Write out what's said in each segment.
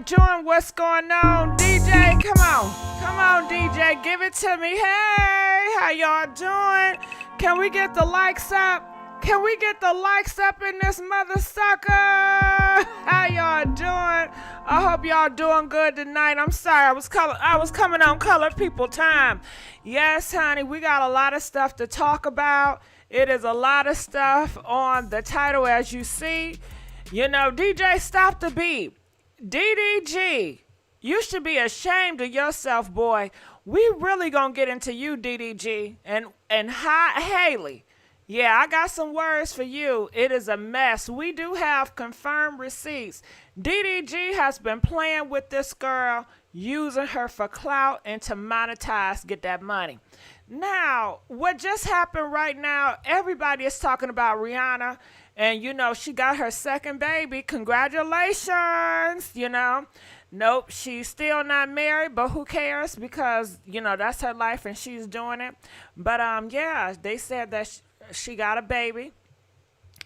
doing? What's going on? DJ, come on. Come on, DJ. Give it to me. Hey, how y'all doing? Can we get the likes up? Can we get the likes up in this mother sucker? How y'all doing? I hope y'all doing good tonight. I'm sorry, I was coming on Colored People Time. Yes, honey, we got a lot of stuff to talk about. It is a lot of stuff on the title, as you see. You know, DJ, stop the beat. DDG, you should be ashamed of yourself, boy. We really gonna get into you, DDG, and Halle. Yeah, I got some words for you. It is a mess. We do have confirmed receipts. DDG has been playing with this girl, using her for clout and to monetize, get that money. Now, what just happened right now, everybody is talking about Rihanna. And, you know, she got her second baby. Congratulations, you know. Nope, she's still not married, but who cares? Because, you know, that's her life and she's doing it. But, yeah, they said that she got a baby.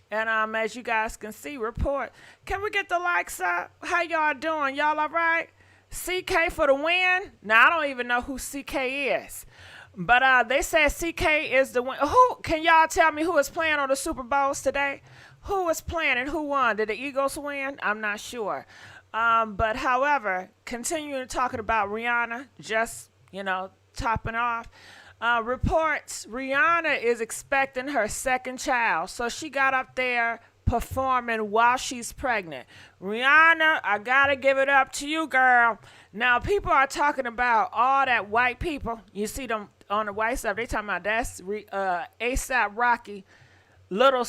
And as you guys can see, report. Can we get the likes up? How y'all doing? Y'all all right? CK for the win? Now, I don't even know who CK is. But they said CK is the win. Who can y'all tell me who is playing on the Super Bowls today? Who was playing and who won? Did the Eagles win? I'm not sure. But however, continuing talking about Rihanna, just, you know, topping off. Reports Rihanna is expecting her second child. So she got up there performing while she's pregnant. Rihanna, I gotta give it up to you, girl. Now, people are talking about all that white people. You see them on the white stuff. They talking about that's ASAP Rocky, little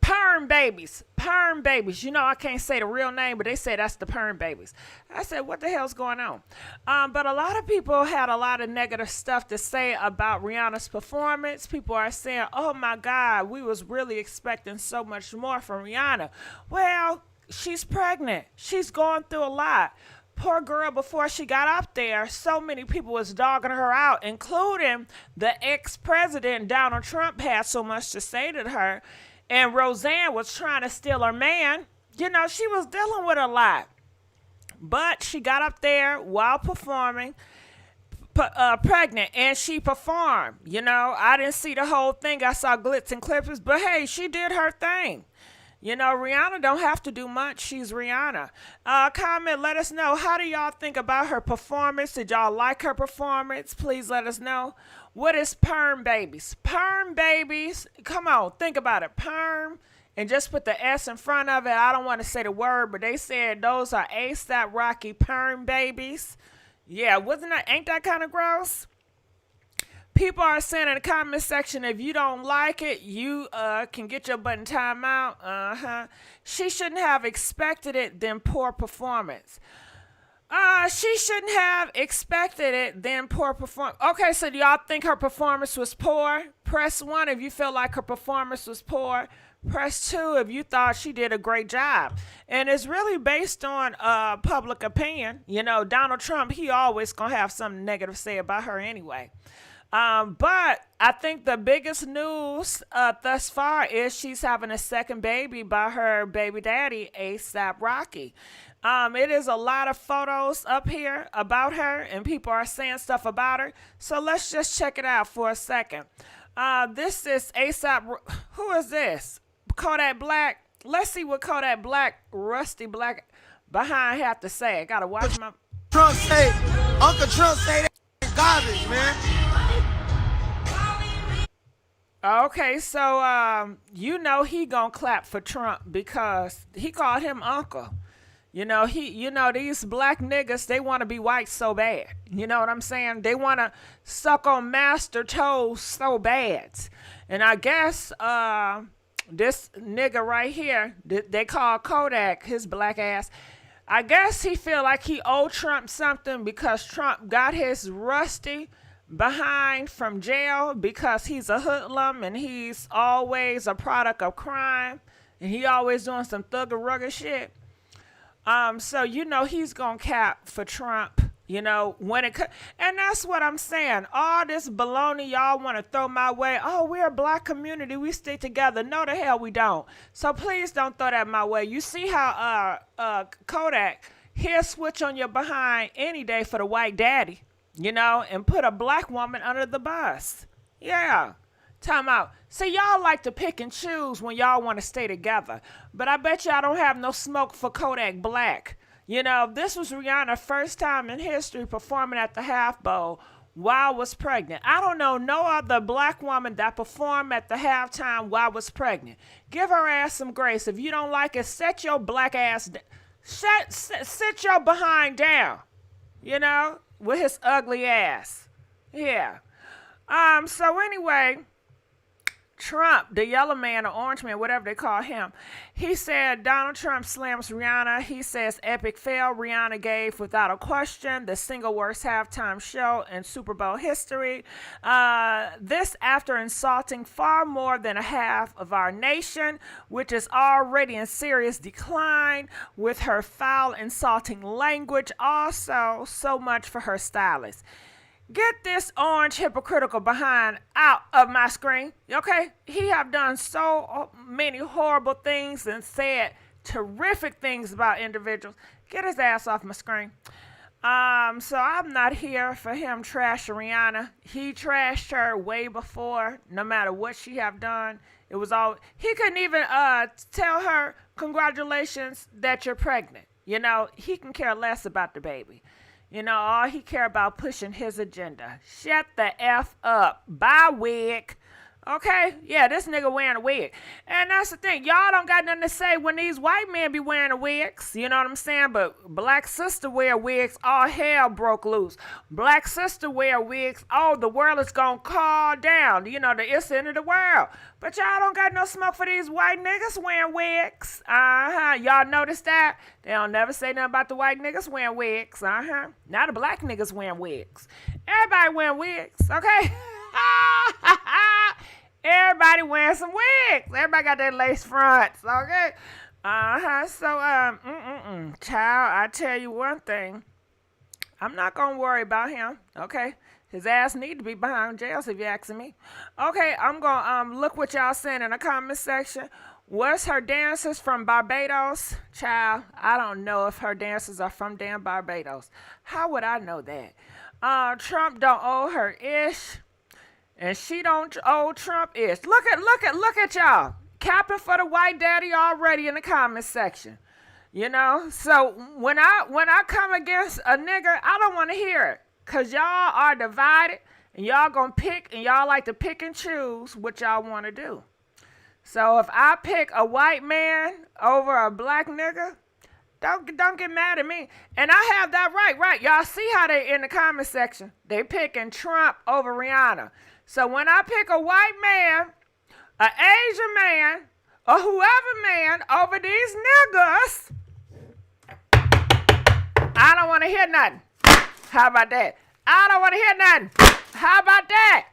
perm babies. Perm babies. You know, I can't say the real name, but they say that's the perm babies. I said, what the hell's going on? But a lot of people had a lot of negative stuff to say about Rihanna's performance. People are saying, oh my God, we was really expecting so much more from Rihanna. Well, she's pregnant. She's going through a lot. Poor girl, before she got up there, so many people was dogging her out, including the ex-president Donald Trump had so much to say to her. And Roseanne was trying to steal her man. You know, she was dealing with a lot. But she got up there while performing, pregnant, and she performed. You know, I didn't see the whole thing. I saw glitz and clippers, but hey, she did her thing. You know, Rihanna don't have to do much. She's Rihanna. Comment, let us know. How do y'all think about her performance? Did y'all like her performance? Please let us know. What is perm babies? Perm babies. Come on, think about it. Perm, and just put the S in front of it. I don't want to say the word, but they said those are ASAP Rocky perm babies. Yeah, ain't that kind of gross? People are saying in the comment section, if you don't like it, you can get your butt in timeout. She shouldn't have expected it, then poor performance. She shouldn't have expected it, then poor performance. Okay, so do y'all think her performance was poor? Press 1 if you feel like her performance was poor. Press 2 if you thought she did a great job. And it's really based on public opinion. You know, Donald Trump, he always gonna have something negative to say about her anyway. But I think the biggest news thus far is she's having a second baby by her baby daddy, ASAP Rocky. It is a lot of photos up here about her, and people are saying stuff about her. So let's just check it out for a second. This is ASAP. Who is this? Kodak Black. Let's see what Kodak Black, Rusty Black behind have to say. I gotta watch my. Uncle Trump say that garbage, man. Okay, so you know he gonna clap for Trump because he called him uncle. You know, these black niggas, they want to be white so bad. You know what I'm saying? They want to suck on master toes so bad. And I guess this nigga right here, they call Kodak, his black ass, I guess he feel like he owed Trump something because Trump got his rusty behind from jail because he's a hoodlum and he's always a product of crime and he always doing some thugger rugger shit. So, you know, he's going to cap for Trump, you know, and that's what I'm saying. All this baloney y'all want to throw my way. Oh, we're a black community. We stick together. No, the hell we don't. So please don't throw that my way. You see how Kodak, he'll switch on your behind any day for the white daddy, you know, and put a black woman under the bus. Yeah. Time out. See, y'all like to pick and choose when y'all want to stay together, but I bet y'all don't have no smoke for Kodak Black. You know, this was Rihanna's first time in history performing at the Half Bowl while was pregnant. I don't know no other black woman that performed at the halftime while was pregnant. Give her ass some grace. If you don't like it, set your black ass sit your behind down, you know, with his ugly ass. Yeah. So anyway, Trump, the yellow man or orange man, whatever they call him, he said Donald Trump slams Rihanna. He says epic fail Rihanna gave without a question the single worst halftime show in Super Bowl history. This after insulting far more than a half of our nation, which is already in serious decline with her foul, insulting language. Also, so much for her stylist. Get this orange hypocritical behind out of my screen, okay? He have done so many horrible things and said terrific things about individuals. Get his ass off my screen. So I'm not here for him trashing Rihanna. He trashed her way before, no matter what she have done. It was all, he couldn't even tell her, congratulations that you're pregnant. You know, he can care less about the baby. You know, all he care about pushing his agenda. Shut the F up. Bye, wig. Okay? Yeah, this nigga wearing a wig. And that's the thing. Y'all don't got nothing to say when these white men be wearing the wigs. You know what I'm saying? But black sister wear wigs. All hell broke loose. Black sister wear wigs. Oh, the world is gonna call down. You know, it's the end of the world. But y'all don't got no smoke for these white niggas wearing wigs. Y'all notice that? They don't never say nothing about the white niggas wearing wigs. Now the black niggas wearing wigs. Everybody wearing wigs, okay? Everybody wearing some wigs. Everybody got their lace fronts, okay? So, child, I tell you one thing. I'm not gonna worry about him, okay? His ass need to be behind jails if you're asking me. Okay, I'm gonna look what y'all saying in the comment section. Was her dancers from Barbados? Child, I don't know if her dancers are from damn Barbados. How would I know that? Trump don't owe her ish. And she don't owe Trump ish. Look at y'all. Capping for the white daddy already in the comment section. You know? So when I come against a nigga, I don't want to hear it. Cause y'all are divided and y'all gonna pick and y'all like to pick and choose what y'all want to do. So if I pick a white man over a black nigga, don't get mad at me. And I have that right. Y'all see how they in the comment section. They picking Trump over Rihanna. So when I pick a white man, an Asian man, or whoever man over these niggas, I don't want to hear nothing. How about that? I don't want to hear nothing. How about that?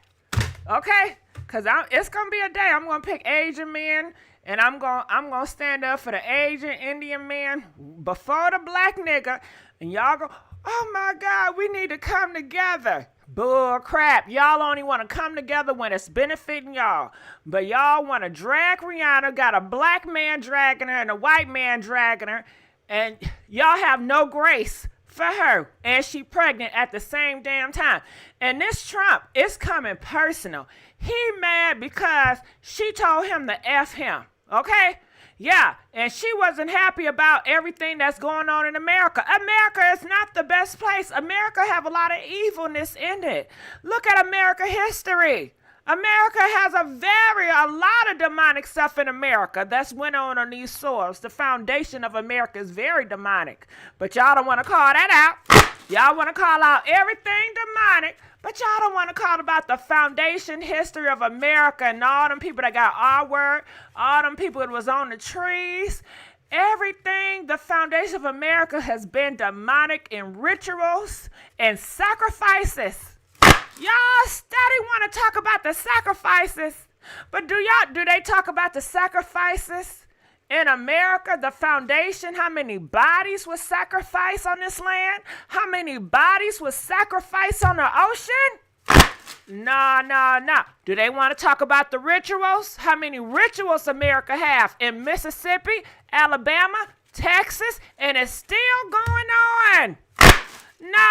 Okay? Because it's going to be a day I'm going to pick Asian men, and I'm gonna stand up for the Asian Indian man before the black nigga, and y'all go, oh my God, we need to come together. Bull crap. Y'all only want to come together when it's benefiting y'all. But y'all want to drag Rihanna, got a black man dragging her and a white man dragging her, and y'all have no grace for her. And she pregnant at the same damn time. And this Trump is coming personal. He mad because she told him to F him. Okay? Yeah, and she wasn't happy about everything that's going on in America. America is not the best place. America have a lot of evilness in it. Look at America history. America has a lot of demonic stuff in America that's went on these soils. The foundation of America is very demonic. But y'all don't want to call that out. Y'all want to call out everything demonic, but y'all don't want to call about the foundation history of America and all them people that got our word, all them people that was on the trees. Everything, the foundation of America has been demonic in rituals and sacrifices. Y'all steady want to talk about the sacrifices, but do they talk about the sacrifices in America, the foundation? How many bodies was sacrificed on this land? How many bodies was sacrificed on the ocean? No. Do they want to talk about the rituals? How many rituals America have in Mississippi, Alabama, Texas, and it's still going on. No.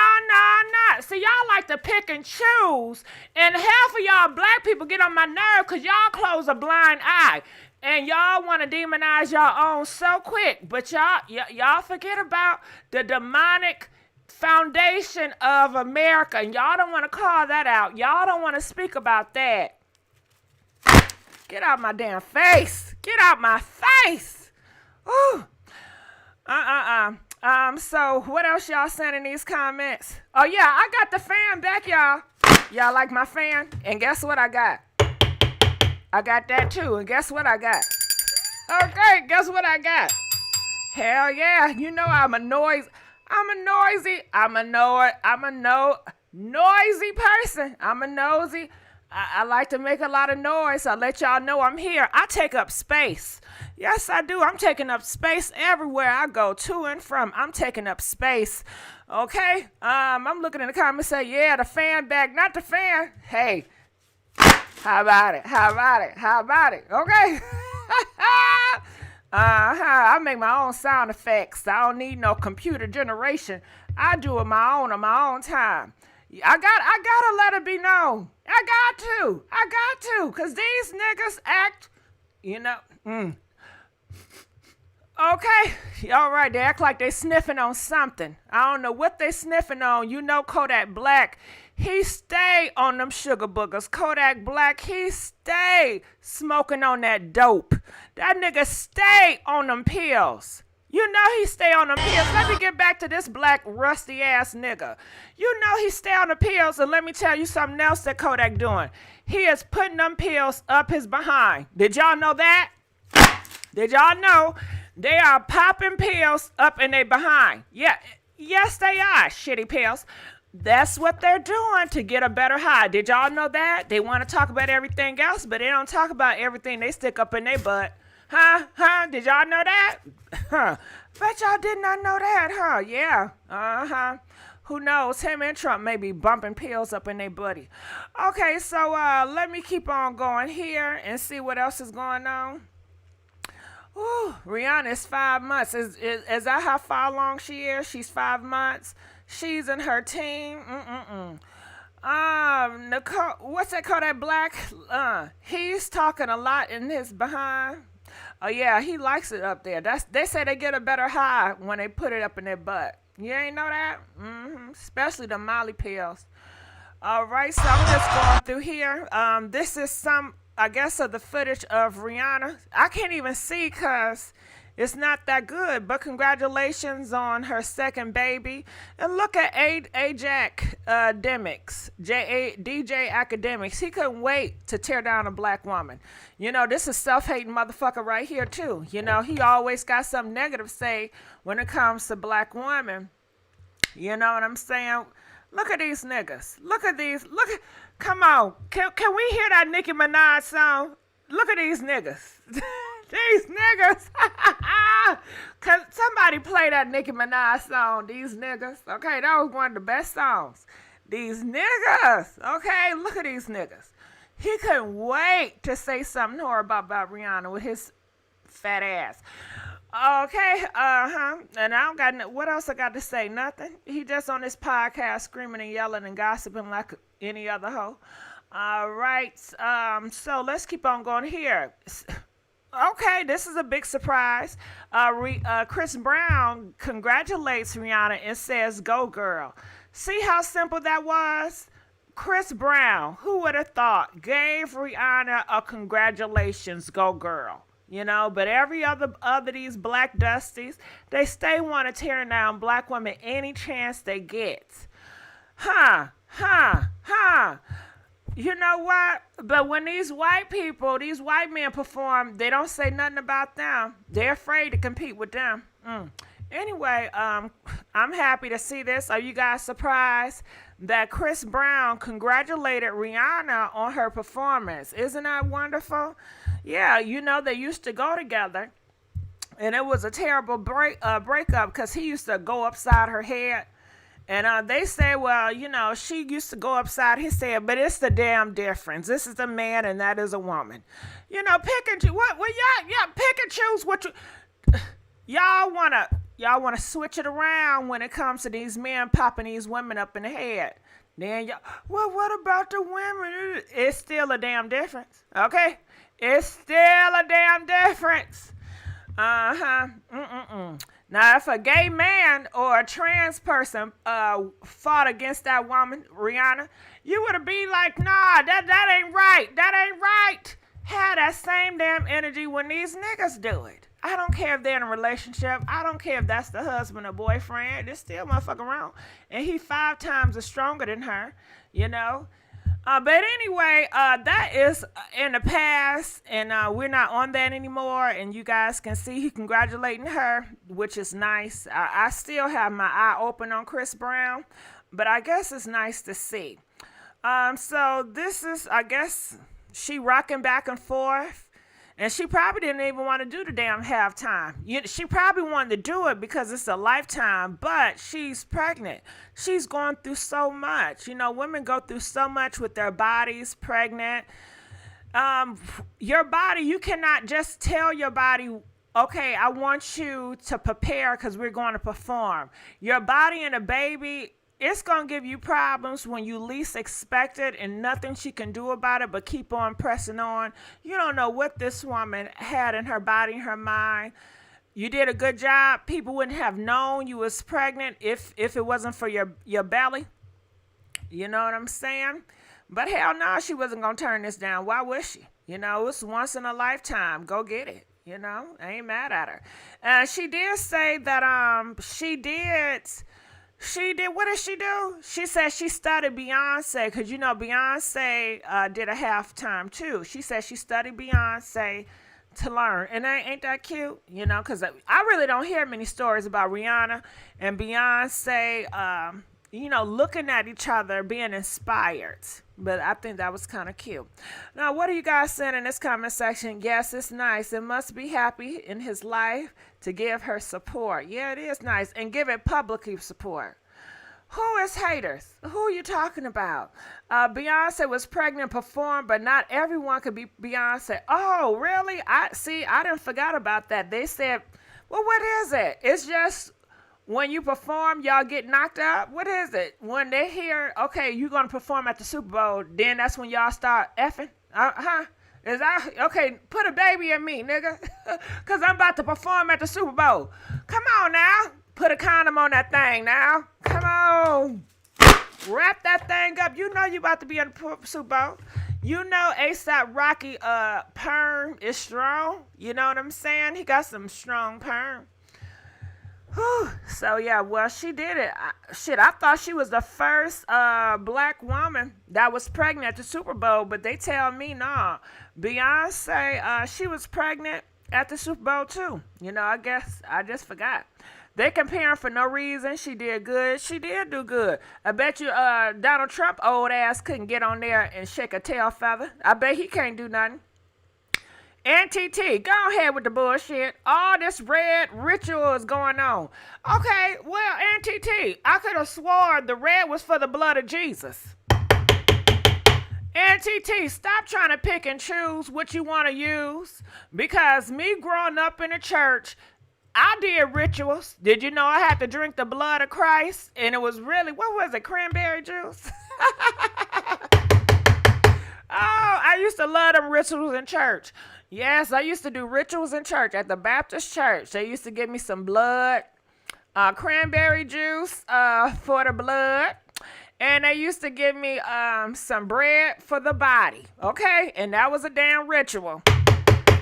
See, y'all like to pick and choose, and half of y'all black people get on my nerve because y'all close a blind eye, and y'all want to demonize y'all own so quick, but y'all forget about the demonic foundation of America, and y'all don't want to call that out. Y'all don't want to speak about that. Get out my damn face. Get out my face. Ooh. So what else y'all saying in these comments? Oh yeah, I got the fan back, y'all. Y'all like my fan? And guess what I got? I got that too. And guess what I got? Okay, guess what I got? Hell yeah. You know I'm a noisy person. I'm a nosy. I like to make a lot of noise. I let y'all know I'm here. I take up space. Yes, I do. I'm taking up space everywhere I go, to and from. I'm taking up space. Okay? I'm looking in the comments and say, yeah, the fan back, not the fan. Hey, how about it? Okay? I make my own sound effects. I don't need no computer generation. I do it on my own time. I gotta let it be known. I got to, cause these niggas act, Okay, all right, they act like they sniffing on something. I don't know what they sniffing on. You know Kodak Black, he stay on them sugar boogers. Kodak Black, he stay smoking on that dope. That nigga stay on them pills. You know he stay on them pills. Let me get back to this black rusty ass nigga. You know he stay on the pills, and let me tell you something else that Kodak doing. He is putting them pills up his behind. Did y'all know that? Did y'all know they are popping pills up in their behind? Yeah, yes they are, shitty pills. That's what they're doing to get a better high. Did y'all know that? They want to talk about everything else, but they don't talk about everything they stick up in their butt. Huh? Did y'all know that? Bet y'all did not know that, huh? Yeah. Who knows? Him and Trump may be bumping pills up in their buddy. Okay, so let me keep on going here and see what else is going on. Ooh, Rihanna is 5 months. Is that how far along she is? She's 5 months. She's in her teen. Nicole, what's that called? That Black? He's talking a lot in his behind. Oh yeah, he likes it up there. They say they get a better high when they put it up in their butt. You ain't know that? Especially the Molly pills. All right, so I'm just going through here. This is some, I guess, of the footage of Rihanna. I can't even see because it's not that good, but congratulations on her second baby. And look at Ajax Demics, DJ Academics. He couldn't wait to tear down a black woman. You know, this is self-hating motherfucker right here, too. You know, he always got something negative to say when it comes to black women. You know what I'm saying? Look at these niggas. Come on. Can we hear that Nicki Minaj song? Look at these niggas. These niggas. Cause somebody play that Nicki Minaj song. These niggas. Okay, that was one of the best songs. These niggas. Okay, look at these niggas. He couldn't wait to say something horrible about Rihanna with his fat ass. Okay, and I don't got what else I got to say? Nothing. He just on this podcast screaming and yelling and gossiping like any other hoe. All right, so let's keep on going here. Okay, this is a big surprise. Chris Brown congratulates Rihanna and says, "Go girl." See how simple that was? Chris Brown, who would have thought, gave Rihanna a congratulations, go girl. You know, but every other these black dusties, they stay want to tear down black women any chance they get. You know what? But when these white men perform, they don't say nothing about them. They're afraid to compete with them. Anyway, I'm happy to see this. Are you guys surprised that Chris Brown congratulated Rihanna on her performance? Isn't that wonderful? Yeah, you know, they used to go together, and it was a terrible breakup because he used to go upside her head. And they say, well, you know, she used to go upside his head, but it's the damn difference. This is a man and that is a woman. You know, pick and choose. Pick and choose what you... y'all wanna switch it around when it comes to these men popping these women up in the head. Then y'all, well, what about the women? It's still a damn difference, okay? It's still a damn difference. Now, if a gay man or a trans person fought against that woman, Rihanna, you would be like, nah, that ain't right. That ain't right. Have that same damn energy when these niggas do it. I don't care if they're in a relationship. I don't care if that's the husband or boyfriend. They're still motherfucking around. And he 5 times as stronger than her, you know. But anyway, that is in the past, and we're not on that anymore. And you guys can see he congratulating her, which is nice. I still have my eye open on Chris Brown, but I guess it's nice to see. So this is, I guess, she rocking back and forth. And she probably didn't even want to do the damn halftime. She probably wanted to do it because it's a lifetime, but she's pregnant. She's going through so much. You know, women go through so much with their bodies, pregnant. Your body, you cannot just tell your body, okay, I want you to prepare because we're going to perform. Your body and a baby, it's going to give you problems when you least expect it, and nothing she can do about it but keep on pressing on. You don't know what this woman had in her body, in her mind. You did a good job. People wouldn't have known you was pregnant if it wasn't for your belly. You know what I'm saying? But hell no, she wasn't going to turn this down. Why would she? You know, it's once in a lifetime. Go get it. You know, I ain't mad at her. She did say that she did, what did she do? She said she studied Beyonce, because you know Beyonce did a halftime too. She said she studied Beyonce to learn. And ain't that cute? You know, because I really don't hear many stories about Rihanna and Beyonce, you know, looking at each other, being inspired. But I think that was kind of cute. Now, what are you guys saying in this comment section? Yes, it's nice. It must be happy in his life to give her support. Yeah, it is nice. And give it publicly support. Who is haters? Who are you talking about? Beyonce was pregnant, performed, but not everyone could be Beyonce. Oh, really? I didn't forget about that. They said, well, what is it? It's just when you perform, y'all get knocked out? What is it? When they hear, okay, you're going to perform at the Super Bowl, then that's when y'all start effing? Is that, okay, put a baby in me, nigga. Because I'm about to perform at the Super Bowl. Come on now. Put a condom on that thing now. Come on. Wrap that thing up. You know you about to be in the Super Bowl. You know A$AP Rocky perm is strong. You know what I'm saying? He got some strong perm. Whew. So, yeah, well, she did it. I thought she was the first black woman that was pregnant at the Super Bowl, but they tell me, no. Beyonce, she was pregnant at the Super Bowl, too. You know, I guess I just forgot. They comparing for no reason. She did good. She did do good. I bet you Donald Trump old ass couldn't get on there and shake a tail feather. I bet he can't do nothing. NTT, go ahead with the bullshit. All this red ritual is going on. Okay, well, NTT, I could have sworn the red was for the blood of Jesus. NTT, stop trying to pick and choose what you want to use. Because me growing up in the church, I did rituals. Did you know I had to drink the blood of Christ? And it was really, what was it, cranberry juice? Oh, I used to love them rituals in church. Yes, I used to do rituals in church at the Baptist church. They used to give me some blood, cranberry juice for the blood. And they used to give me some bread for the body. Okay? And that was a damn ritual.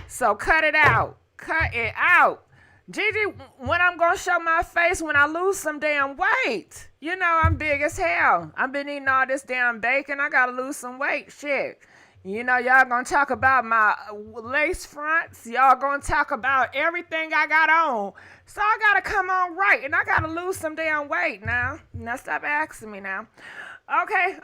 So cut it out. Cut it out. Gigi, when I'm going to show my face when I lose some damn weight. You know I'm big as hell. I've been eating all this damn bacon. I got to lose some weight. Shit. You know, y'all going to talk about my lace fronts. Y'all going to talk about everything I got on. So I got to come on right. And I got to lose some damn weight now. Now stop asking me now. Okay,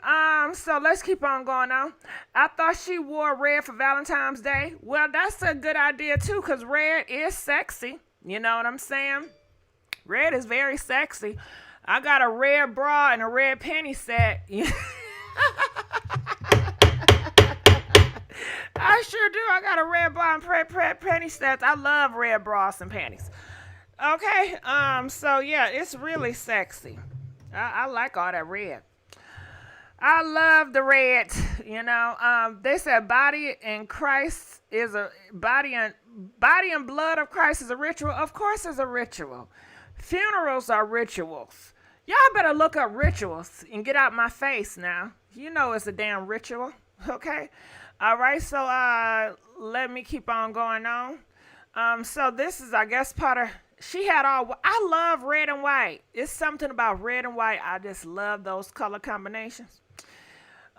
so let's keep on going on. I thought she wore red for Valentine's Day. Well, that's a good idea too, because red is sexy. You know what I'm saying? Red is very sexy. I got a red bra and a red panty set. I sure do. I got a red bra and panty set. I love red bras and panties. Okay. So yeah, it's really sexy. I like all that red. I love the red. You know. They said body and Christ is a body and blood of Christ is a ritual. Of course, it's a ritual. Funerals are rituals. Y'all better look up rituals and get out my face now. You know it's a damn ritual. Okay. All right. So let me keep on going on. So this is, I guess, part of. She had all. I love red and white. It's something about red and white. I just love those color combinations.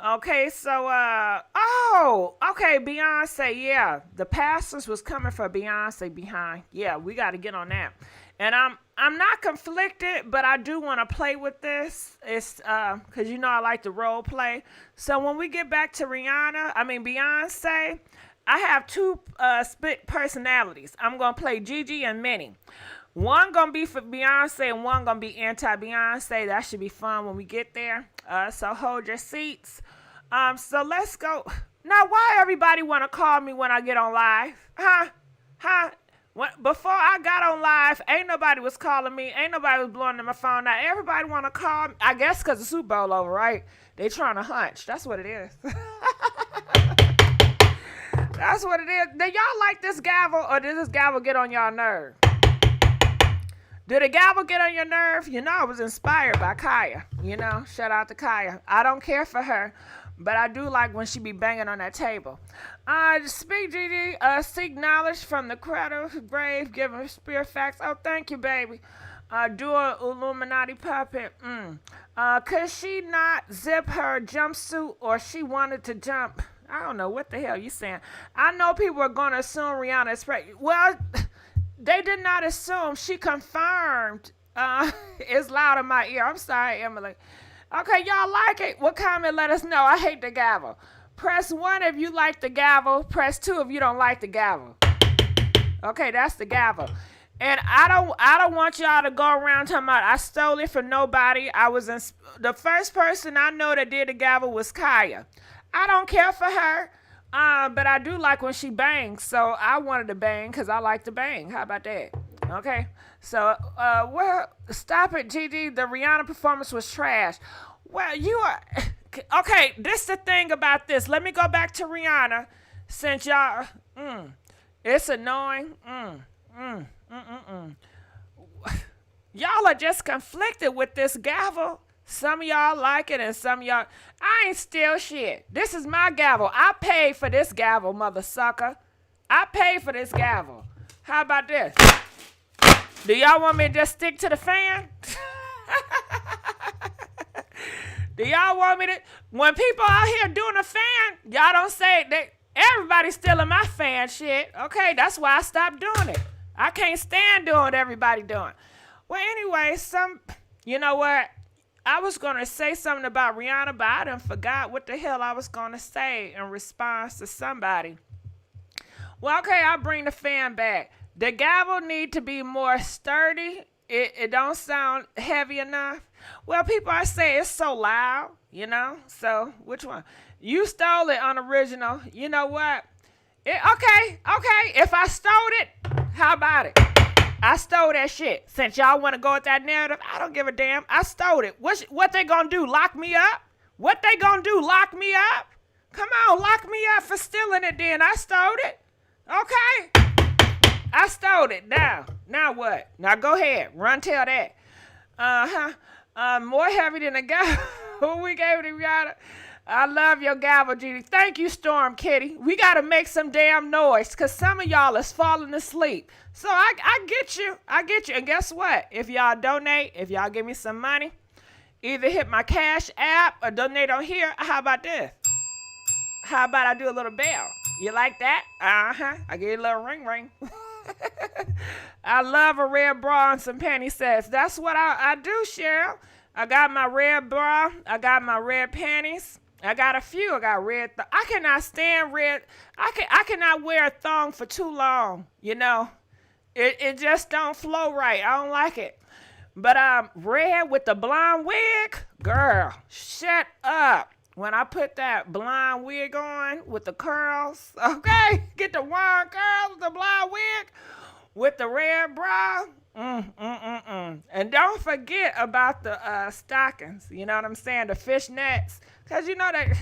Okay, so okay, Beyonce, yeah. The pastors was coming for Beyonce behind. Yeah, we got to get on that. And I'm not conflicted, but I do want to play with this. It's cuz you know I like to role play. So when we get back to Beyonce, I have two split personalities. I'm going to play Gigi and Minnie. One gonna be for Beyonce and one gonna be anti-Beyonce. That should be fun when we get there. So hold your seats. So let's go. Now, why everybody wanna call me when I get on live? Huh? Before I got on live, ain't nobody was calling me. Ain't nobody was blowing my phone out. Everybody wanna call me. I guess cause the Super Bowl over, right? They trying to hunch. That's what it is. That's what it is. Do y'all like this gavel or does this gavel get on y'all nerve? Did the gavel get on your nerve? You know, I was inspired by Kaya. You know, shout out to Kaya. I don't care for her, but I do like when she be banging on that table. Speak, Gigi. Seek knowledge from the cradle grave, giving spear facts. Oh, thank you, baby. Do a Illuminati puppet. Could she not zip her jumpsuit or she wanted to jump? I don't know what the hell you saying. I know people are going to assume Rihanna is pregnant. Well, they did not assume. She confirmed. It's loud in my ear. I'm sorry, Emily. Okay, y'all like it? Well, comment, let us know. I hate the gavel. Press 1 if you like the gavel. Press 2 if you don't like the gavel. Okay, that's the gavel. And I don't want y'all to go around talking about I stole it from nobody. The first person I know that did the gavel was Kaya. I don't care for her. But I do like when she bangs, so I wanted to bang because I like to bang. How about that? Okay. So, stop it, Gigi. The Rihanna performance was trash. Well, you are... Okay, this the thing about this. Let me go back to Rihanna since y'all... it's annoying. Y'all are just conflicted with this gavel. Some of y'all like it and some of y'all... I ain't steal shit. This is my gavel. I paid for this gavel, mother sucker. I paid for this gavel. How about this? Do y'all want me to just stick to the fan? Do y'all want me to... When people out here doing a fan, y'all don't say... Everybody's stealing my fan shit. Okay, that's why I stopped doing it. I can't stand doing what everybody doing. Well, anyway, You know what? I was going to say something about Rihanna, but I done forgot what the hell I was going to say in response to somebody. Well, okay, I'll bring the fan back. The gavel need to be more sturdy. It don't sound heavy enough. Well, people are saying it's so loud, you know? So, which one? You stole it unoriginal. You know what? Okay. If I stole it, how about it? I stole that shit. Since y'all want to go with that narrative, I don't give a damn. I stole it. What they gonna do? Lock me up? What they gonna do? Lock me up? Come on, lock me up for stealing it then. I stole it. Okay. I stole it. Now what? Now go ahead. Run tell that. More heavy than a gavel. Who we gave it to Rihanna? I love your gavel, Gigi. Thank you, Storm Kitty. We got to make some damn noise because some of y'all is falling asleep. So I get you. I get you. And guess what? If y'all donate, if y'all give me some money, either hit my Cash app or donate on here. How about this? How about I do a little bell? You like that? I give you a little ring ring. I love a red bra and some panty sets. That's what I do, Cheryl. I got my red bra. I got my red panties. I got a few. I got red. I cannot stand red. I cannot wear a thong for too long. You know, it just don't flow right. I don't like it. But red with the blonde wig, girl, shut up. When I put that blonde wig on with the curls, okay, get the wand curls, the blonde wig with the red bra. And don't forget about the stockings. You know what I'm saying? The fishnets. Because you know that,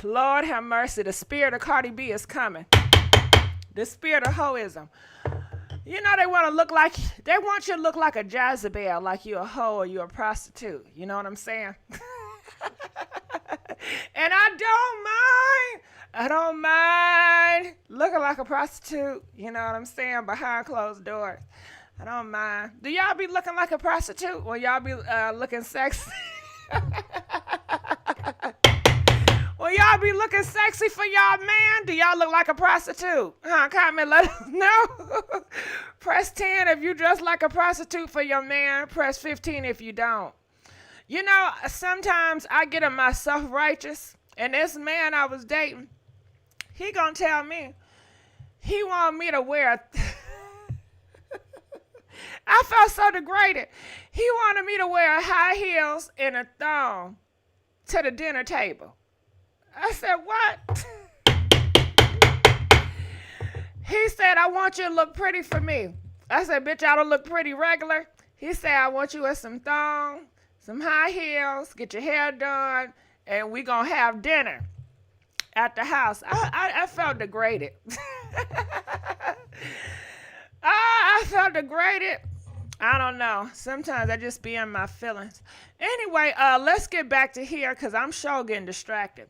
Lord have mercy, the spirit of Cardi B is coming. The spirit of hoism. You know they want you to look like a Jezebel, like you a hoe or you a prostitute. You know what I'm saying? And I don't mind looking like a prostitute. You know what I'm saying? Behind closed doors. I don't mind. Do y'all be looking like a prostitute when y'all be looking sexy? When y'all be looking sexy for y'all man, do y'all look like a prostitute? Comment, let us know. Press 10 if you dress like a prostitute for your man. Press 15 if you don't. You know, sometimes I get in my self-righteous, and this man I was dating, he gonna tell me, he want me to wear I felt so degraded. He wanted me to wear high heels and a thong to the dinner table. I said, what? He said, I want you to look pretty for me. I said, bitch, I don't look pretty regular. He said, I want you with some thong, some high heels, get your hair done, and we gonna have dinner at the house. I felt degraded. I felt degraded. I don't know. Sometimes I just be in my feelings. Anyway, let's get back to here because I'm sure getting distracted.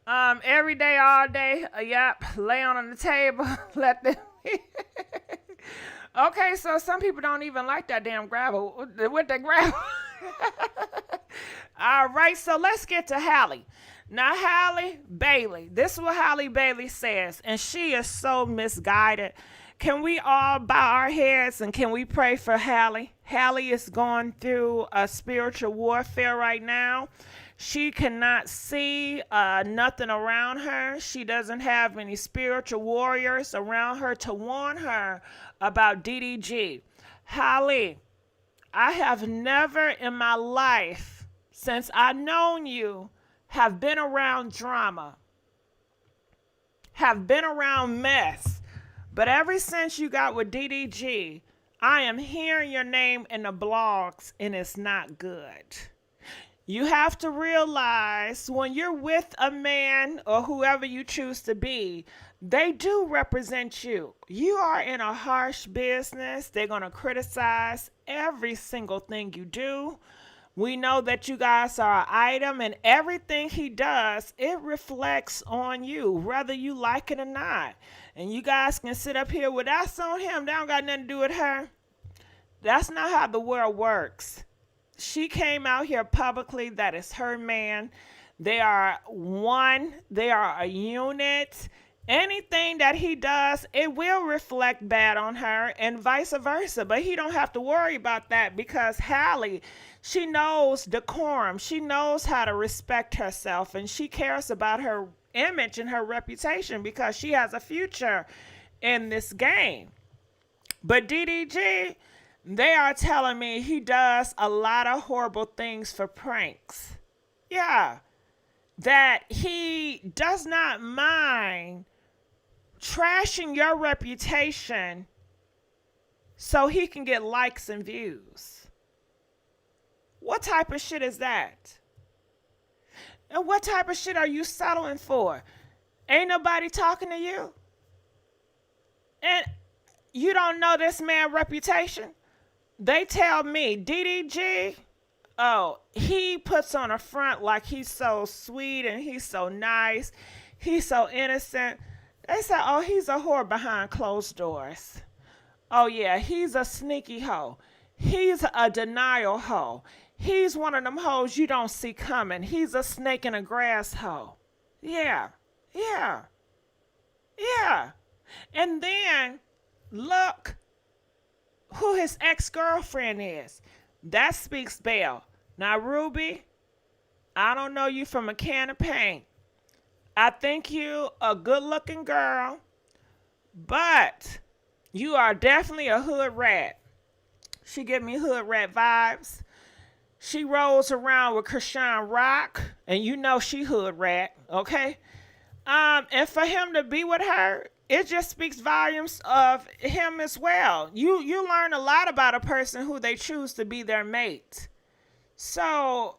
Every day, all day, lay on the table, let them. Okay, so some people don't even like that damn gravel. With the gravel. All right, so let's get to Halle. Now, Halle Bailey. This is what Halle Bailey says, and she is so misguided. Can we all bow our heads and can we pray for Halle? Halle is going through a spiritual warfare right now. She cannot see nothing around her. She doesn't have any spiritual warriors around her to warn her about DDG. Halle, I have never in my life, since I've known you, have been around drama, have been around mess. But ever since you got with DDG, I am hearing your name in the blogs, and it's not good. You have to realize when you're with a man or whoever you choose to be, they do represent you. You are in a harsh business. They're going to criticize every single thing you do. We know that you guys are an item, and everything he does, it reflects on you, whether you like it or not. And you guys can sit up here with that's on him. That don't got nothing to do with her. That's not how the world works. She came out here publicly. That is her man. They are one. They are a unit. Anything that he does, it will reflect bad on her and vice versa. But he don't have to worry about that because Halle, she knows decorum. She knows how to respect herself, and she cares about her image and her reputation because she has a future in this game. But DDG, they are telling me he does a lot of horrible things for pranks. Yeah. That he does not mind trashing your reputation so he can get likes and views. What type of shit is that? And what type of shit are you settling for? Ain't nobody talking to you? And you don't know this man's reputation? They tell me, DDG, oh, he puts on a front like he's so sweet and he's so nice. He's so innocent. They say, oh, he's a whore behind closed doors. Oh, yeah, he's a sneaky hoe. He's a denial hoe. He's one of them hoes you don't see coming. He's a snake in a grass hoe. Yeah. And then, look who his ex-girlfriend is. That speaks bail. Now, Rubi, I don't know you from a can of paint. I think you a good-looking girl, but you are definitely a hood rat. She give me hood rat vibes. She rolls around with Krishan Rock, and you know she hood rat, okay? And for him to be with her, it just speaks volumes of him as well. You learn a lot about a person who they choose to be their mate. So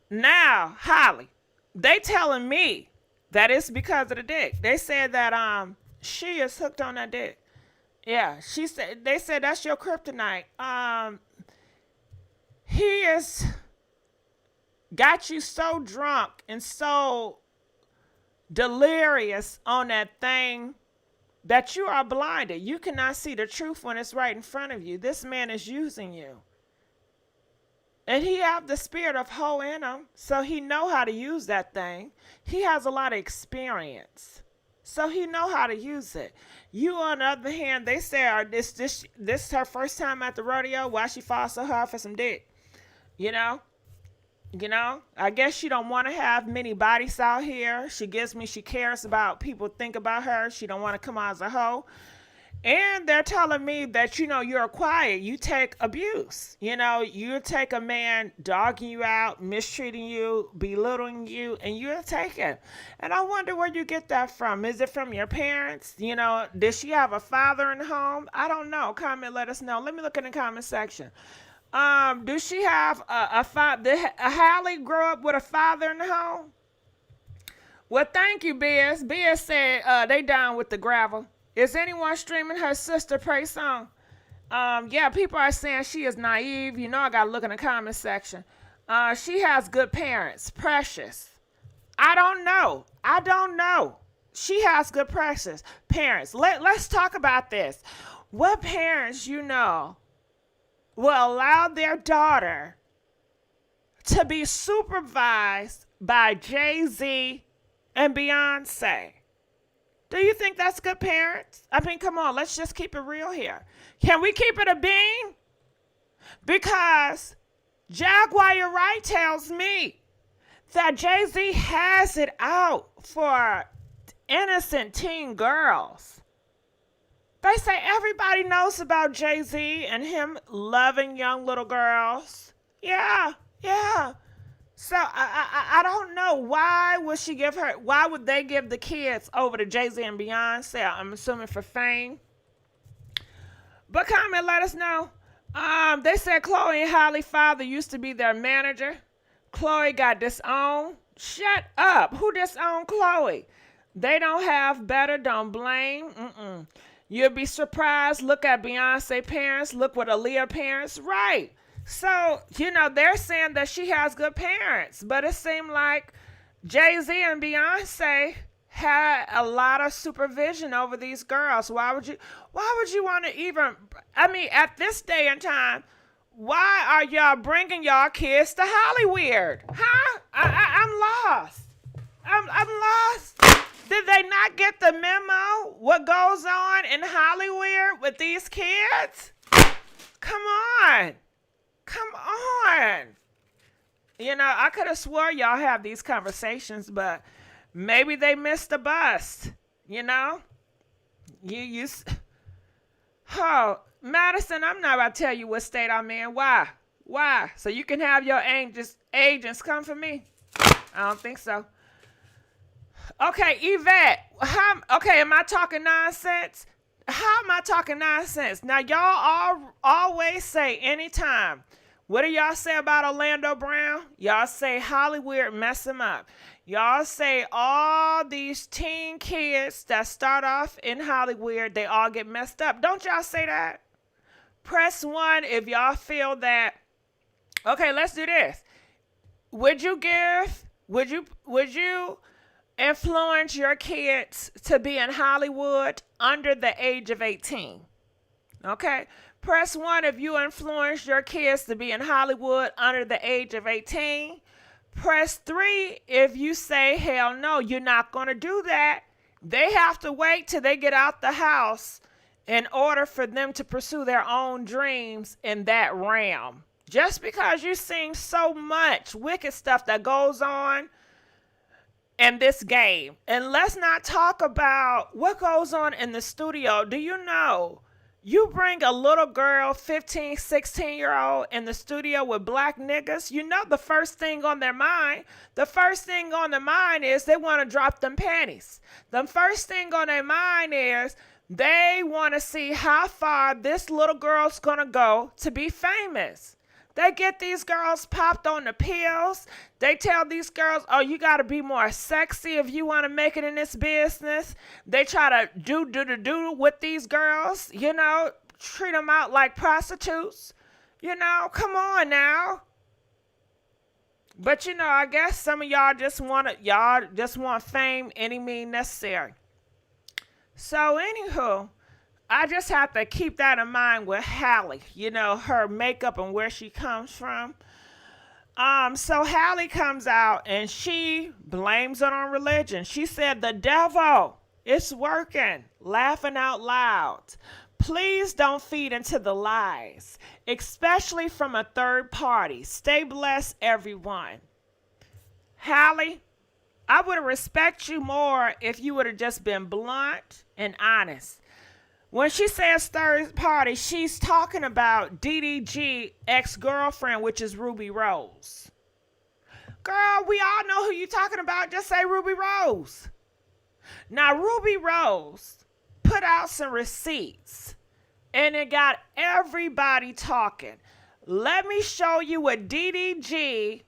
now, Halle, they telling me that it's because of the dick. They said that she is hooked on that dick. Yeah, they said that's your kryptonite. He is got you so drunk and so delirious on that thing that you are blinded. You cannot see the truth when it's right in front of you. This man is using you. And he have the spirit of hoe in him, so he know how to use that thing. He has a lot of experience, so he know how to use it. You, on the other hand, they say, this is her first time at the rodeo. Why she fall so hard for some dick? You know, I guess she don't want to have many bodies out here. She cares about people think about her. She don't want to come out as a hoe. And they're telling me that, you're quiet. You take abuse. You take a man dogging you out, mistreating you, belittling you, and you're taken. And I wonder where you get that from. Is it from your parents? Did she have a father in the home? I don't know. Comment, let us know. Let me look in the comment section. Do she have a father? Did Halle grow up with a father in the home? Well, thank you, Biz. Biz said they down with the gravel. Is anyone streaming her sister Pray song? Yeah, people are saying she is naive. I gotta look in the comment section. She has good parents. Precious. I don't know. She has good precious parents. Let's talk about this. What parents will allow their daughter to be supervised by Jay-Z and Beyonce? Do you think that's good parents? I mean, come on, let's just keep it real here. Can we keep it a bean? Because Jaguar Wright tells me that Jay-Z has it out for innocent teen girls. They say everybody knows about Jay-Z and him loving young little girls. Yeah. So I don't know. Why would they give the kids over to Jay-Z and Beyonce? I'm assuming for fame. But comment, let us know. They said Chloe and Halle's father used to be their manager. Chloe got disowned. Shut up. Who disowned Chloe? They don't have better. Don't blame. You'll be surprised. Look at Beyonce parents. Look what Aaliyah parents. Right. So, they're saying that she has good parents, but it seemed like Jay-Z and Beyonce had a lot of supervision over these girls. Why would you want to even, at this day and time, why are y'all bringing y'all kids to Hollywood? Huh? I'm lost. I'm lost. Did they not get the memo? What goes on in Hollywood with these kids? Come on. I could have swore y'all have these conversations, but maybe they missed the bus. Oh, Madison, I'm not about to tell you what state I'm in. Why? So you can have your agents come for me? I don't think so. Okay, Yvette. Am I talking nonsense? How am I talking nonsense? Now, y'all always say anytime. What do y'all say about Orlando Brown? Y'all say Hollywood mess him up. Y'all say all these teen kids that start off in Hollywood, they all get messed up. Don't y'all say that? Press 1 if y'all feel that. Okay, let's do this. Would you influence your kids to be in Hollywood under the age of 18? Okay. Press 1 if you influence your kids to be in Hollywood under the age of 18. Press 3 if you say, hell no, you're not going to do that. They have to wait till they get out the house in order for them to pursue their own dreams in that realm. Just because you've seen so much wicked stuff that goes on in this game. And let's not talk about what goes on in the studio. Do you know You bring a little girl, 15, 16-year-old, in the studio with black niggas, you know the first thing on their mind is they want to drop them panties. The first thing on their mind is they want to see how far this little girl's going to go to be famous. They get these girls popped on the pills. They tell these girls, oh, you got to be more sexy if you want to make it in this business. They try to do with these girls, you know, treat them out like prostitutes. You know, come on now. But, you know, I guess some of y'all just want fame any means necessary. So, anywho, I just have to keep that in mind with Halle, you know, her makeup and where she comes from. So Halle comes out and she blames it on religion. She said, the devil, it's working, laughing out loud. Please don't feed into the lies, especially from a third party. Stay blessed, everyone. Halle, I would respect you more if you would have just been blunt and honest. When she says third party, she's talking about DDG ex-girlfriend, which is Rubi Rose. Girl, we all know who you talking about. Just say Rubi Rose. Now, Rubi Rose put out some receipts, and it got everybody talking. Let me show you what DDG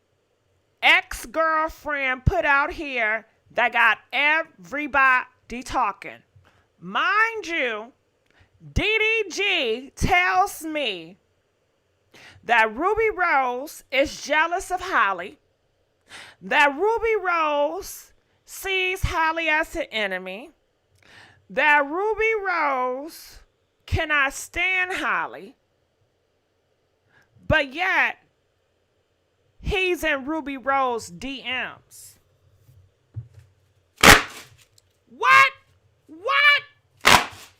ex-girlfriend put out here that got everybody talking. Mind you, DDG tells me that Rubi Rose is jealous of Halle, that Rubi Rose sees Halle as an enemy, that Rubi Rose cannot stand Halle, but yet he's in Rubi Rose DMs. What?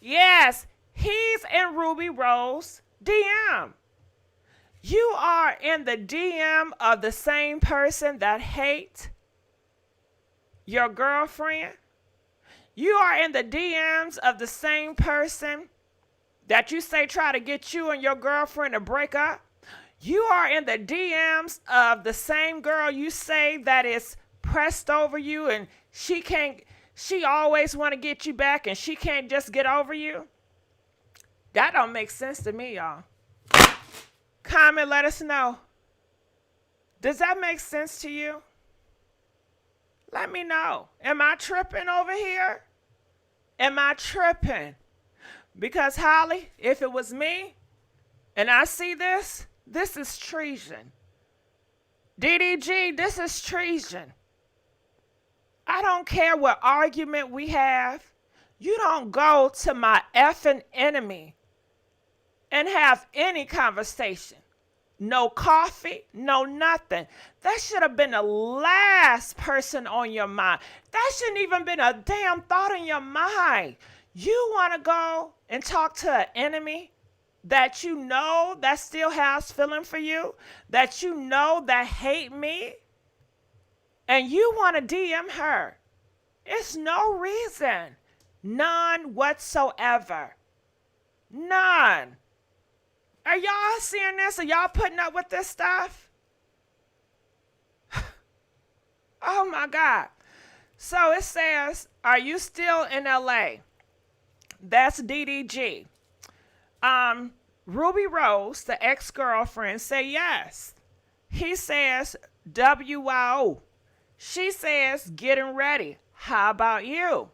Yes, he's in Rubi Rose DM. You are in the DM of the same person that hate your girlfriend. You are in the DMs of the same person that you say try to get you and your girlfriend to break up. You are in the DMs of the same girl you say that is pressed over you and she always want to get you back and she can't just get over you. That don't make sense to me, y'all. Comment, let us know. Does that make sense to you? Let me know. Am I tripping over here? Am I tripping? Because Halle, if it was me and I see this is treason. DDG, this is treason. I don't care what argument we have. You don't go to my effing enemy and have any conversation. No coffee, no nothing. That should have been the last person on your mind. That shouldn't even been a damn thought in your mind. You want to go and talk to an enemy that you know that still has feeling for you, that you know that hate me, and you want to DM her. It's no reason. None whatsoever. None. Are y'all seeing this? Are y'all putting up with this stuff? Oh my God. So it says, are you still in LA? That's DDG. Rubi Rose, the ex-girlfriend, say yes. He says, WYO. She says, getting ready. How about you?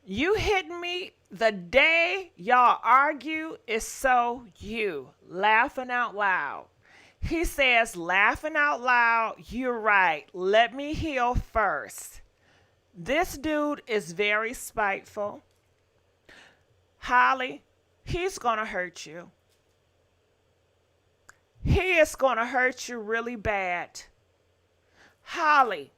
You hit me the day y'all argue is so you. Laughing out loud. He says, laughing out loud, you're right. Let me heal first. This dude is very spiteful. Halle, he's going to hurt you. He is going to hurt you really bad. Halle,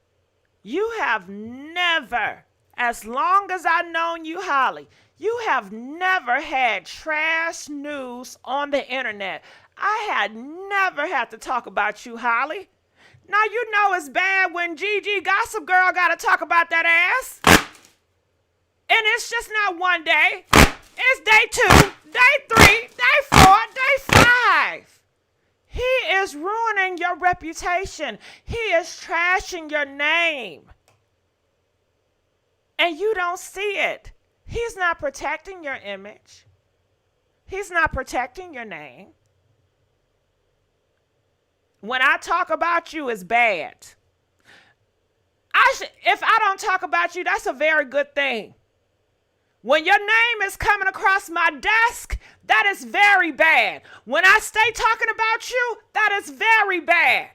you have never, as long as I've known you, Halle, you have never had trash news on the internet. I had never had to talk about you, Halle. Now you know it's bad when GIGI Gossip Girl got to talk about that ass. And it's just not one day. It's day 2, day 3, day 4, day 5. He is ruining your reputation. He is trashing your name. And you don't see it. He's not protecting your image. He's not protecting your name. When I talk about you, it's bad. If I don't talk about you, that's a very good thing. When your name is coming across my desk, that is very bad. When I stay talking about you, that is very bad.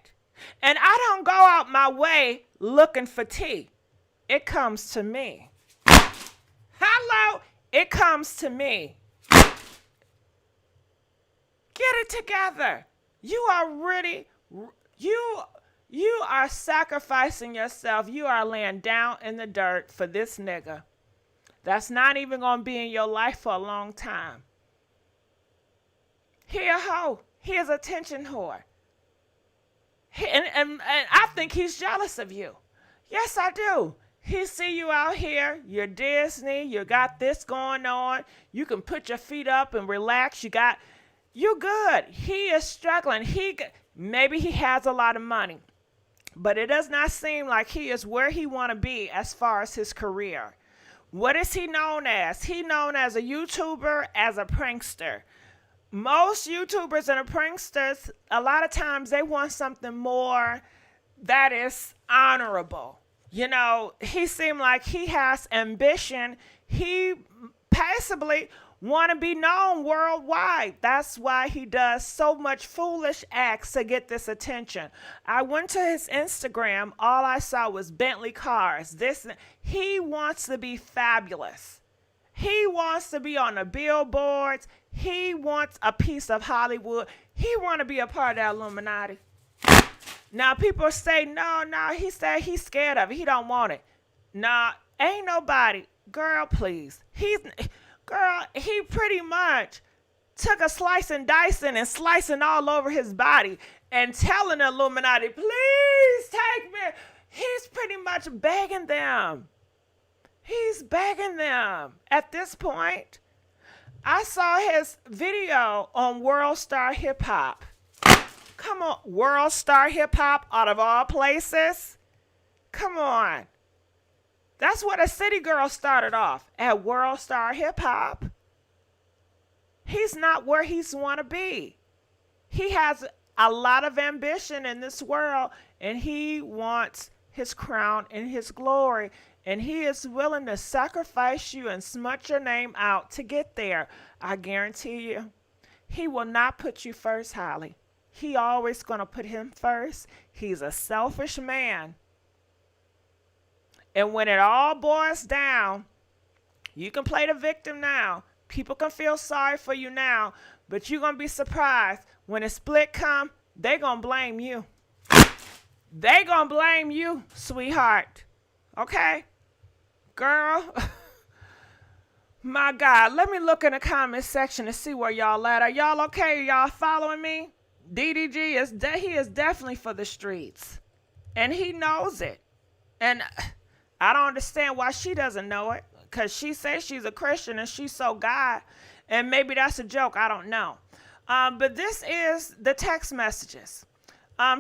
And I don't go out my way looking for tea. It comes to me. Hello, it comes to me. Get it together. You are sacrificing yourself. You are laying down in the dirt for this nigga. That's not even going to be in your life for a long time. He a hoe. He is a attention whore. And I think he's jealous of you. Yes, I do. He see you out here. You're Disney. You got this going on. You can put your feet up and relax. You're good. He is struggling. Maybe he has a lot of money, but it does not seem like he is where he want to be as far as his career. What is he known as? He known as a YouTuber, as a prankster. Most YouTubers and pranksters, a lot of times they want something more that is honorable. You know, he seemed like he has ambition. He possibly want to be known worldwide. That's why he does so much foolish acts to get this attention. I went to his Instagram. All I saw was Bentley cars. He wants to be fabulous. He wants to be on the billboards. He wants a piece of Hollywood. He want to be a part of that Illuminati. Now, people say, no, he said he's scared of it. He don't want it. Nah, ain't nobody. Girl, please. He pretty much took a slice and dicing and slicing all over his body and telling the Illuminati, please take me. He's pretty much begging them. He's begging them at this point. I saw his video on World Star Hip Hop. Come on, World Star Hip Hop out of all places. Come on. That's where the city girl started off, at World Star Hip Hop. He's not where he's want to be. He has a lot of ambition in this world, and he wants his crown and his glory, and he is willing to sacrifice you and smut your name out to get there. I guarantee you, he will not put you first, Halle. He always going to put him first. He's a selfish man. And when it all boils down, you can play the victim now. People can feel sorry for you now, but you're going to be surprised. When a split come, they're going to blame you. They're going to blame you, sweetheart. Okay? Girl. My God. Let me look in the comment section to see where y'all at. Are y'all okay? Are y'all following me? DDG, he is definitely for the streets. And he knows it. And I don't understand why she doesn't know it, because she says she's a Christian and she's so God, and maybe that's a joke. I don't know. But this is the text messages.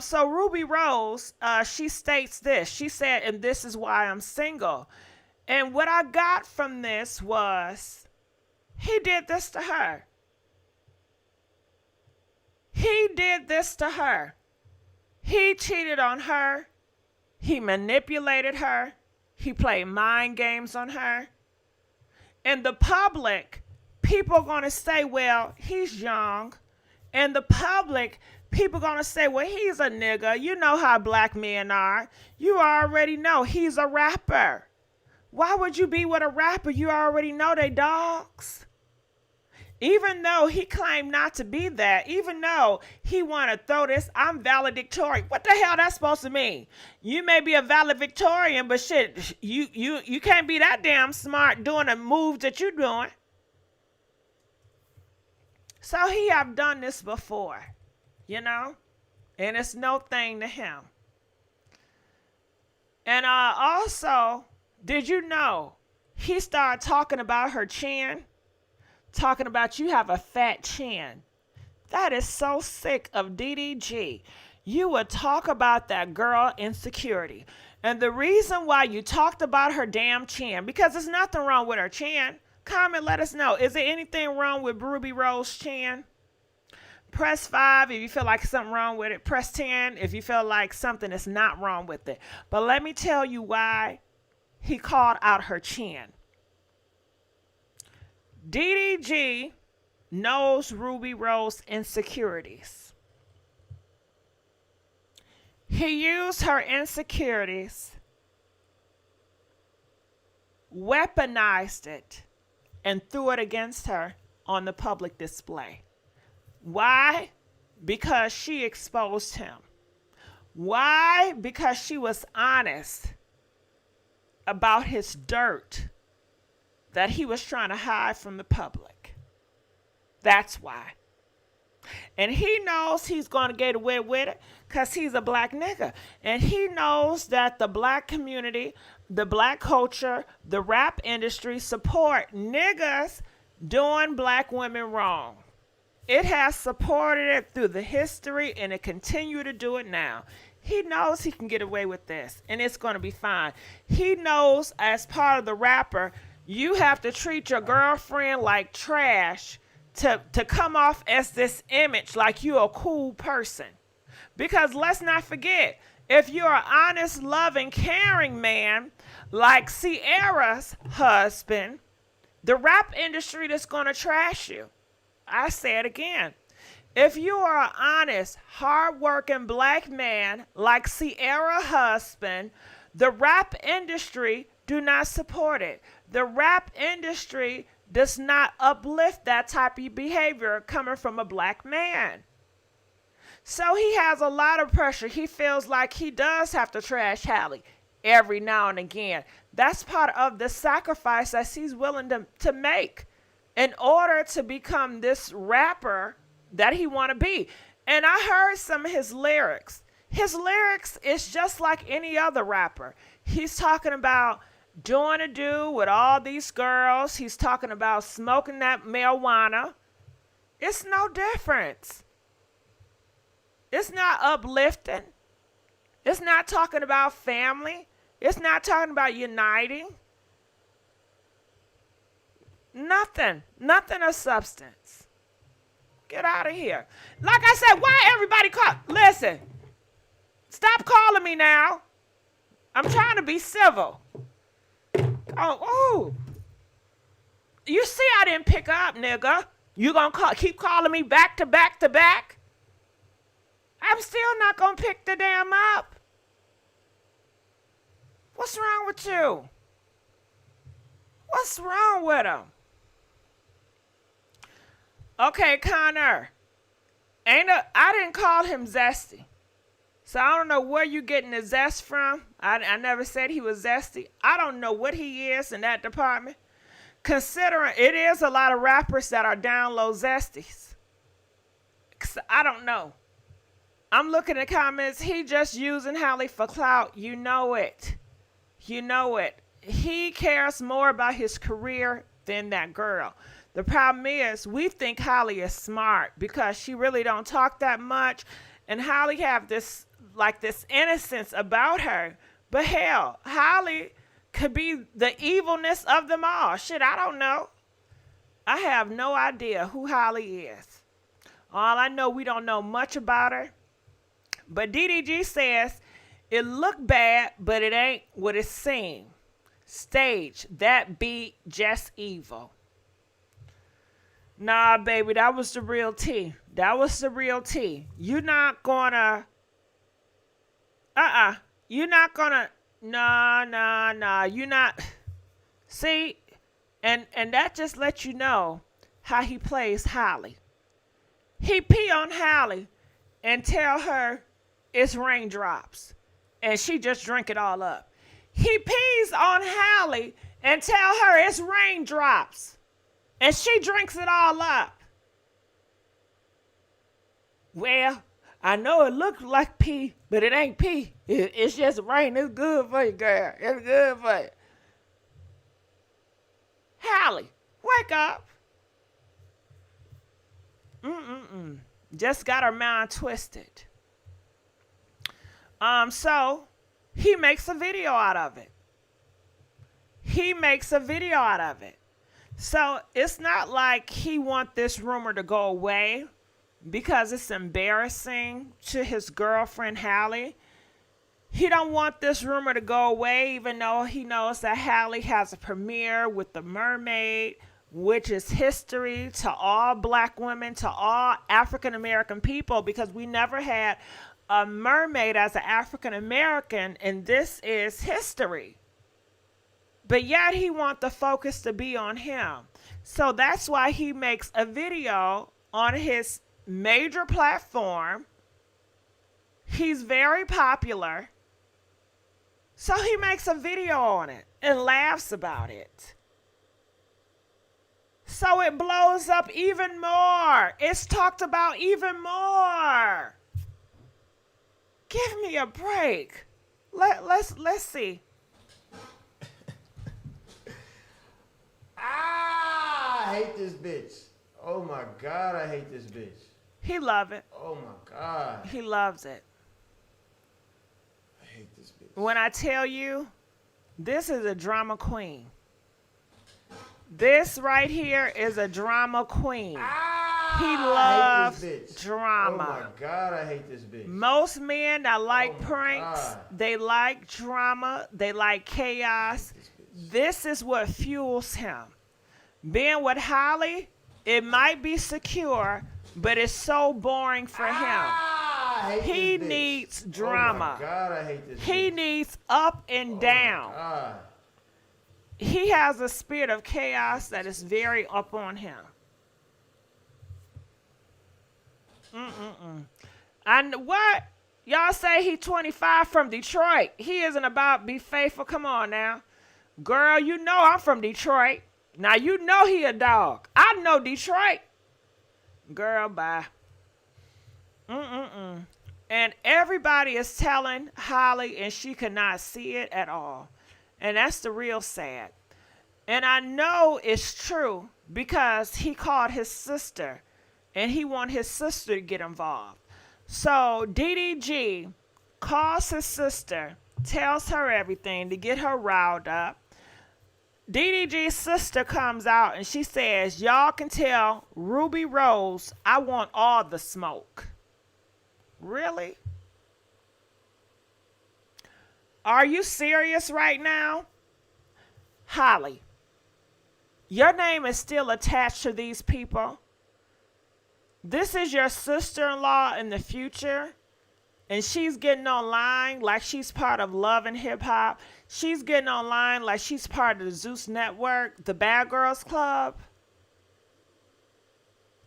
So Ruby Rose, she states this. She said, and this is why I'm single. And what I got from this was, he did this to her. He did this to her. He cheated on her. He manipulated her. He played mind games on her. In the public, people are going to say, well, he's young. In the public, people are going to say, well, he's a nigga. You know how black men are. You already know he's a rapper. Why would you be with a rapper? You already know they dogs. Even though he claimed not to be that, even though he want to throw this, I'm valedictorian. What the hell that's supposed to mean? You may be a valedictorian, but shit, you can't be that damn smart doing the moves that you're doing. So he have done this before, you know, and it's no thing to him. And also, did you know he started talking about her chin? talking about you have a fat chin. That is so sick of DDG. You would talk about that girl insecurity. And the reason why you talked about her damn chin, because there's nothing wrong with her chin. Comment, let us know. Is there anything wrong with Ruby Rose's chin? Press 5 if you feel like something wrong with it. Press 10 if you feel like something is not wrong with it. But let me tell you why he called out her chin. DDG knows Ruby Rose's insecurities. He used her insecurities, weaponized it, and threw it against her on the public display. Why? Because she exposed him. Why? Because she was honest about his dirt that he was trying to hide from the public. That's why. And he knows he's going to get away with it because he's a black nigga. And he knows that the black community, the black culture, the rap industry support niggas doing black women wrong. It has supported it through the history, and it continue to do it now. He knows he can get away with this, and it's going to be fine. He knows as part of the rapper, you have to treat your girlfriend like trash to come off as this image like you're a cool person. Because let's not forget, if you're an honest, loving, caring man like Sierra's husband, the rap industry that's going to trash you. I say it again. If you are an honest, hardworking black man like Sierra's husband, the rap industry do not support it. The rap industry does not uplift that type of behavior coming from a black man. So he has a lot of pressure. He feels like he does have to trash Halle every now and again. That's part of the sacrifice that he's willing to make in order to become this rapper that he want to be. And I heard some of his lyrics. His lyrics is just like any other rapper. He's talking about doing a do with all these girls. He's talking about smoking that marijuana. It's no difference. It's not uplifting. It's not talking about family. It's not talking about uniting. Nothing of substance. Get out of here. Like I said, why everybody call? Listen, stop calling me now. I'm trying to be civil. Oh, you see I didn't pick up, nigga. You gonna keep calling me back to back to back? I'm still not gonna pick the damn up. What's wrong with you? What's wrong with him? Okay, Connor. I didn't call him zesty. So I don't know where you getting the zest from. I never said he was zesty. I don't know what he is in that department. Considering it is a lot of rappers that are down low zesties. I don't know. I'm looking at the comments. He just using Halle for clout. You know it. You know it. He cares more about his career than that girl. The problem is we think Halle is smart because she really don't talk that much. And Halle have this innocence about her. But hell, Halle could be the evilness of them all. Shit, I don't know. I have no idea who Halle is. All I know, we don't know much about her. But DDG says, it look bad, but it ain't what it seemed. Stage, that beat just evil. Nah, baby, that was the real tea. That was the real tea. You're not gonna... You're not gonna... Nah. You're not... See? And that just lets you know how he plays Halle. He pee on Halle and tell her it's raindrops. And she just drink it all up. He pees on Halle and tell her it's raindrops. And she drinks it all up. Well, I know it looks like pee, but it ain't pee. It's just rain. It's good for you, girl. It's good for you. Halle, wake up. Just got her mind twisted. So he makes a video out of it. So it's not like he want this rumor to go away because it's embarrassing to his girlfriend Halle. He don't want this rumor to go away, even though he knows that Halle has a premiere with the mermaid, which is history to all black women, to all African American people, because we never had a mermaid as an African American, and this is history. But yet he wants the focus to be on him. So that's why he makes a video on his major platform. He's very popular. So he makes a video on it and laughs about it. So it blows up even more. It's talked about even more. Give me a break. Let's see. I hate this bitch. Oh my God, I hate this bitch. He love it. Oh my God. He loves it. I hate this bitch. When I tell you, this is a drama queen. This right here is a drama queen. He loves drama. Oh my God, I hate this bitch. Most men that like pranks, they like drama, they like chaos. This is what fuels him. Being with Halle, it might be secure, but it's so boring for him. He needs drama. Oh my God, I hate this he bitch. needs up and down. God. He has a spirit of chaos that is very up on him. And what? Y'all say he 25 from Detroit. He isn't about be faithful. Come on now. Girl, you know I'm from Detroit. Now you know he a dog. I know Detroit. Girl, bye. And everybody is telling Halle, and she cannot see it at all. And that's the real sad. And I know it's true because he called his sister, and he want his sister to get involved. So DDG calls his sister, tells her everything to get her riled up. DDG's sister comes out and she says, y'all can tell Ruby Rose I want all the smoke. Really? Are you serious right now? Halle, your name is still attached to these people. This is your sister-in-law in the future, and she's getting online like she's part of Love and Hip Hop. She's getting online like she's part of the Zeus Network, the Bad Girls Club.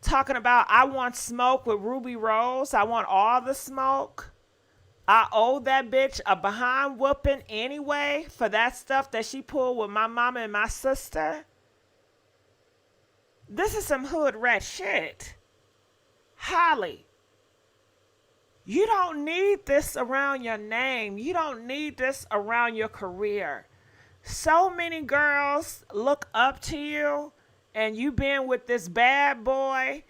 Talking about, I want smoke with Ruby Rose. I want all the smoke. I owe that bitch a behind whooping anyway for that stuff that she pulled with my mama and my sister. This is some hood rat shit. Halle, you don't need this around your name. You don't need this around your career. So many girls look up to you, and you been with this bad boy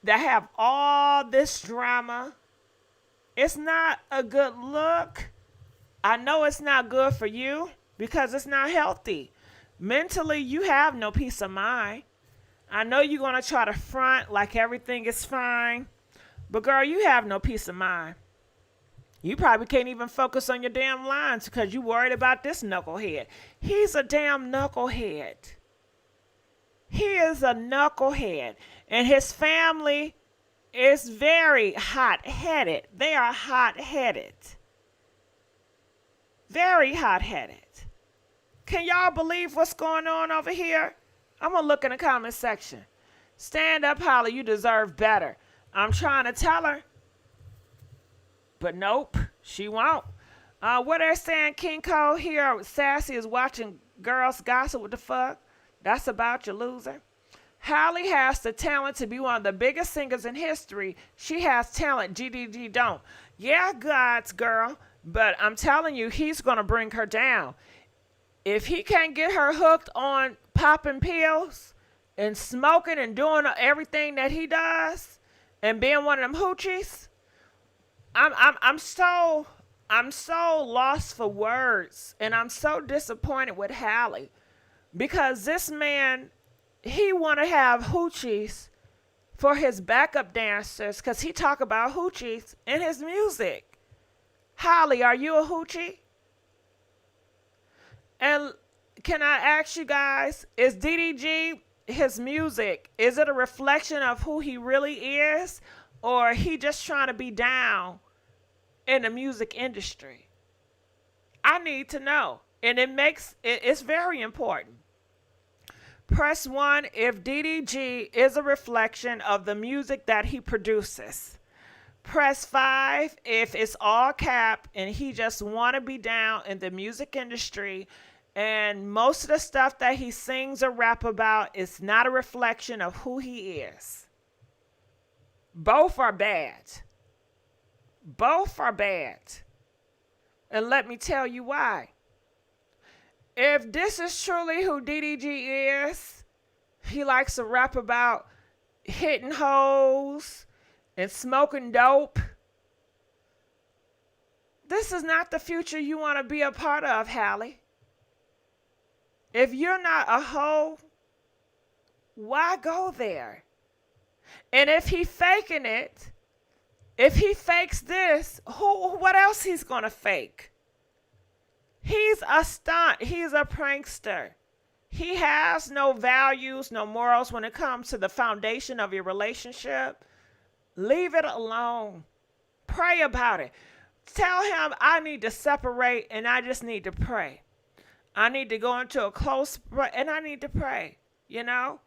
that have all this drama. It's not a good look. I know it's not good for you because it's not healthy. Mentally, you have no peace of mind. I know you're going to try to front like everything is fine. But girl, you have no peace of mind. You probably can't even focus on your damn lines because you worried about this knucklehead. He's a damn knucklehead. He is a knucklehead. And his family is very hot-headed. They are hot-headed. Very hot-headed. Can y'all believe what's going on over here? I'm going to look in the comment section. Stand up, Halle. You deserve better. I'm trying to tell her. But nope, she won't. What they're saying, King Cole here, Sassy is watching girls gossip. What the fuck? That's about you, loser. Halle has the talent to be one of the biggest singers in history. She has talent. GDG don't. Yeah, God's girl. But I'm telling you, he's going to bring her down. If he can't get her hooked on popping pills and smoking and doing everything that he does and being one of them hoochies. I'm so lost for words, and I'm so disappointed with Halle because this man, he want to have hoochies for his backup dancers because he talk about hoochies in his music. Halle, are you a hoochie? And can I ask you guys, is DDG, his music, is it a reflection of who he really is, or he just trying to be down in the music industry? I need to know, and it's very important. Press 1 if DDG is a reflection of the music that he produces. Press 5 if it's all cap and he just want to be down in the music industry and most of the stuff that he sings or rap about is not a reflection of who he is. Both are bad. Both are bad. And let me tell you why. If this is truly who DDG is, he likes to rap about hitting hoes and smoking dope. This is not the future you want to be a part of, Halle. If you're not a hoe, why go there? And if he faking it, if he fakes this, what else he's going to fake? He's a stunt. He's a prankster. He has no values, no morals when it comes to the foundation of your relationship. Leave it alone. Pray about it. Tell him I need to separate and I just need to pray. I need to go into a close and I need to pray, you know?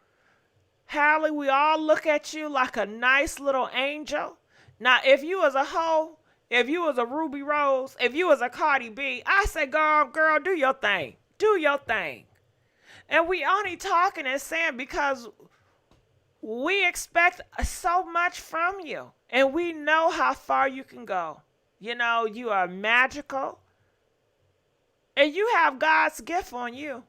Halle, we all look at you like a nice little angel. Now, if you was a hoe, if you was a Ruby Rose, if you was a Cardi B, I say, girl, do your thing. Do your thing. And we only talking and saying because we expect so much from you. And we know how far you can go. You know, you are magical. And you have God's gift on you.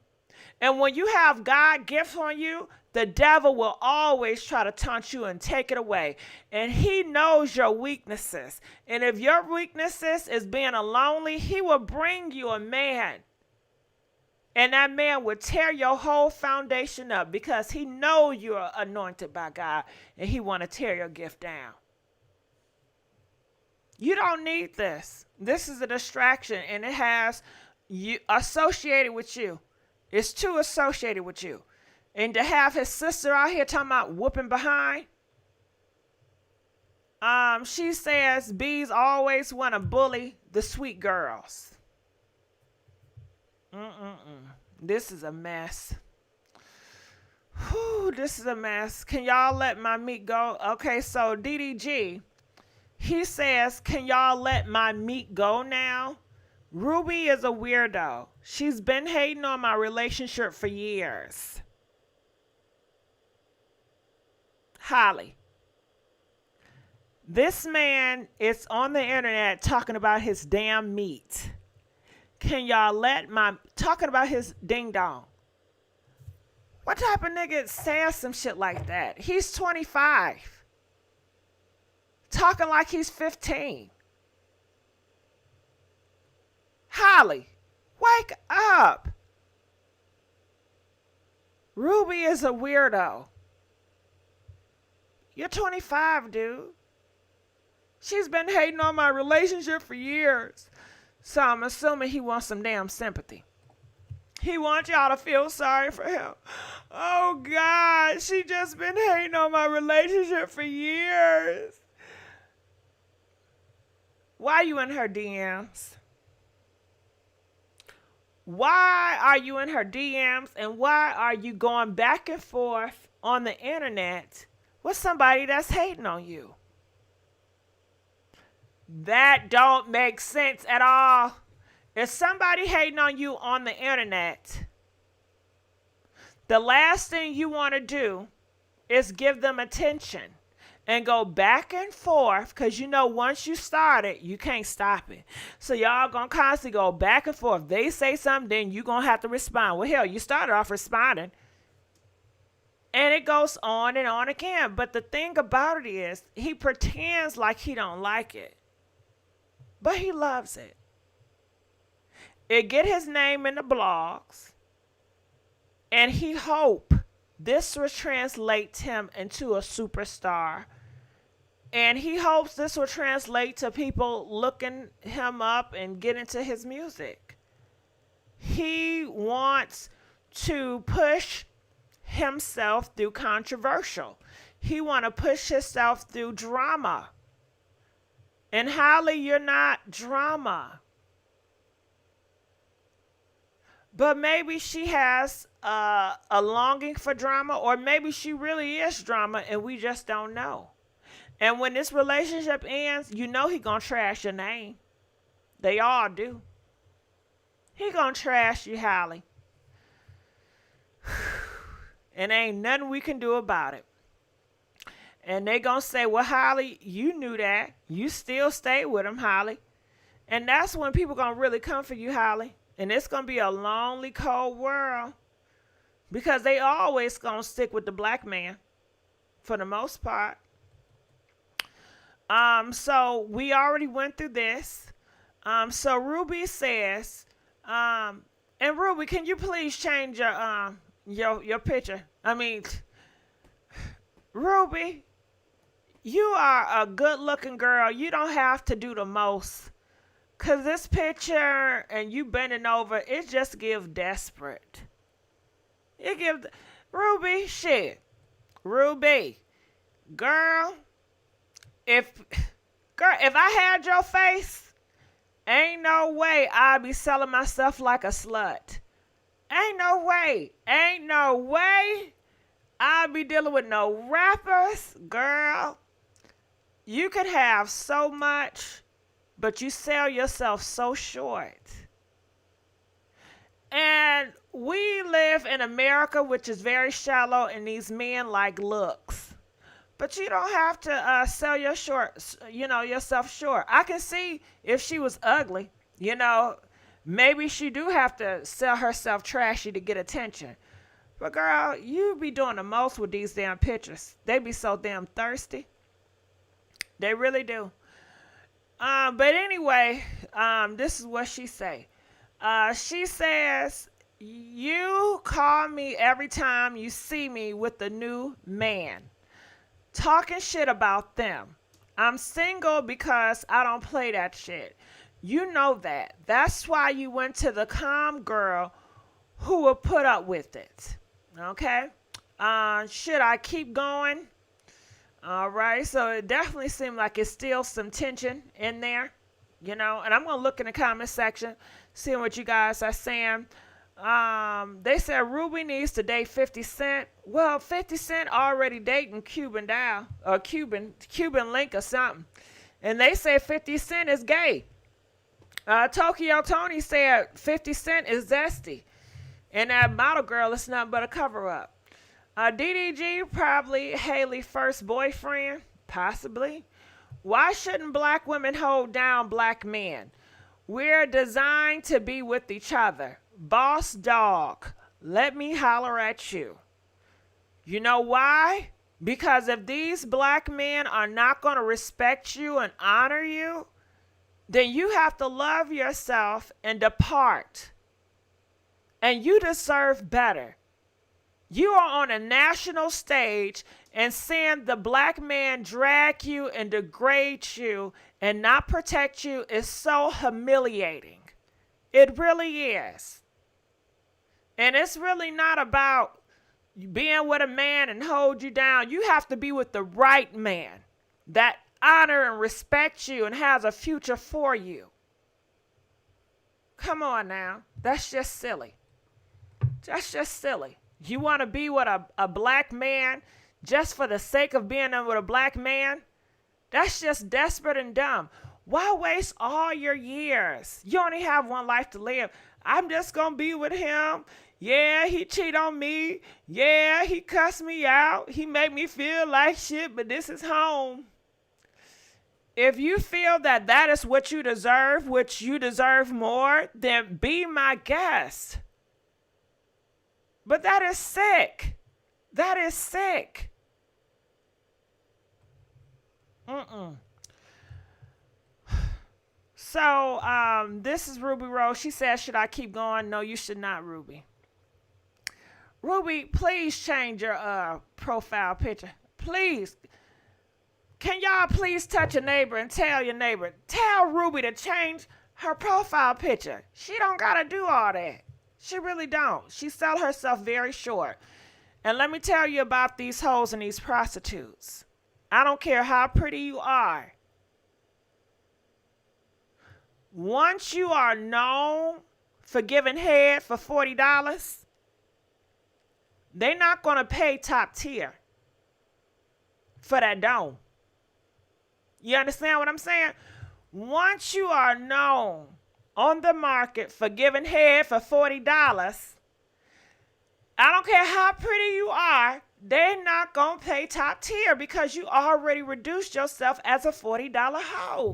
And when you have God's gift on you, the devil will always try to taunt you and take it away. And he knows your weaknesses. And if your weaknesses is being lonely, he will bring you a man. And that man will tear your whole foundation up because he knows you are anointed by God. And he want to tear your gift down. You don't need this. This is a distraction. And it has you associated with you. It's too associated with you. And to have his sister out here talking about whooping behind. She says bees always want to bully the sweet girls. This is a mess. Whew, this is a mess. Can y'all let my meat go? Okay, so DDG, he says, can y'all let my meat go now? Ruby is a weirdo. She's been hating on my relationship for years. Halle, this man is on the internet talking about his damn meat. Can y'all let talking about his ding dong? What type of nigga says some shit like that? He's 25. Talking like he's 15. Halle, wake up. Ruby is a weirdo. You're 25, dude. She's been hating on my relationship for years. So I'm assuming he wants some damn sympathy. He wants y'all to feel sorry for him. Oh, God. She just been hating on my relationship for years. Why are you in her DMs? Why are you in her DMs? And why are you going back and forth on the internet with somebody that's hating on you? That don't make sense at all. If somebody hating on you on the internet, the last thing you want to do is give them attention and go back and forth, because you know once you start it, you can't stop it. So y'all going to constantly go back and forth. They say something, then you going to have to respond. Well, hell, you started off responding. And it goes on and on again. But the thing about it is, he pretends like he don't like it. But he loves it. It get his name in the blogs. And he hope this will translate him into a superstar. And he hopes this will translate to people looking him up and get into his music. He wants to push himself through controversial. He want to push himself through drama. And Halle, you're not drama. But maybe she has a longing for drama, or maybe she really is drama and we just don't know. And when this relationship ends, you know he gonna trash your name. They all do. He gonna trash you, Halle. And ain't nothing we can do about it. And they gonna say, well, Halle, you knew that. You still stayed with him, Halle. And that's when people gonna really come for you, Halle. And it's gonna be a lonely, cold world. Because they always gonna stick with the black man. For the most part. So we already went through this. So Rubi says, and Rubi, can you please change your picture? I mean, Rubi, you are a good looking girl. You don't have to do the most. Cause this picture and you bending over, it just gives desperate. It gives, Rubi, shit. Rubi, girl, if I had your face, ain't no way I'd be selling myself like a slut. Ain't no way I'd be dealing with no rappers. Girl, you could have so much, but you sell yourself so short. And we live in America, which is very shallow, and these men like looks. But you don't have to sell yourself short. I can see if she was ugly, maybe she do have to sell herself trashy to get attention. But girl, you be doing the most with these damn pictures. They be so damn thirsty. They really do. But anyway, this is what she say. She says, you call me every time you see me with a new man. Talking shit about them. I'm single because I don't play that shit. You know that. That's why you went to the calm girl who will put up with it. Okay? Should I keep going? All right. So it definitely seemed like it's still some tension in there. And I'm going to look in the comment section, seeing what you guys are saying. They said Rubi needs to date 50 Cent. Well, 50 Cent already dating Cuban Dow or Cuban Link or something. And they say 50 Cent is gay. Tokyo Tony said 50 Cent is zesty. And that model girl is nothing but a cover up. DDG probably Haley's first boyfriend. Possibly. Why shouldn't black women hold down black men? We're designed to be with each other. Boss dog, let me holler at you. You know why? Because if these black men are not going to respect you and honor you, then you have to love yourself and depart. And you deserve better. You are on a national stage, and seeing the black man drag you and degrade you and not protect you is so humiliating. It really is. And it's really not about being with a man and hold you down. You have to be with the right man that honor and respects you and has a future for you. Come on now. That's just silly. That's just silly. You want to be with a black man just for the sake of being with a black man? That's just desperate and dumb. Why waste all your years? You only have one life to live. I'm just going to be with him. Yeah, he cheated on me. Yeah, he cussed me out. He made me feel like shit, but this is home. If you feel that that is what you deserve, which you deserve more, then be my guest. But that is sick. That is sick. Mm-mm. So, this is Ruby Rose. She says, should I keep going? No, you should not, Ruby. Ruby, please change your profile picture. Please. Can y'all please touch a neighbor and tell your neighbor, tell Ruby to change her profile picture. She don't got to do all that. She really don't. She sell herself very short. And let me tell you about these hoes and these prostitutes. I don't care how pretty you are. Once you are known for giving head for $40, they're not going to pay top tier for that dome. You understand what I'm saying? Once you are known on the market for giving head for $40, I don't care how pretty you are, they're not going to pay top tier because you already reduced yourself as a $40 hoe.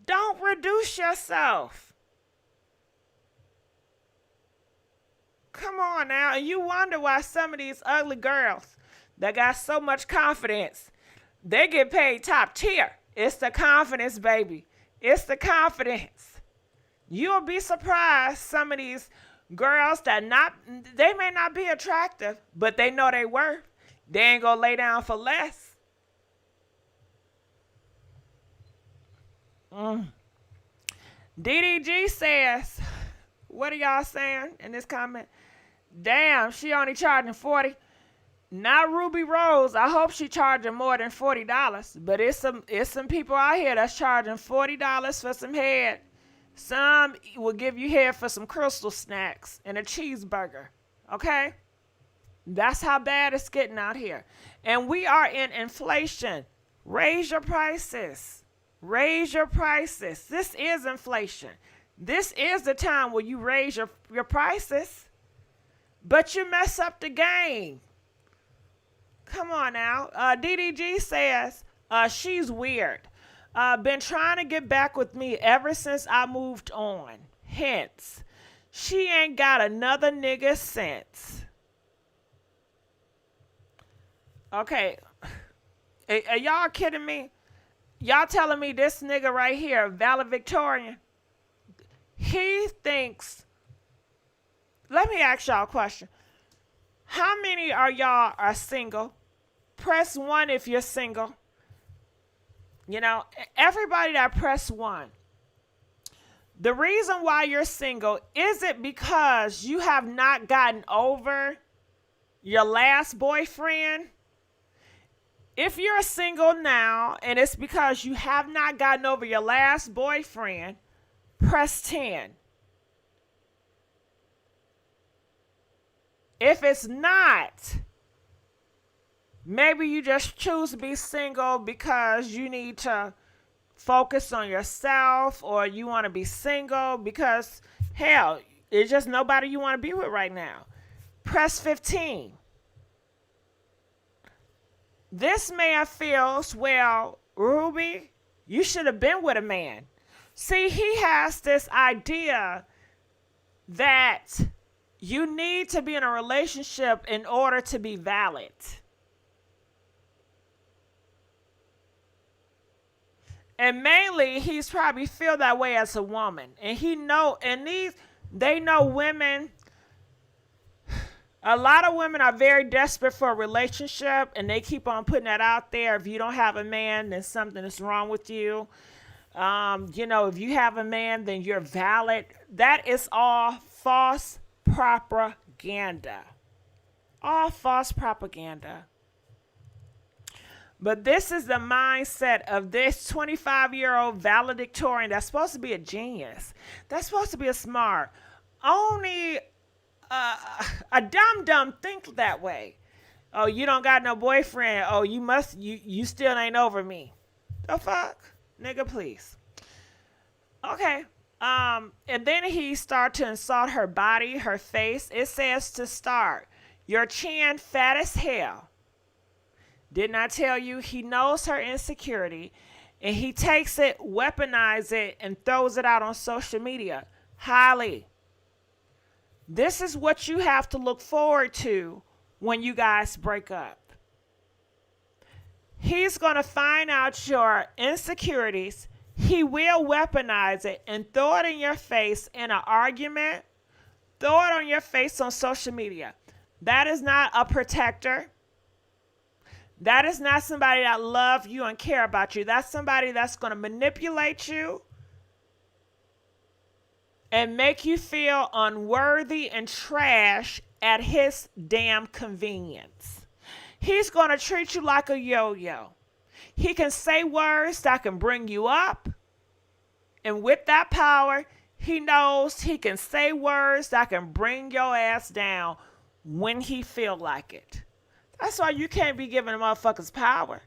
Don't reduce yourself. Come on now. And you wonder why some of these ugly girls that got so much confidence, they get paid top tier. It's the confidence, baby. It's the confidence. You'll be surprised some of these girls that they may not be attractive, but they know they worth. They ain't gonna lay down for less. DDG says, what are y'all saying in this comment? Damn, she only charging 40. Not Ruby Rose. I hope she charging more than $40. But it's some people out here that's charging $40 for some head. Some will give you head for some crystal snacks and a cheeseburger. Okay? That's how bad it's getting out here. And we are in inflation. Raise your prices. Raise your prices. This is inflation. This is the time where you raise your prices. But you mess up the game. Come on now. DDG says, she's weird. Been trying to get back with me ever since I moved on. Hence, she ain't got another nigga since. Okay. Are y'all kidding me? Y'all telling me this nigga right here, valedictorian, he thinks, let me ask y'all a question. How many of y'all are single? Press 1 if you're single. You know, everybody that press 1. The reason why you're single, is it because you have not gotten over your last boyfriend? If you're single now and it's because you have not gotten over your last boyfriend, press 10. If it's not, maybe you just choose to be single because you need to focus on yourself, or you want to be single because, hell, it's just nobody you want to be with right now. Press 15. This man feels, well, Ruby, you should have been with a man. See, he has this idea that you need to be in a relationship in order to be valid. And mainly, he's probably feel that way as a woman. And they know women. A lot of women are very desperate for a relationship, and they keep on putting that out there. If you don't have a man, then something is wrong with you. If you have a man, then you're valid. That is all false propaganda. All false propaganda. But this is the mindset of this 25-year-old valedictorian that's supposed to be a genius. That's supposed to be a smart. Only a dumb think that way. Oh, you don't got no boyfriend. Oh, you still ain't over me. The fuck? Nigga, please. Okay. And then he started to insult her body, her face. It says to start, your chin fat as hell. Didn't I tell you? He knows her insecurity, and he takes it, weaponizes it, and throws it out on social media. Halle, This is what you have to look forward to when you guys break up. He's going to find out your insecurities. He will weaponize it and throw it in your face in an argument. Throw it on your face on social media. That is not a protector. That is not somebody that loves you and care about you. That's somebody that's going to manipulate you and make you feel unworthy and trash at his damn convenience. He's going to treat you like a yo-yo. He can say words that can bring you up. And with that power, he knows he can say words that can bring your ass down when he feel like it. That's why you can't be giving motherfuckers power.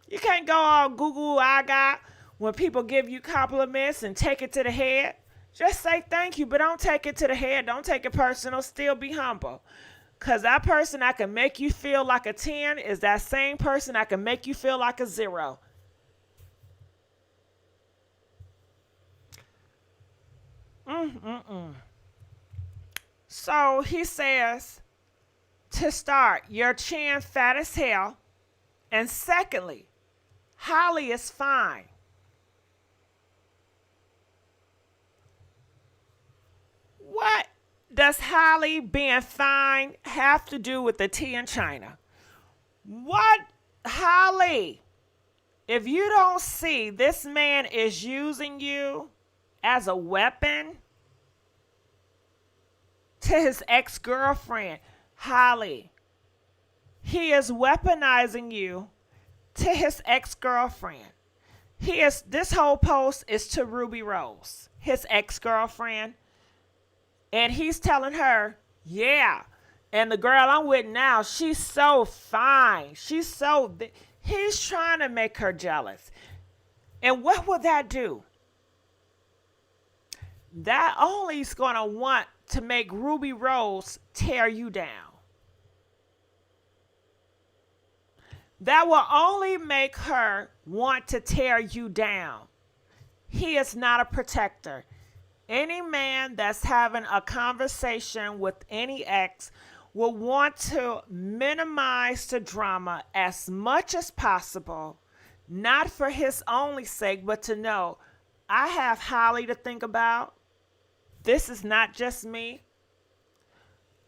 You can't go all Google I got when people give you compliments and take it to the head. Just say thank you, but don't take it to the head. Don't take it personal. Still be humble. Because that person that can make you feel like a 10 is that same person that can make you feel like a 0. So he says, to start, your chin fat as hell. And secondly, Halle is fine. What does Halle being fine have to do with the tea in China? What, Halle? If you don't see this man is using you as a weapon to his ex-girlfriend, Halle, he is weaponizing you to his ex-girlfriend. This whole post is to Ruby Rose, his ex-girlfriend. And he's telling her, yeah. And the girl I'm with now, she's so fine. He's trying to make her jealous. And what will that do? That only is going to want to make Ruby Rose tear you down. That will only make her want to tear you down. He is not a protector. Any man that's having a conversation with any ex will want to minimize the drama as much as possible, not for his only sake, but to know, I have Halle to think about. This is not just me.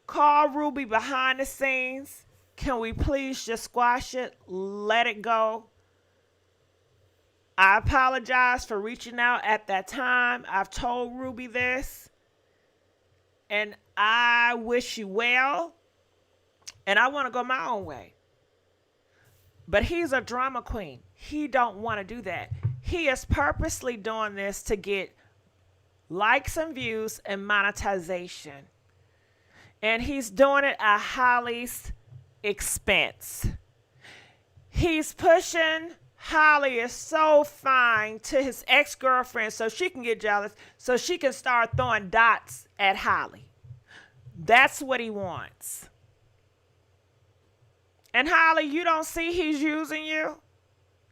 Call Ruby behind the scenes. Can we please just squash it? Let it go. I apologize for reaching out at that time. I've told Ruby this. And I wish you well. And I want to go my own way. But he's a drama queen. He don't want to do that. He is purposely doing this to get likes and views and monetization. And he's doing it at Halle's expense. He's pushing Halle is so fine to his ex-girlfriend so she can get jealous, so she can start throwing dots at Halle. That's what he wants. And Halle, you don't see he's using you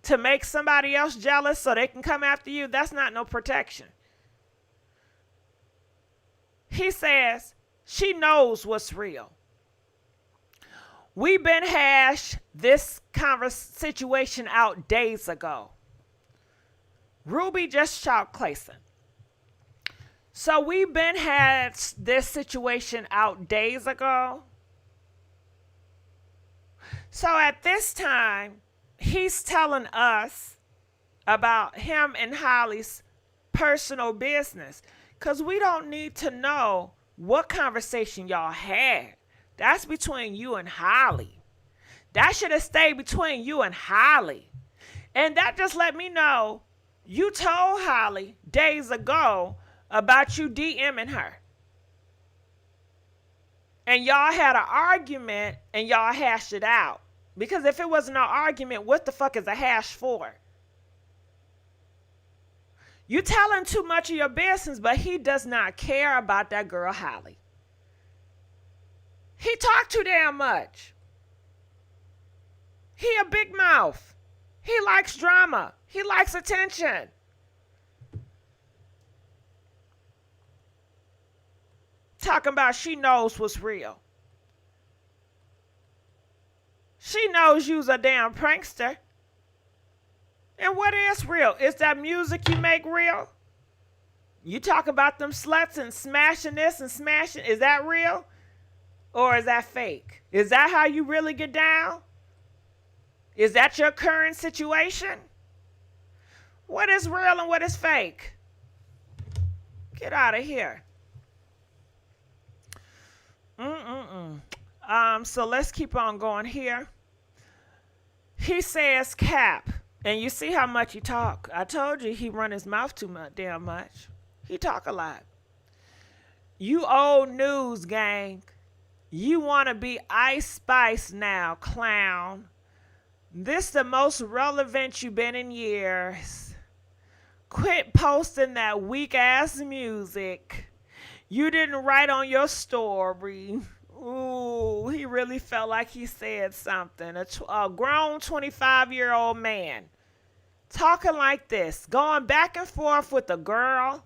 to make somebody else jealous so they can come after you? That's not no protection. He says she knows what's real. We've been hashed this situation out days ago. Ruby just shot Clayson. So we've been had this situation out days ago. So at this time, he's telling us about him and Halle's personal business. Because we don't need to know what conversation y'all had. That's between you and Halle. That should have stayed between you and Halle. And that just let me know you told Halle days ago about you DMing her. And y'all had an argument and y'all hashed it out. Because if it wasn't an argument, what the fuck is a hash for? You telling too much of your business, but he does not care about that girl Halle. He talked too damn much. He a big mouth. He likes drama. He likes attention. Talking about she knows what's real. She knows you's a damn prankster. And what is real? Is that music you make real? You talk about them sluts and smashing this and smashing. Is that real? Or is that fake? Is that how you really get down? Is that your current situation? What is real and what is fake? Get out of here. So let's keep on going here. He says cap. And you see how much he talk. I told you he run his mouth too much, damn much. He talk a lot. You old news gang. You want to be Ice Spice now, clown. This the most relevant you been in years. Quit posting that weak ass music. You didn't write on your story. Ooh, he really felt like he said something. A grown 25-year-old man talking like this, going back and forth with a girl.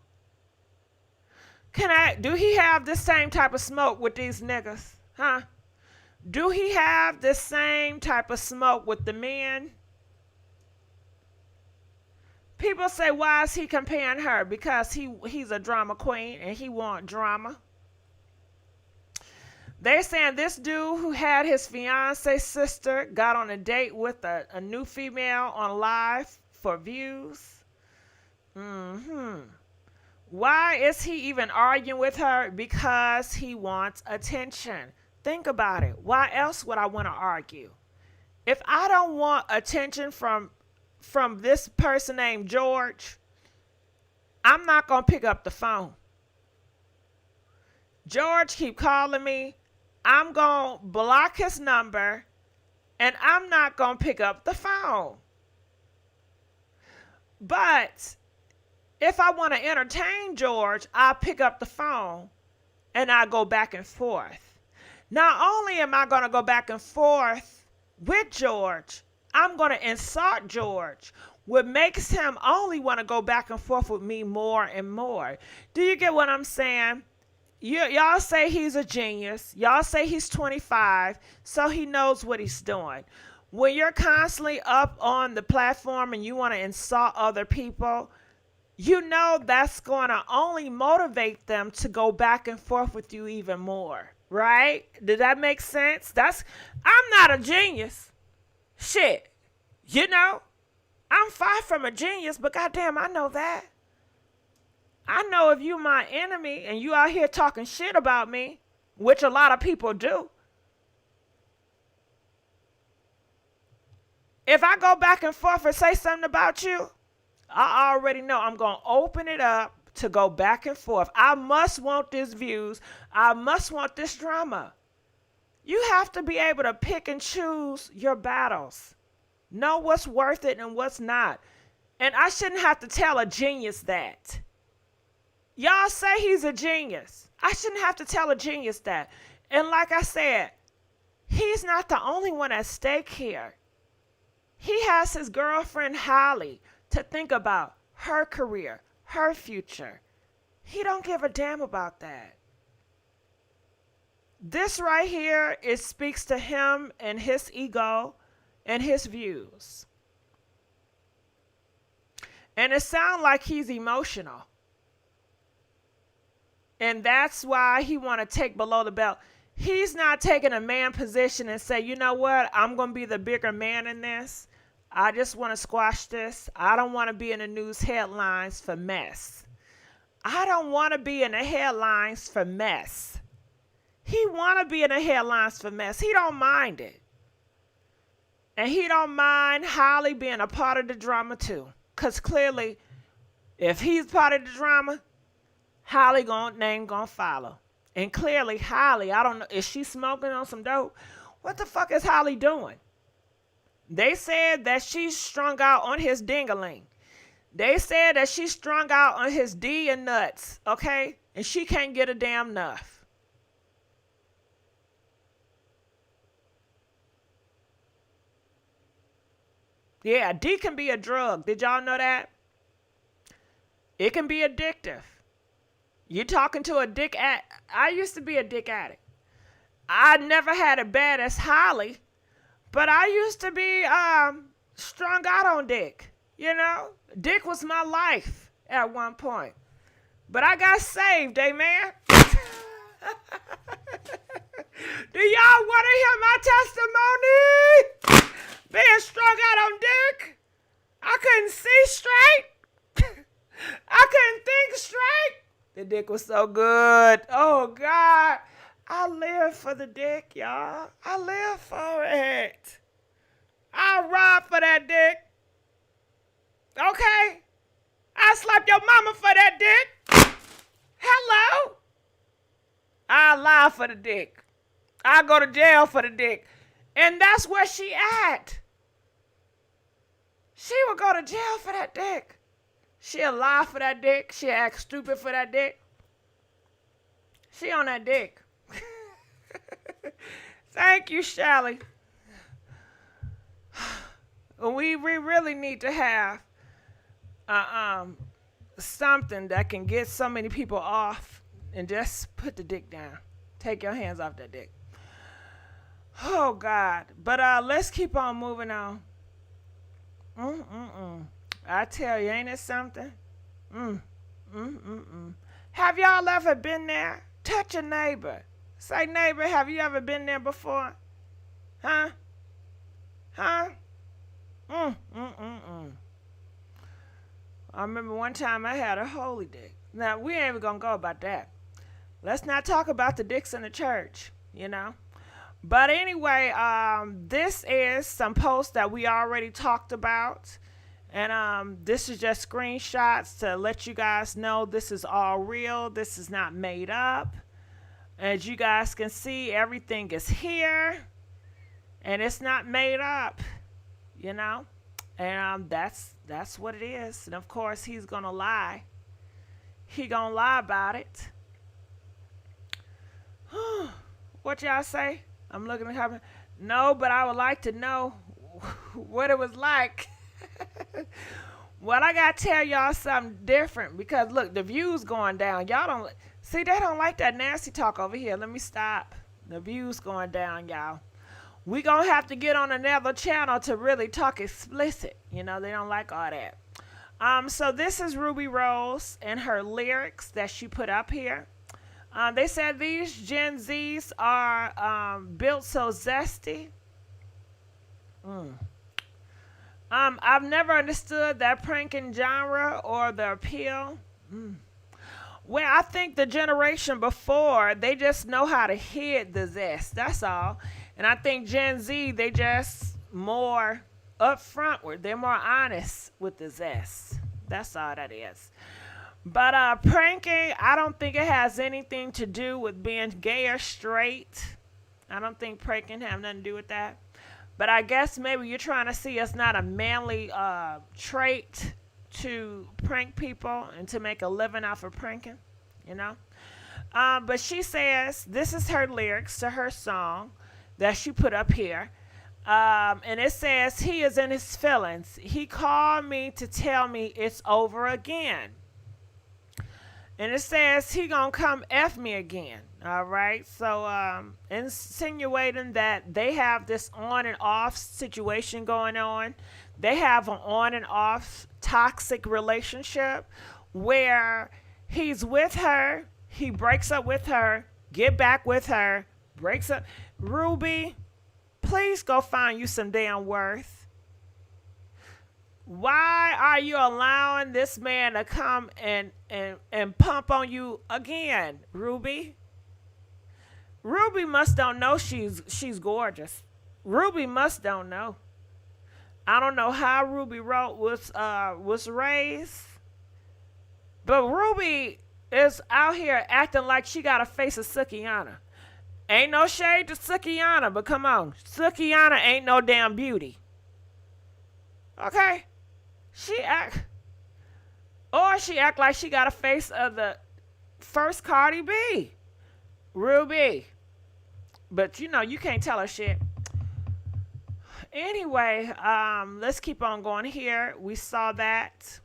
Do he have the same type of smoke with these niggas? Huh? Do he have the same type of smoke with the men? People say, why is he comparing her? Because he's a drama queen and he want drama. They're saying this dude who had his fiance sister got on a date with a new female on live for views. Why is he even arguing with her? Because he wants attention. Think about it. Why else would I want to argue? If I don't want attention from this person named George, I'm not going to pick up the phone. George keep calling me. I'm going to block his number, and I'm not going to pick up the phone. But if I want to entertain George, I'll pick up the phone, and I go back and forth. Not only am I going to go back and forth with George, I'm going to insult George, what makes him only want to go back and forth with me more and more. Do you get what I'm saying? Y'all say he's a genius. Y'all say he's 25, so he knows what he's doing. When you're constantly up on the platform and you want to insult other people, you know that's going to only motivate them to go back and forth with you even more, right? Did that make sense? I'm not a genius. Shit. You know, I'm far from a genius, but goddamn, I know that. I know if you my enemy and you out here talking shit about me, which a lot of people do, if I go back and forth and say something about you, I already know I'm going to open it up to go back and forth. I must want this views. I must want this drama. You have to be able to pick and choose your battles. Know what's worth it and what's not. And I shouldn't have to tell a genius that. Y'all say he's a genius. I shouldn't have to tell a genius that. And like I said, he's not the only one at stake here. He has his girlfriend Halle to think about her career, her future. He don't give a damn about that. This right here, it speaks to him and his ego and his views. And it sounds like he's emotional. And that's why he want to take below the belt. He's not taking a man position and say, you know what, I'm going to be the bigger man in this. I just want to squash this. I don't want to be in the news headlines for mess. I don't want to be in the headlines for mess. He want to be in the headlines for mess. He don't mind it. And he don't mind Halle being a part of the drama too. Because clearly, if he's part of the drama, Halle name gonna follow. And clearly Halle, I don't know, is she smoking on some dope? What the fuck is Halle doing? They said that she's strung out on his ding-a-ling. They said that she's strung out on his D and nuts, okay? And she can't get a damn enough. Yeah, D can be a drug. Did y'all know that? It can be addictive. You talking to a dick addict. I used to be a dick addict. I never had it bad as Halle, but I used to be strung out on dick. You know, dick was my life at one point. But I got saved, amen. Do y'all want to hear my testimony? Being strung out on dick. I couldn't see straight. I couldn't think straight. The dick was so good. Oh, God. I live for the dick, y'all. I live for it. I'll ride for that dick. Okay? I slapped your mama for that dick. Hello? I lie for the dick. I go to jail for the dick. And that's where she at. She would go to jail for that dick. She'll lie for that dick. She'll act stupid for that dick. She on that dick. Thank you, Shelly. We really need to have something that can get so many people off and just put the dick down. Take your hands off that dick. Oh, God. But let's keep on moving on. I tell you, ain't it something? Have y'all ever been there? Touch a neighbor. Say, neighbor, have you ever been there before? Huh? I remember one time I had a holy dick. Now, we ain't even going to go about that. Let's not talk about the dicks in the church, you know. But anyway, this is some posts that we already talked about. And this is just screenshots to let you guys know this is all real. This is not made up. As you guys can see, everything is here. And it's not made up, you know. And that's what it is. And, of course, he's going to lie. He going to lie about it. What y'all say? I'm looking at her. No, but I would like to know what it was like. Well, I got to tell y'all something different because, look, the views going down. Y'all don't see, they don't like that nasty talk over here. Let me stop. The views going down, y'all. We going to have to get on another channel to really talk explicit. You know, they don't like all that. So this is Ruby Rose and her lyrics that she put up here. They said these Gen Zs are built so zesty. I've never understood that pranking genre or the appeal. Well, I think the generation before, they just know how to hide the zest. That's all. And I think Gen Z, they just more upfront. They're more honest with the zest. That's all that is. But pranking, I don't think it has anything to do with being gay or straight. I don't think pranking have nothing to do with that. But I guess maybe you're trying to see it's not a manly trait to prank people and to make a living off of pranking, you know. But she says, this is her lyrics to her song that she put up here. And it says, he is in his feelings. He called me to tell me it's over again. And it says he gonna come F me again. All right. So insinuating that they have this on and off situation going on. They have an on and off toxic relationship where he's with her, he breaks up with her, get back with her, breaks up. Ruby, please go find you some damn worth. Why are you allowing this man to come and pump on you again, Ruby? Ruby must don't know she's gorgeous. Ruby must don't know. I don't know how Ruby was raised, but Ruby is out here acting like she got a face of Sukiyana. Ain't no shade to Sukiyana, but come on, Sukiyana ain't no damn beauty. Okay? She act like she got a face of the first Cardi B. Ruby. But you know, you can't tell her shit. Anyway, let's keep on going here. We saw that.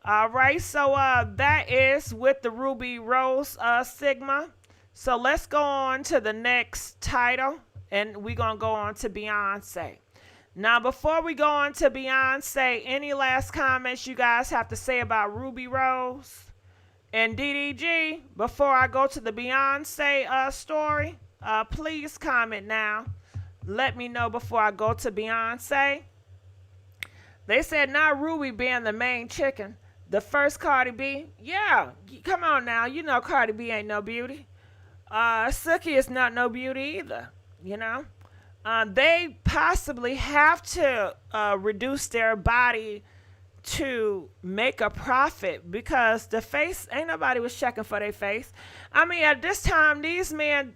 All right, so that is with the Ruby Rose Sigma. So let's go on to the next title, and we're going to go on to Beyonce. Now, before we go on to Beyonce, any last comments you guys have to say about Ruby Rose and DDG before I go to the Beyonce story? Please comment now. Let me know before I go to Beyonce. They said not Ruby being the main chicken. The first Cardi B. Yeah, come on now. You know Cardi B ain't no beauty. Suki is not no beauty either, you know. They possibly have to reduce their body to make a profit because the face, ain't nobody was checking for their face. I mean, at this time, these men,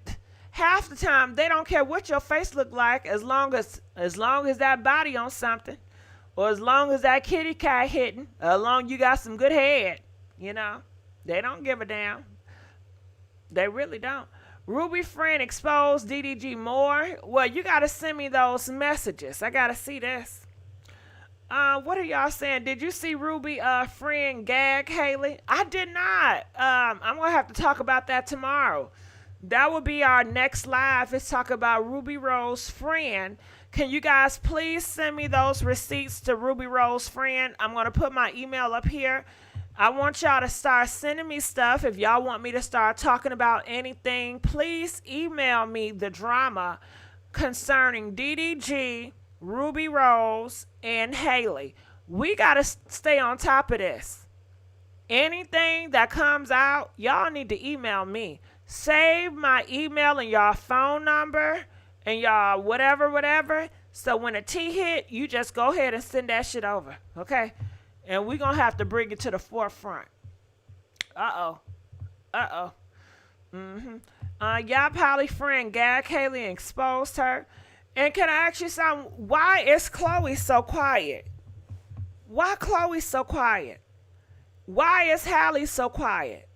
half the time, they don't care what your face look like as long as that body on something. Or as long as that kitty cat hitting, as long as you got some good head, you know. They don't give a damn. They really don't. Ruby friend exposed DDG more. Well, you got to send me those messages. I got to see this. What are y'all saying? Did you see Ruby friend gag Halle? I did not. I'm going to have to talk about that tomorrow. That will be our next live. Let's talk about Ruby Rose friend. Can you guys please send me those receipts to Ruby Rose friend? I'm going to put my email up here. I want y'all to start sending me stuff. If y'all want me to start talking about anything, please email me the drama concerning DDG, Ruby Rose, and Halle. We got to stay on top of this. Anything that comes out, y'all need to email me. Save my email and y'all phone number and y'all whatever. So when a T hit, you just go ahead and send that shit over, okay? And we're going to have to bring it to the forefront. Uh-oh. Y'all probably friend gag Halle and exposed her. And can I ask you something? Why is Chloe so quiet? Why Chloe so quiet? Why is Halle so quiet?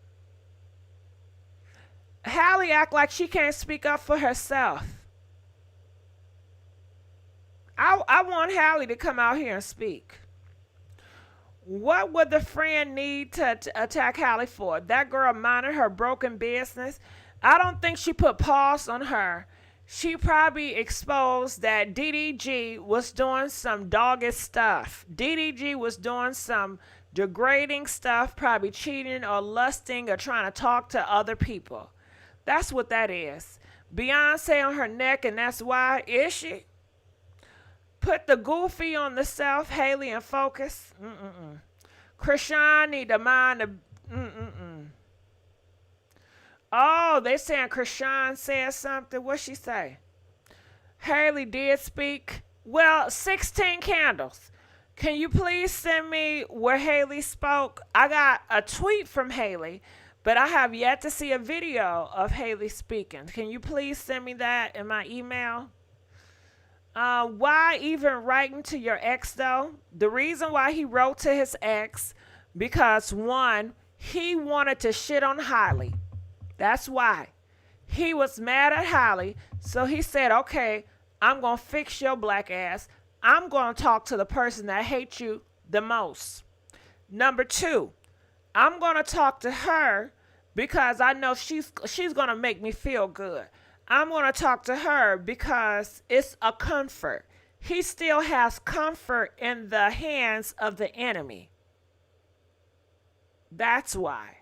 Halle act like she can't speak up for herself. I want Halle to come out here and speak. What would the friend need to attack Halle for? That girl minded her broken business. I don't think she put pause on her. She probably exposed that DDG was doing some dogged stuff. DDG was doing some degrading stuff, probably cheating or lusting or trying to talk to other people. That's what that is. Beyonce on her neck, and that's why. Is she? Put the goofy on the self, Halle, and focus. Krishan need to mind the. Oh, they saying Krishan said something. What she say? Halle did speak. Well, 16 candles. Can you please send me where Halle spoke? I got a tweet from Halle, but I have yet to see a video of Halle speaking. Can you please send me that in my email? Why even writing to your ex, though? The reason why he wrote to his ex, because one, he wanted to shit on Halle. That's why. He was mad at Halle, so he said, okay, I'm going to fix your black ass. I'm going to talk to the person that hates you the most. Number two, I'm going to talk to her because I know she's going to make me feel good. I'm going to talk to her because it's a comfort. He still has comfort in the hands of the enemy. That's why.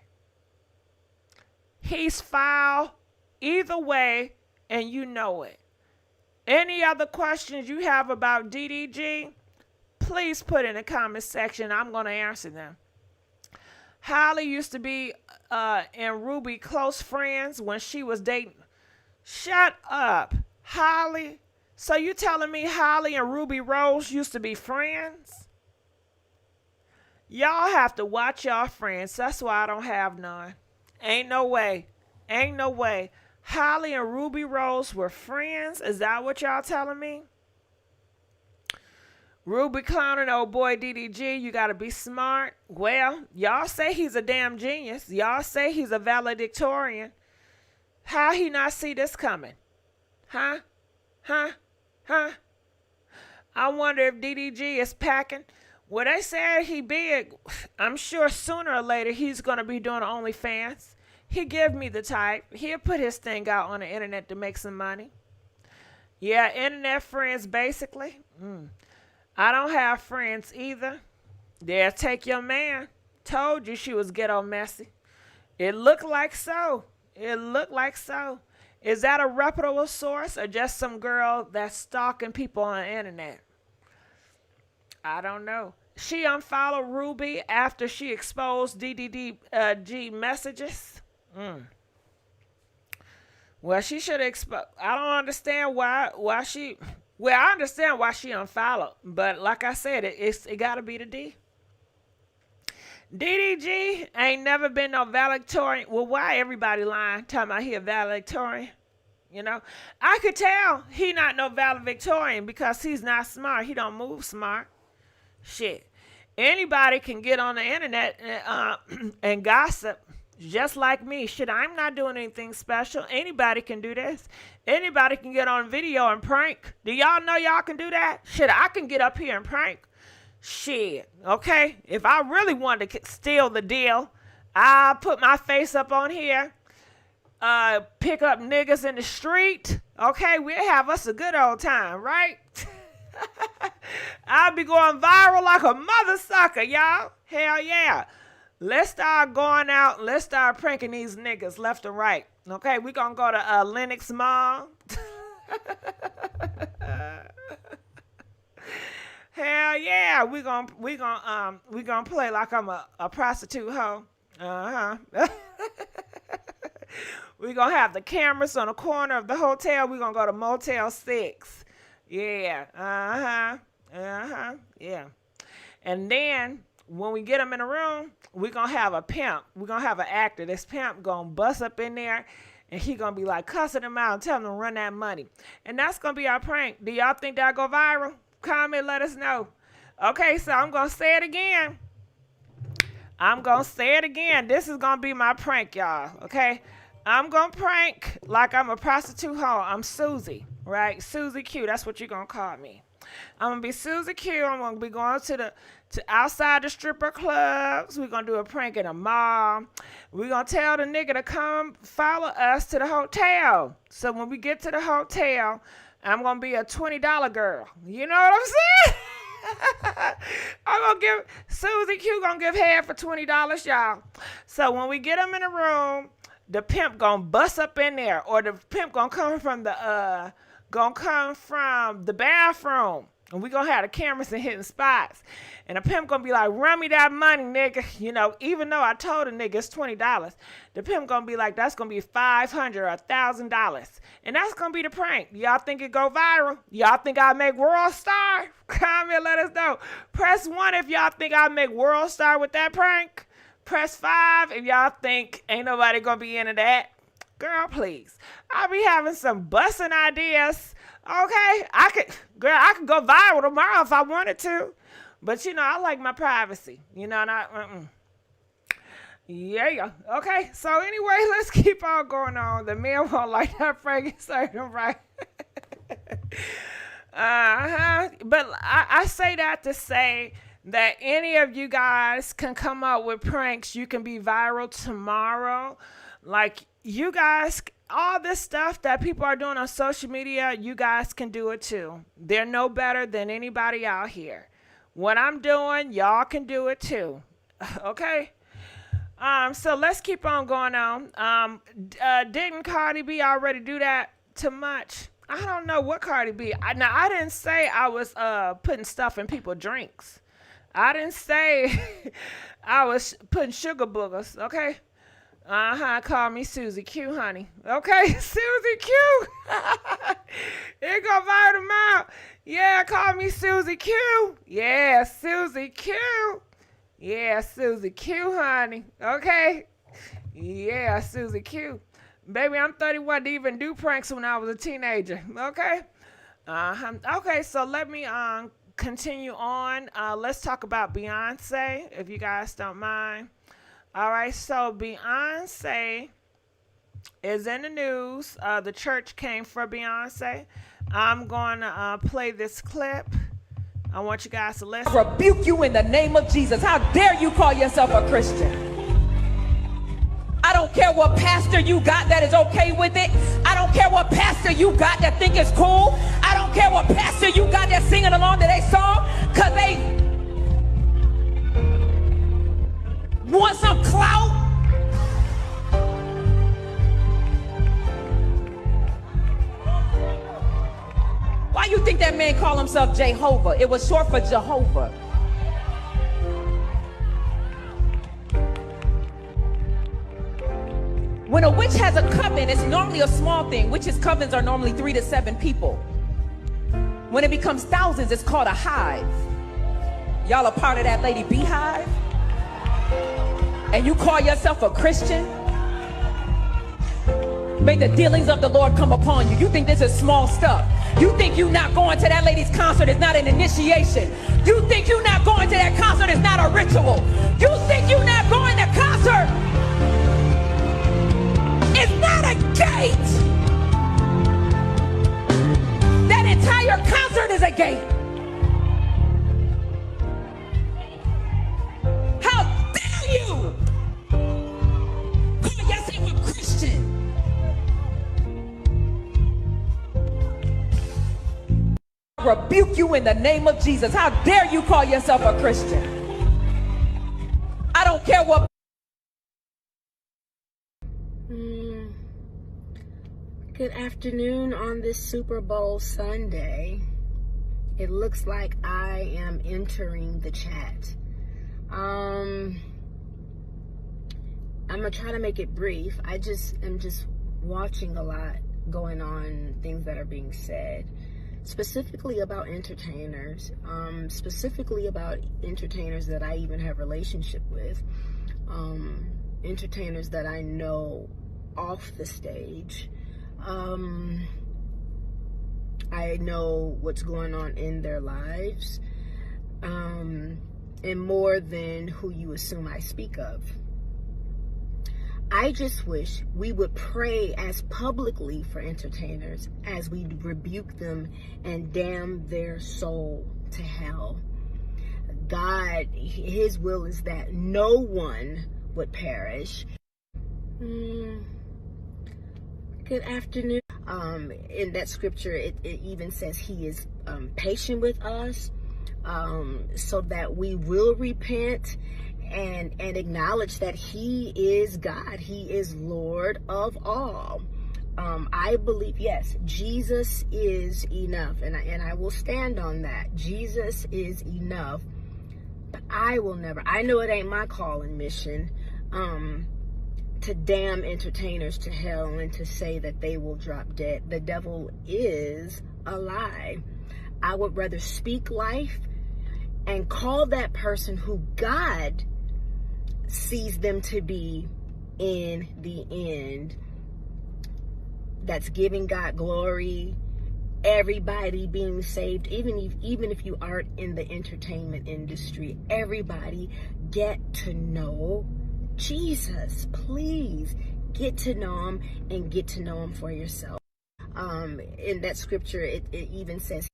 He's foul either way, and you know it. Any other questions you have about DDG, please put in the comment section. I'm going to answer them. Halle used to be and Ruby close friends when she was dating. Shut up, Halle. So you telling me Halle and Ruby Rose used to be friends? Y'all have to watch y'all friends. That's why I don't have none. Ain't no way. Ain't no way. Halle and Ruby Rose were friends? Is that what y'all telling me? Ruby clowning old boy DDG, you gotta be smart. Well, y'all say he's a damn genius. Y'all say he's a valedictorian. How he not see this coming? Huh? I wonder if DDG is packing. Well, they said he big. I'm sure sooner or later he's gonna be doing OnlyFans. He give me the type. He'll put his thing out on the internet to make some money. Yeah, internet friends basically. I don't have friends either. They'll take your man. Told you she was ghetto messy. It looked like so. It looked like so. Is that a reputable source or just some girl that's stalking people on the internet? I don't know. She unfollowed Rubi after she exposed DDG messages. Well, she should expose. I don't understand why she. Well, I understand why she unfollowed, but like I said, it got to be the D. DDG ain't never been no valedictorian. Well, why everybody lying? Talking about he a valedictorian. You know, I could tell he not no valedictorian because he's not smart. He don't move smart. Shit. Anybody can get on the internet and gossip just like me. Shit, I'm not doing anything special. Anybody can do this. Anybody can get on video and prank. Do y'all know y'all can do that? Shit, I can get up here and prank. Shit, okay? If I really wanted to steal the deal, I'll put my face up on here, pick up niggas in the street. Okay, we'll have us a good old time, right? I'll be going viral like a mother sucker, y'all. Hell yeah. Let's start going out and let's start pranking these niggas left and right. Okay, we gonna go to Lenox Mall. Hell yeah, we gonna play like I'm a prostitute hoe. We gonna have the cameras on the corner of the hotel. We gonna go to Motel 6. Yeah, yeah. And then when we get them in the room, we gonna have a pimp. We gonna have an actor. This pimp gonna bust up in there, and he gonna be like cussing them out and telling them to run that money. And that's gonna be our prank. Do y'all think that'll go viral? Comment, let us know. Okay, so I'm gonna say it again. This is gonna be my prank, y'all. Okay, I'm gonna prank like I'm a prostitute hoe. I'm Susie, right? Susie Q. That's what you're gonna call me. I'm gonna be Susie Q. I'm gonna be going to outside the stripper clubs. We're gonna do a prank in a mall. We're gonna tell the nigga to come follow us to the hotel. So when we get to the hotel, I'm gonna be a $20 girl. You know what I'm saying? I'm gonna give Susie Q gonna give head for $20, y'all. So when we get them in the room, the pimp gonna bust up in there, or the pimp gonna come from the bathroom, and we gonna have the cameras in hidden spots. And the pimp gonna be like, run me that money, nigga. You know, even though I told the nigga it's $20, the pimp gonna be like, that's gonna be $500 or $1,000. And that's gonna be the prank. Y'all think it go viral? Y'all think I make World Star? Comment, let us know. Press 1 if y'all think I make World Star with that prank. Press 5 if y'all think ain't nobody gonna be into that. Girl, please. I'll be having some busting ideas. Okay, I could go viral tomorrow if I wanted to. But, you know, I like my privacy. You know, yeah. Okay, so anyway, let's keep on going on. The men won't like that Frankenstein, right? But I say that to say that any of you guys can come up with pranks. You can be viral tomorrow. Like, you guys, all this stuff that people are doing on social media, you guys can do it too. They're no better than anybody out here. What I'm doing, y'all can do it too. Okay? So let's keep on going on. Didn't Cardi B already do that too much? I don't know what Cardi B. Now, I didn't say I was putting stuff in people's drinks. I didn't say I was putting sugar boogers, okay? Call me Susie Q, honey. Okay, Susie Q. It go viral out. Yeah, call me Susie Q. Yeah, Susie Q. Yeah, Susie Q, honey. Okay. Yeah, Susie Q. Baby, I'm 31 to even do pranks when I was a teenager. Okay. Okay, so let me continue on. Let's talk about Beyonce, if you guys don't mind. All right, so Beyonce is in the news. The church came for Beyonce. I'm going to play this clip. I want you guys to listen. I rebuke you in the name of Jesus. How dare you call yourself a Christian? I don't care what pastor you got that is okay with it. I don't care what pastor you got that think it's cool. I don't care what pastor you got that's singing along to their song because they want some clout. Why you think that man called himself Jehovah? It was short for Jehovah. When a witch has a coven, it's normally a small thing. Witches' covens are normally 3 to 7 people. When it becomes thousands, it's called a hive. Y'all are part of that lady beehive? And you call yourself a Christian? May the dealings of the Lord come upon you. You think this is small stuff. You think you not going to that lady's concert is not an initiation. You think you not going to that concert is not a ritual. You think you not going to concert is not a gate. That entire concert is a gate. How dare you call yourself a Christian? I rebuke you in the name of Jesus. How dare you call yourself a Christian? I don't care what. Good afternoon on this Super Bowl Sunday. It looks like I am entering the chat. I'm gonna try to make it brief. I am just watching a lot going on, things that are being said, specifically about entertainers, specifically about entertainers that I even have relationship with, entertainers that I know off the stage. I know what's going on in their lives, and more than who you assume I speak of. I just wish we would pray as publicly for entertainers as we rebuke them and damn their soul to hell. God, his will is that no one would perish. Good afternoon. In that scripture, it even says he is patient with us, so that we will repent and acknowledge that he is God. He is Lord of all. I believe, yes, Jesus is enough, and I will stand on that. Jesus is enough, but I will never. I know it ain't my call and mission to damn entertainers to hell and to say that they will drop dead. The devil is a lie. I would rather speak life and call that person who God sees them to be in the end. That's giving God glory, everybody being saved, even if you aren't in the entertainment industry, everybody get to know Jesus. Please get to know him and get to know him for yourself. In that scripture, it even says,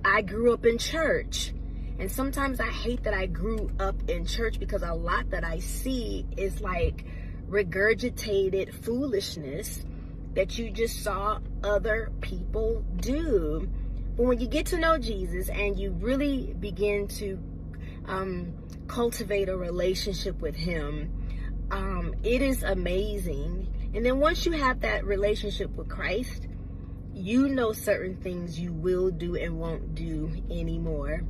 I grew up in church. And sometimes I hate that I grew up in church because a lot that I see is like regurgitated foolishness that you just saw other people do. But when you get to know Jesus and you really begin to cultivate a relationship with him, it is amazing. And then once you have that relationship with Christ, you know certain things you will do and won't do anymore.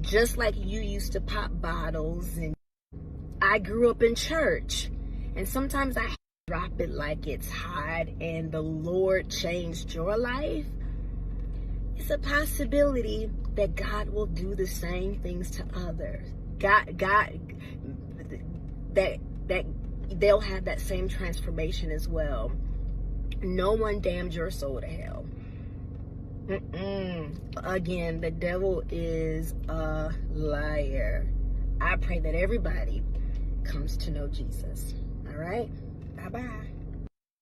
Just like you used to pop bottles. And I grew up in church, and sometimes I drop it like it's hot and the Lord changed your life. It's a possibility that God will do the same things to others. God that they'll have that same transformation as well. No one damned your soul to hell. Again, the devil is a liar. I pray that everybody comes to know Jesus. All right? Bye-bye.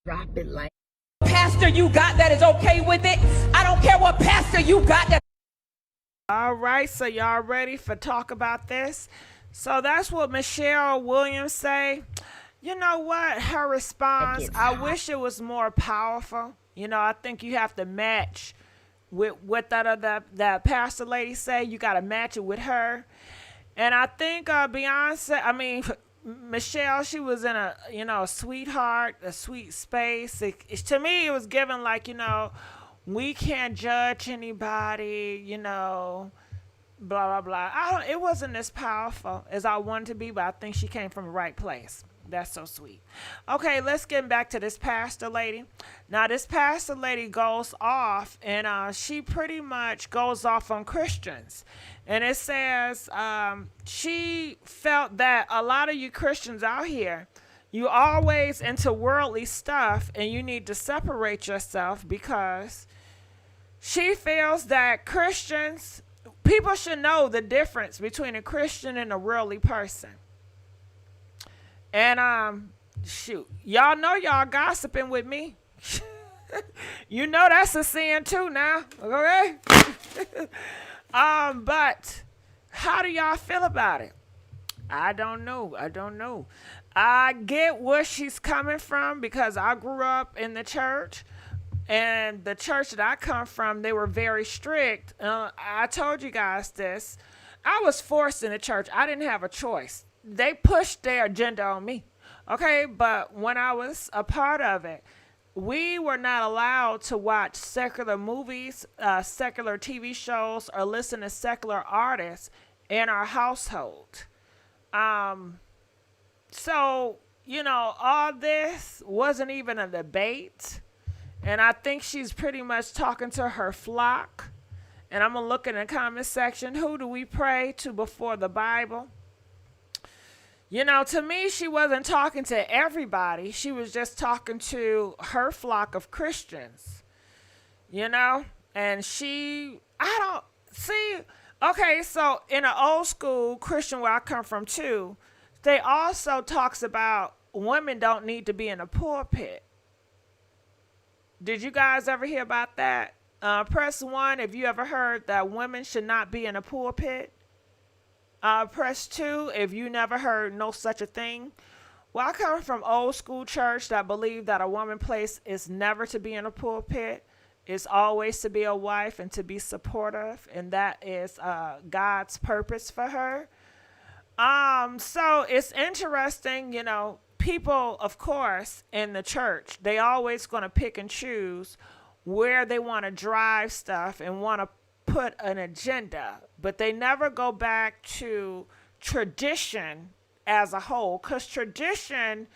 Drop it like Pastor you got that is okay with it. I don't care what pastor you got that All right, so y'all ready for talk about this? So that's what Michelle Williams say. You know what? Her response, I wish it was more powerful. You know, I think you have to match with what that pastor lady say. You got to match it with her. And I think Michelle, she was in a, a sweetheart, a sweet space. To me, it was given like, we can't judge anybody, blah, blah, blah. It wasn't as powerful as I wanted to be, but I think she came from the right place. That's so sweet. Okay, let's get back to this pastor lady. Now, this pastor lady goes off, and she pretty much goes off on Christians. And it says she felt that a lot of you Christians out here, you always into worldly stuff, and you need to separate yourself because she feels that people should know the difference between a Christian and a worldly person. And shoot, y'all know y'all gossiping with me. You know that's a sin too now, okay? But how do y'all feel about it? I don't know. I get where she's coming from because I grew up in the church, and the church that I come from, they were very strict. I told you guys this. I was forced in the church. I didn't have a choice. They pushed their agenda on me, okay? But when I was a part of it, we were not allowed to watch secular movies, secular TV shows, or listen to secular artists in our household. So, all this wasn't even a debate. And I think she's pretty much talking to her flock. And I'm going to look in the comment section. Who do we pray to before the Bible? To me, she wasn't talking to everybody. She was just talking to her flock of Christians, and okay, so in an old school Christian where I come from too, they also talks about women don't need to be in a pulpit. Did you guys ever hear about that? Press 1 if you ever heard that women should not be in a pulpit. Press 2 if you never heard no such a thing. Well, I come from old school church that believe that a woman's place is never to be in a pulpit. It's always to be a wife and to be supportive, and that is God's purpose for her. So it's interesting, people, of course, in the church, they always going to pick and choose where they want to drive stuff and want to put an agenda, but they never go back to tradition as a whole, because tradition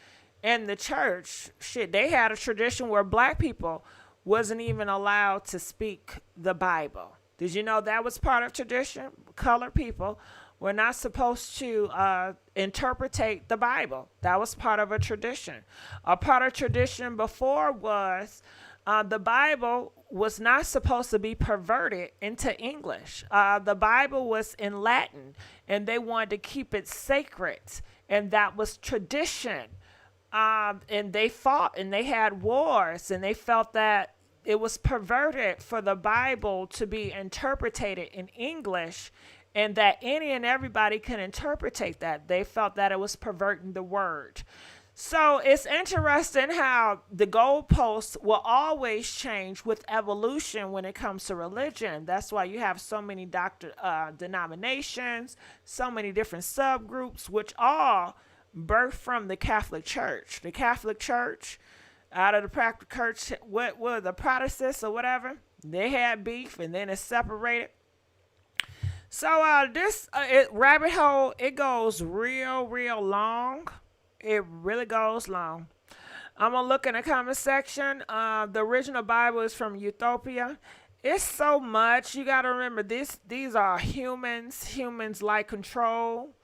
in the church, they had a tradition where black people wasn't even allowed to speak the Bible. Did you know that was part of tradition? Colored people were not supposed to interpretate the Bible. That was part of a tradition. A part of tradition before was the Bible was not supposed to be perverted into English. The Bible was in Latin, and they wanted to keep it sacred, and that was tradition. And they fought, and they had wars, and they felt that it was perverted for the Bible to be interpreted in English, and that any and everybody can interpret that. They felt that it was perverting the word. So it's interesting how the goalposts will always change with evolution when it comes to religion. That's why you have so many denominations, so many different subgroups, which all birthed from the Catholic Church. The Catholic Church, out of the Catholic Church, what were the Protestants or whatever? They had beef, and then it separated. So this rabbit hole, it goes real, real long. It really goes long. I'm going to look in the comment section. The original Bible is from Ethiopia. It's so much. You got to remember, these are humans. Humans like control.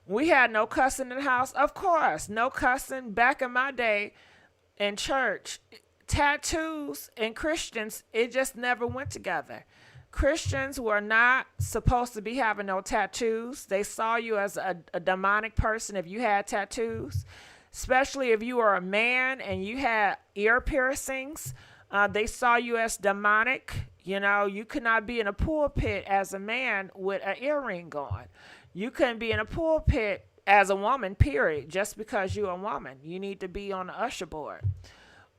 We had no cussing in the house. Of course, no cussing. Back in my day in church, tattoos and Christians, it just never went together. Christians were not supposed to be having no tattoos. They saw you as a demonic person if you had tattoos, especially if you were a man and you had ear piercings. They saw you as demonic. You know, you could not be in a pulpit as a man with an earring on. You couldn't be in a pulpit as a woman, period, just because you're a woman. You need to be on the usher board,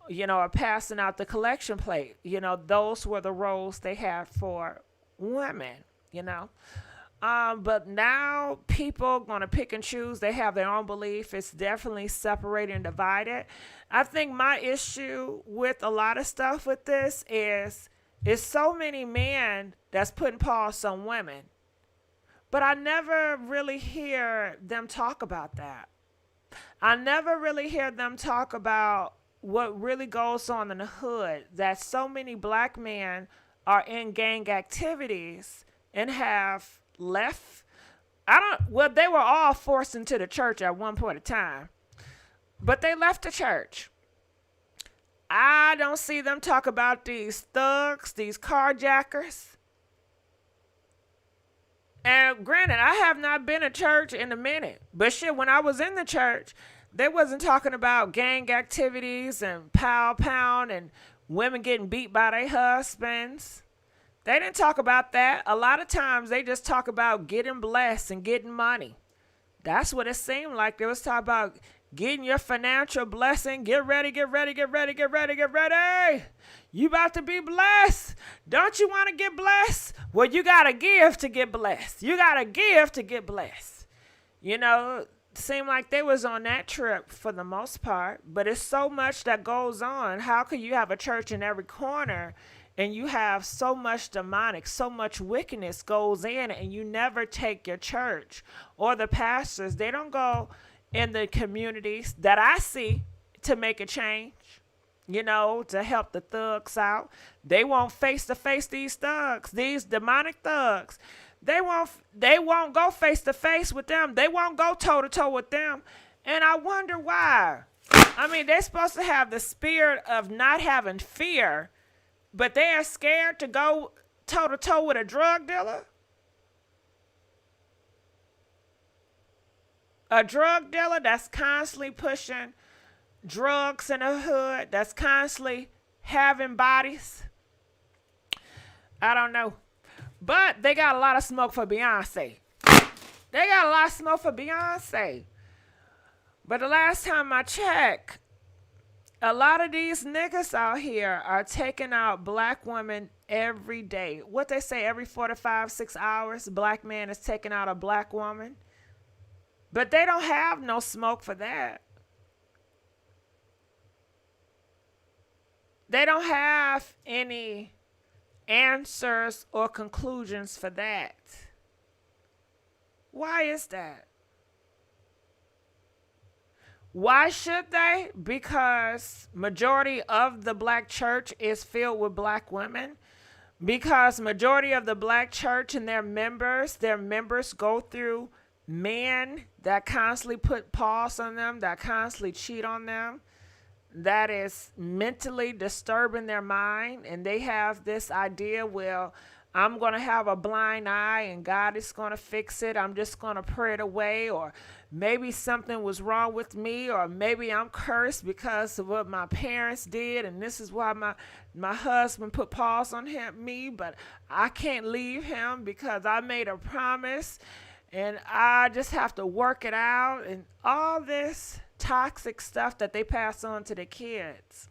you know, or passing out the collection plate. You know, those were the roles they had for women, you know. But now people going to pick and choose. They have their own belief. It's definitely separated and divided. I think my issue with a lot of stuff with this is so many men that's putting pause on women. But I never really hear them talk about that. I never really hear them talk about what really goes on in the hood, that so many black men are in gang activities and have left. Well, they were all forced into the church at one point in time, but they left the church. I don't see them talk about these thugs, these carjackers. And granted, I have not been to church in a minute, but shit, when I was in the church, they wasn't talking about gang activities and pound and women getting beat by their husbands. They didn't talk about that. A lot of times they just talk about getting blessed and getting money. That's what it seemed like. They was talking about getting your financial blessing. Get ready, get ready, get ready, get ready, get ready. You about to be blessed. Don't you want to get blessed? Well, you got to give to get blessed. You got to give to get blessed. You know, it seemed like they was on that trip for the most part. But it's so much that goes on. How could you have a church in every corner and you have so much demonic, so much wickedness goes in, and you never take your church or the pastors? They don't go in the communities that I see to make a change, you know, to help the thugs out. They won't face to face these thugs, these demonic thugs. They won't go face to face with them. They won't go toe to toe with them. And I wonder why. I mean, they're supposed to have the spirit of not having fear, but they are scared to go toe to toe with a drug dealer. A drug dealer that's constantly pushing drugs in the hood, that's constantly having bodies. I don't know. But they got a lot of smoke for Beyonce. They got a lot of smoke for Beyonce. But the last time I checked, a lot of these niggas out here are taking out black women every day. What they say, every 4 to 5, 6 hours, a black man is taking out a black woman. But they don't have no smoke for that. They don't have any answers or conclusions for that. Why is that? Why should they? Because majority of the black church is filled with black women. Because majority of the black church and their members go through men that constantly put pause on them, that constantly cheat on them, that is mentally disturbing their mind. And they have this idea, well, I'm going to have a blind eye and God is going to fix it. I'm just going to pray it away. Or maybe something was wrong with me, or maybe I'm cursed because of what my parents did, and this is why my husband put pause on me, but I can't leave him because I made a promise and I just have to work it out, and all this toxic stuff that they pass on to the kids.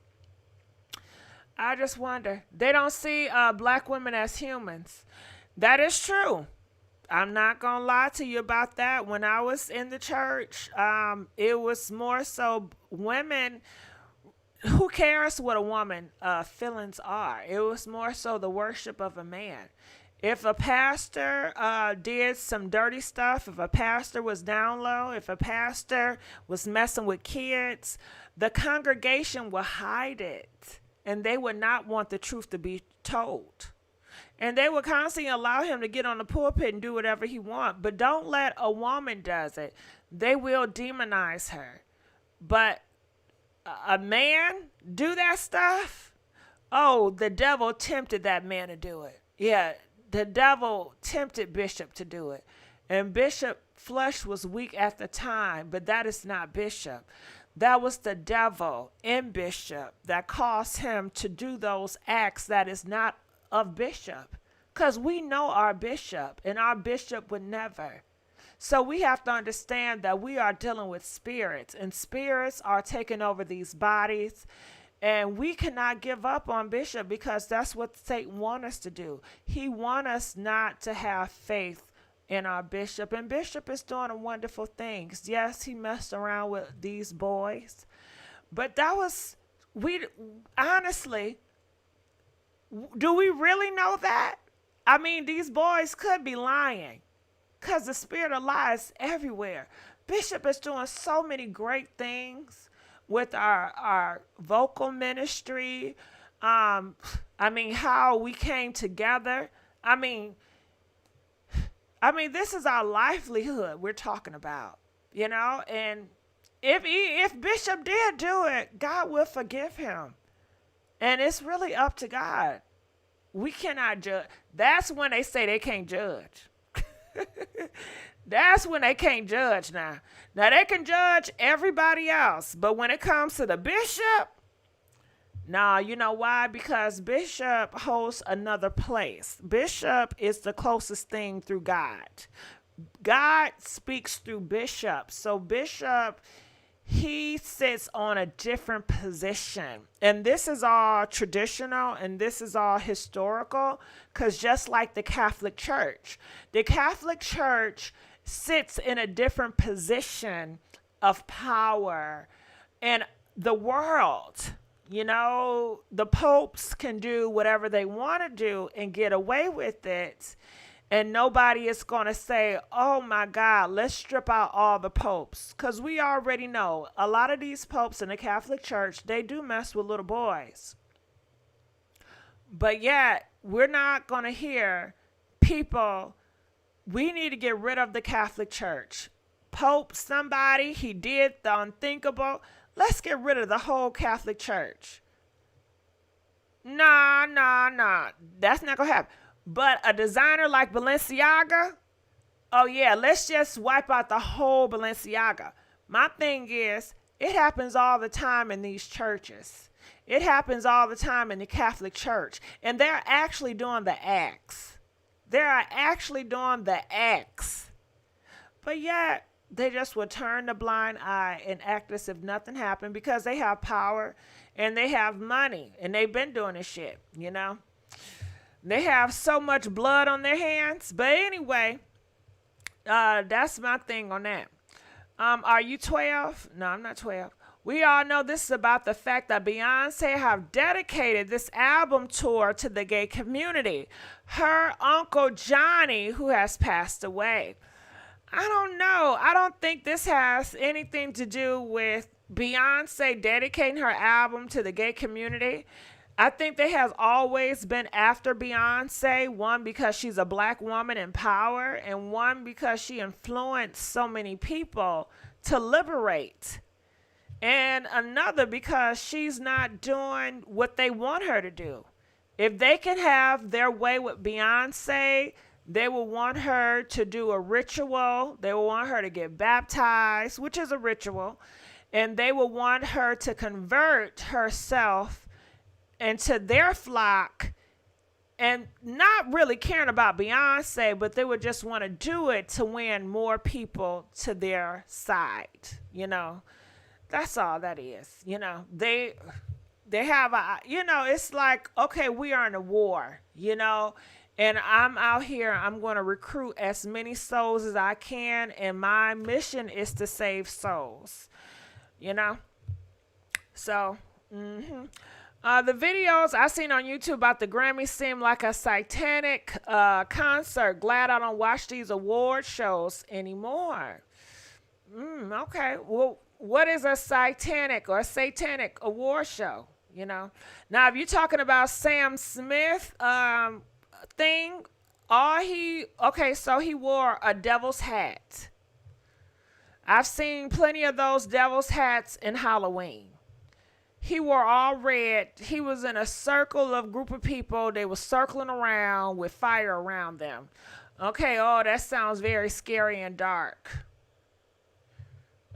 I just wonder. They don't see black women as humans. That is true. I'm not going to lie to you about that. When I was in the church, it was more so women. Who cares what a woman's feelings are? It was more so the worship of a man. If a pastor did some dirty stuff, if a pastor was down low, if a pastor was messing with kids, the congregation would hide it. And they would not want the truth to be told. And they would constantly allow him to get on the pulpit and do whatever he wants. But don't let a woman does it. They will demonize her. But a man do that stuff? Oh, the devil tempted that man to do it. Yeah, the devil tempted Bishop to do it. And Bishop flesh was weak at the time, but that is not Bishop. That was the devil in Bishop that caused him to do those acts that is not of Bishop, because we know our bishop, and our bishop would never. So we have to understand that we are dealing with spirits, and spirits are taking over these bodies. And we cannot give up on Bishop, because that's what Satan wants us to do. He wants us not to have faith in our Bishop. And Bishop is doing wonderful things. Yes, he messed around with these boys. But that was, honestly, do we really know that? I mean, these boys could be lying, because the spirit of lies is everywhere. Bishop is doing so many great things with our vocal ministry. I mean, how we came together. I mean, this is our livelihood we're talking about, and if Bishop did do it, God will forgive him. And it's really up to God. We cannot judge. That's when they say they can't judge. That's when they can't judge now. Now, they can judge everybody else, but when it comes to the bishop, nah, you know why? Because Bishop holds another place. Bishop is the closest thing through God. God speaks through Bishop. So Bishop, he sits on a different position. And this is all traditional, and this is all historical, because just like the Catholic Church sits in a different position of power. And the world, the popes can do whatever they want to do and get away with it. And nobody is going to say, oh my God, let's strip out all the popes. Because we already know a lot of these popes in the Catholic Church, they do mess with little boys. But yet, we're not going to hear people, we need to get rid of the Catholic Church. Pope, somebody, he did the unthinkable. Let's get rid of the whole Catholic Church. Nah. That's not going to happen. But a designer like Balenciaga, oh yeah, let's just wipe out the whole Balenciaga. My thing is, it happens all the time in these churches. It happens all the time in the Catholic Church. And they're actually doing the acts. But yet, they just will turn the blind eye and act as if nothing happened, because they have power and they have money. And they've been doing this shit, They have so much blood on their hands. But anyway, that's my thing on that. Are you 12? No, I'm not 12. We all know this is about the fact that Beyonce have dedicated this album tour to the gay community. Her uncle Johnny, who has passed away. I don't know. I don't think this has anything to do with Beyonce dedicating her album to the gay community. I think they have always been after Beyonce, one, because she's a black woman in power, and one, because she influenced so many people to liberate. And another, because she's not doing what they want her to do. If they can have their way with Beyonce, they will want her to do a ritual. They will want her to get baptized, which is a ritual. And they will want her to convert herself into their flock, and not really caring about Beyonce, but they would just want to do it to win more people to their side. That's all that is. They have it's like, okay, we are in a war, and I'm out here, I'm going to recruit as many souls as I can, and my mission is to save souls, So, the videos I seen on YouTube about the Grammys seem like a satanic concert. Glad I don't watch these award shows anymore. Okay. Well, what is a satanic satanic award show? Now, if you're talking about Sam Smith thing, so he wore a devil's hat. I've seen plenty of those devil's hats in Halloween. He wore all red. He was in a group of people. They were circling around with fire around them. Okay, that sounds very scary and dark.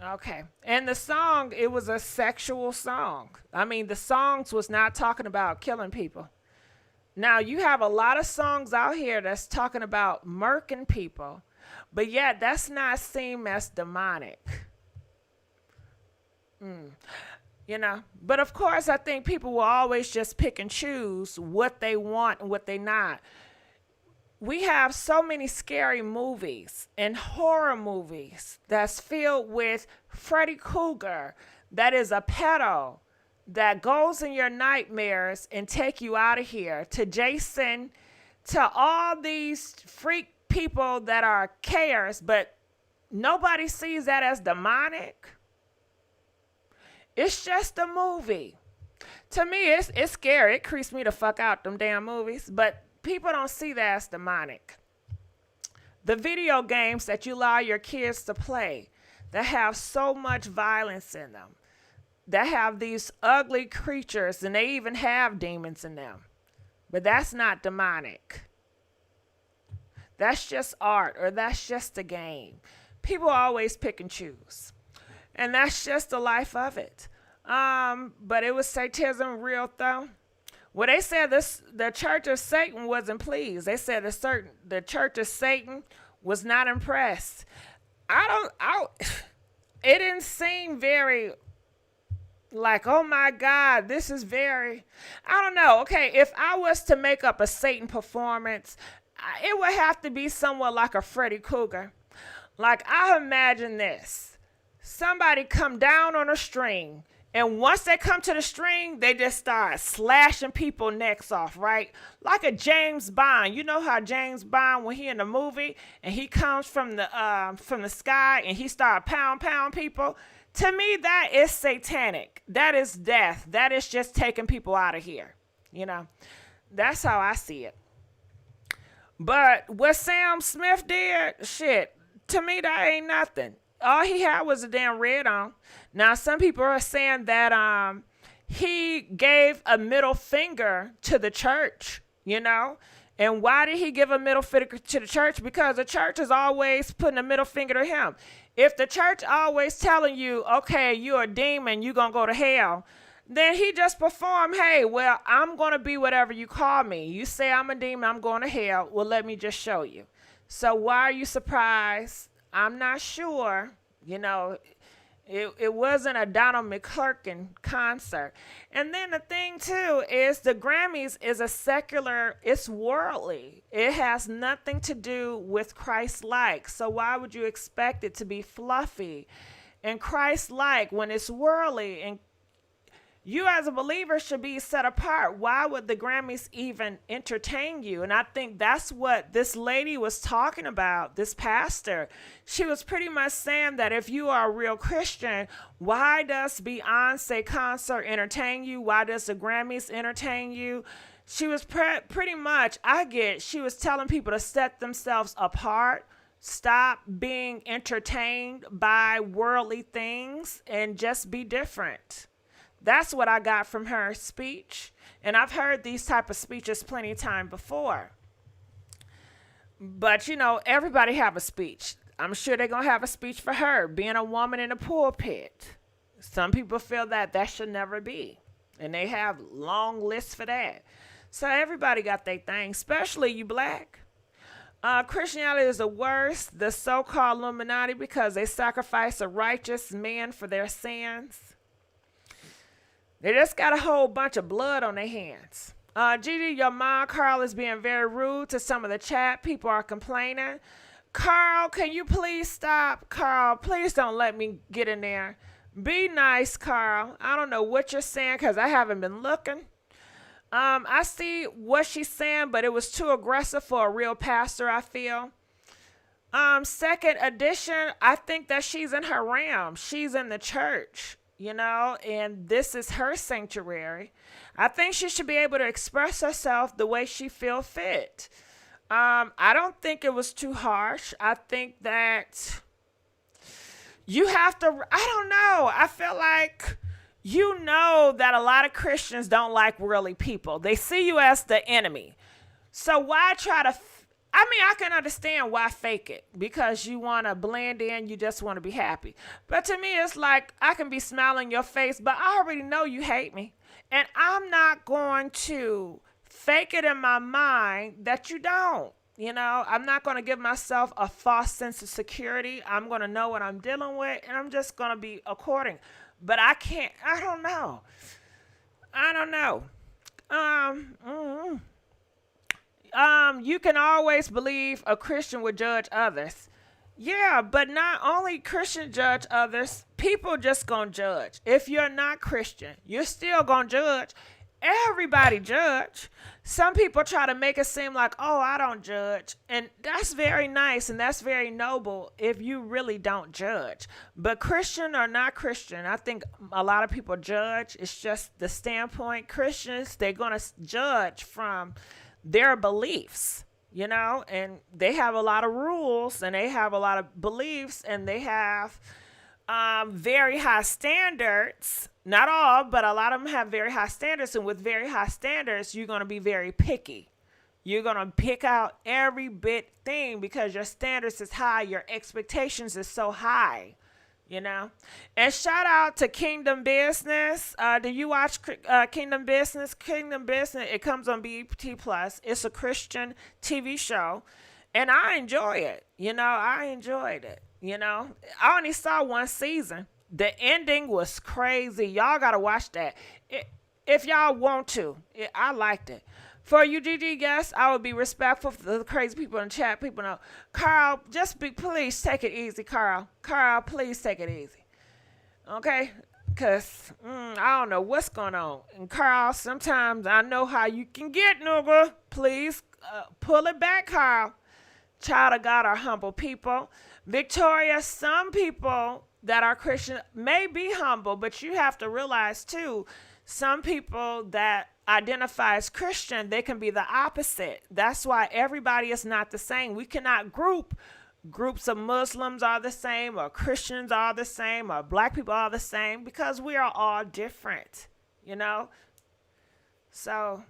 Okay. And the song, it was a sexual song. I mean, the songs was not talking about killing people. Now, you have a lot of songs out here that's talking about murking people, but yet that's not seen as demonic. You know, but of course, I think people will always just pick and choose what they want and what they not. We have so many scary movies and horror movies that's filled with Freddy Krueger, that is a pedo, that goes in your nightmares and take you out of here, to Jason, to all these freak people that are cares, but nobody sees that as demonic. It's just a movie. To me, it's scary. It creeps me the fuck out, them damn movies, but people don't see that as demonic. The video games that you allow your kids to play that have so much violence in them, that have these ugly creatures, and they even have demons in them. But that's not demonic. That's just art, or that's just a game. People always pick and choose. And that's just the life of it. But it was Satanism real though. Well, they said the Church of Satan wasn't pleased. They said the Church of Satan was not impressed. It didn't seem very like, oh my God, this is very, I don't know. Okay, if I was to make up a Satan performance, it would have to be somewhat like a Freddy Krueger. Like, I imagine this. Somebody come down on a string, and once they come to the string, they just start slashing people's necks off, right? Like a James Bond. You know how James Bond, when he in the movie, and he comes from the sky, and he start pound people? To me, that is satanic. That is death. That is just taking people out of here. You know, that's how I see it. But what Sam Smith did, shit, to me, that ain't nothing. All he had was a damn red on. Now, some people are saying that he gave a middle finger to the church, you know? And why did he give a middle finger to the church? Because the church is always putting a middle finger to him. If the church always telling you, okay, you're a demon, you're going to go to hell, then he just performed, hey, well, I'm going to be whatever you call me. You say I'm a demon, I'm going to hell. Well, let me just show you. So why are you surprised? I'm not sure. You know, it wasn't a Donald McClurkin concert. And then the thing, too, is the Grammys is a secular, it's worldly. It has nothing to do with Christ-like. So why would you expect it to be fluffy and Christ-like when it's worldly? And you as a believer should be set apart. Why would the Grammys even entertain you? And I think that's what this lady was talking about, this pastor. She was pretty much saying that if you are a real Christian, why does Beyonce concert entertain you? Why does the Grammys entertain you? She was pretty much, she was telling people to set themselves apart, stop being entertained by worldly things, and just be different. That's what I got from her speech. And I've heard these type of speeches plenty of time before. But, you know, everybody have a speech. I'm sure they're going to have a speech for her, being a woman in a pulpit. Some people feel that should never be. And they have long lists for that. So everybody got their thing, especially you black. Christianity is the worst, the so-called Illuminati, because they sacrifice a righteous man for their sins. They just got a whole bunch of blood on their hands. GD, your mom, Carl, is being very rude to some of the chat. People are complaining. Carl, can you please stop? Carl, please don't let me get in there. Be nice, Carl. I don't know what you're saying because I haven't been looking. I see what she's saying, but it was too aggressive for a real pastor, I feel. Second edition, I think that she's in her realm. She's in the church. You know, and this is her sanctuary. I think she should be able to express herself the way she feels fit. I don't think it was too harsh. I think that you have to, I don't know. I feel like, you know, that a lot of Christians don't like worldly people. They see you as the enemy. So why try to, I can understand why fake it, because you want to blend in, you just want to be happy. But to me, it's like, I can be smiling in your face, but I already know you hate me. And I'm not going to fake it in my mind that you don't. You know, I'm not going to give myself a false sense of security. I'm going to know what I'm dealing with, and I'm just going to be according. But I can't, I don't know. You can always believe a Christian would judge others. Yeah, but not only Christians judge others, people just gonna judge. If you're not Christian, you're still gonna judge. Everybody judge. Some people try to make it seem like, oh, I don't judge. And that's very nice and that's very noble if you really don't judge. But Christian or not Christian, I think a lot of people judge. It's just the standpoint. Christians, they're going to judge from their beliefs, you know, and they have a lot of rules and they have a lot of beliefs and they have very high standards. Not all, but a lot of them have very high standards. And with very high standards, you're going to be very picky. You're going to pick out every bit thing because your standards is high. Your expectations is so high, you know. And shout out to Kingdom Business. Do you watch Kingdom Business? Kingdom Business, it comes on BET Plus. It's a Christian TV show. And I enjoy it. You know, I enjoyed it. You know, I only saw one season. The ending was crazy. Y'all got to watch that. If y'all want to. I liked it. For you GG guests, I would be respectful for the crazy people in the chat. People know. Carl, please take it easy, Carl. Carl, please take it easy. Okay? Because I don't know what's going on. And Carl, sometimes I know how you can get, nigga. Please pull it back, Carl. Child of God are humble people. Victoria, some people that are Christian may be humble, but you have to realize too, some people that identify as Christian, they can be the opposite. That's why everybody is not the same. We cannot groups of Muslims are the same, or Christians are the same, or black people are the same, because we are all different, you know? So,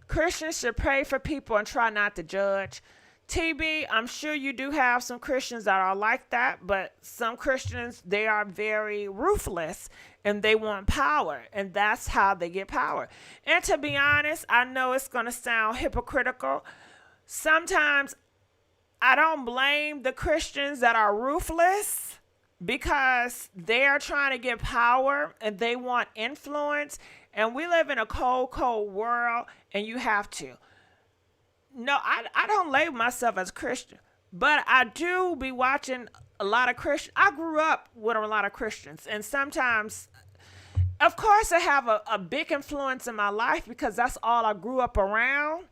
Christians should pray for people and try not to judge. TB, I'm sure you do have some Christians that are like that, but some Christians, they are very ruthless and they want power, and that's how they get power. And to be honest, I know it's going to sound hypocritical. Sometimes I don't blame the Christians that are ruthless because they are trying to get power and they want influence, and we live in a cold, cold world, and you have to. No, I don't label myself as Christian, but I do be watching a lot of Christians. I grew up with a lot of Christians, and sometimes, of course, I have a big influence in my life because that's all I grew up around,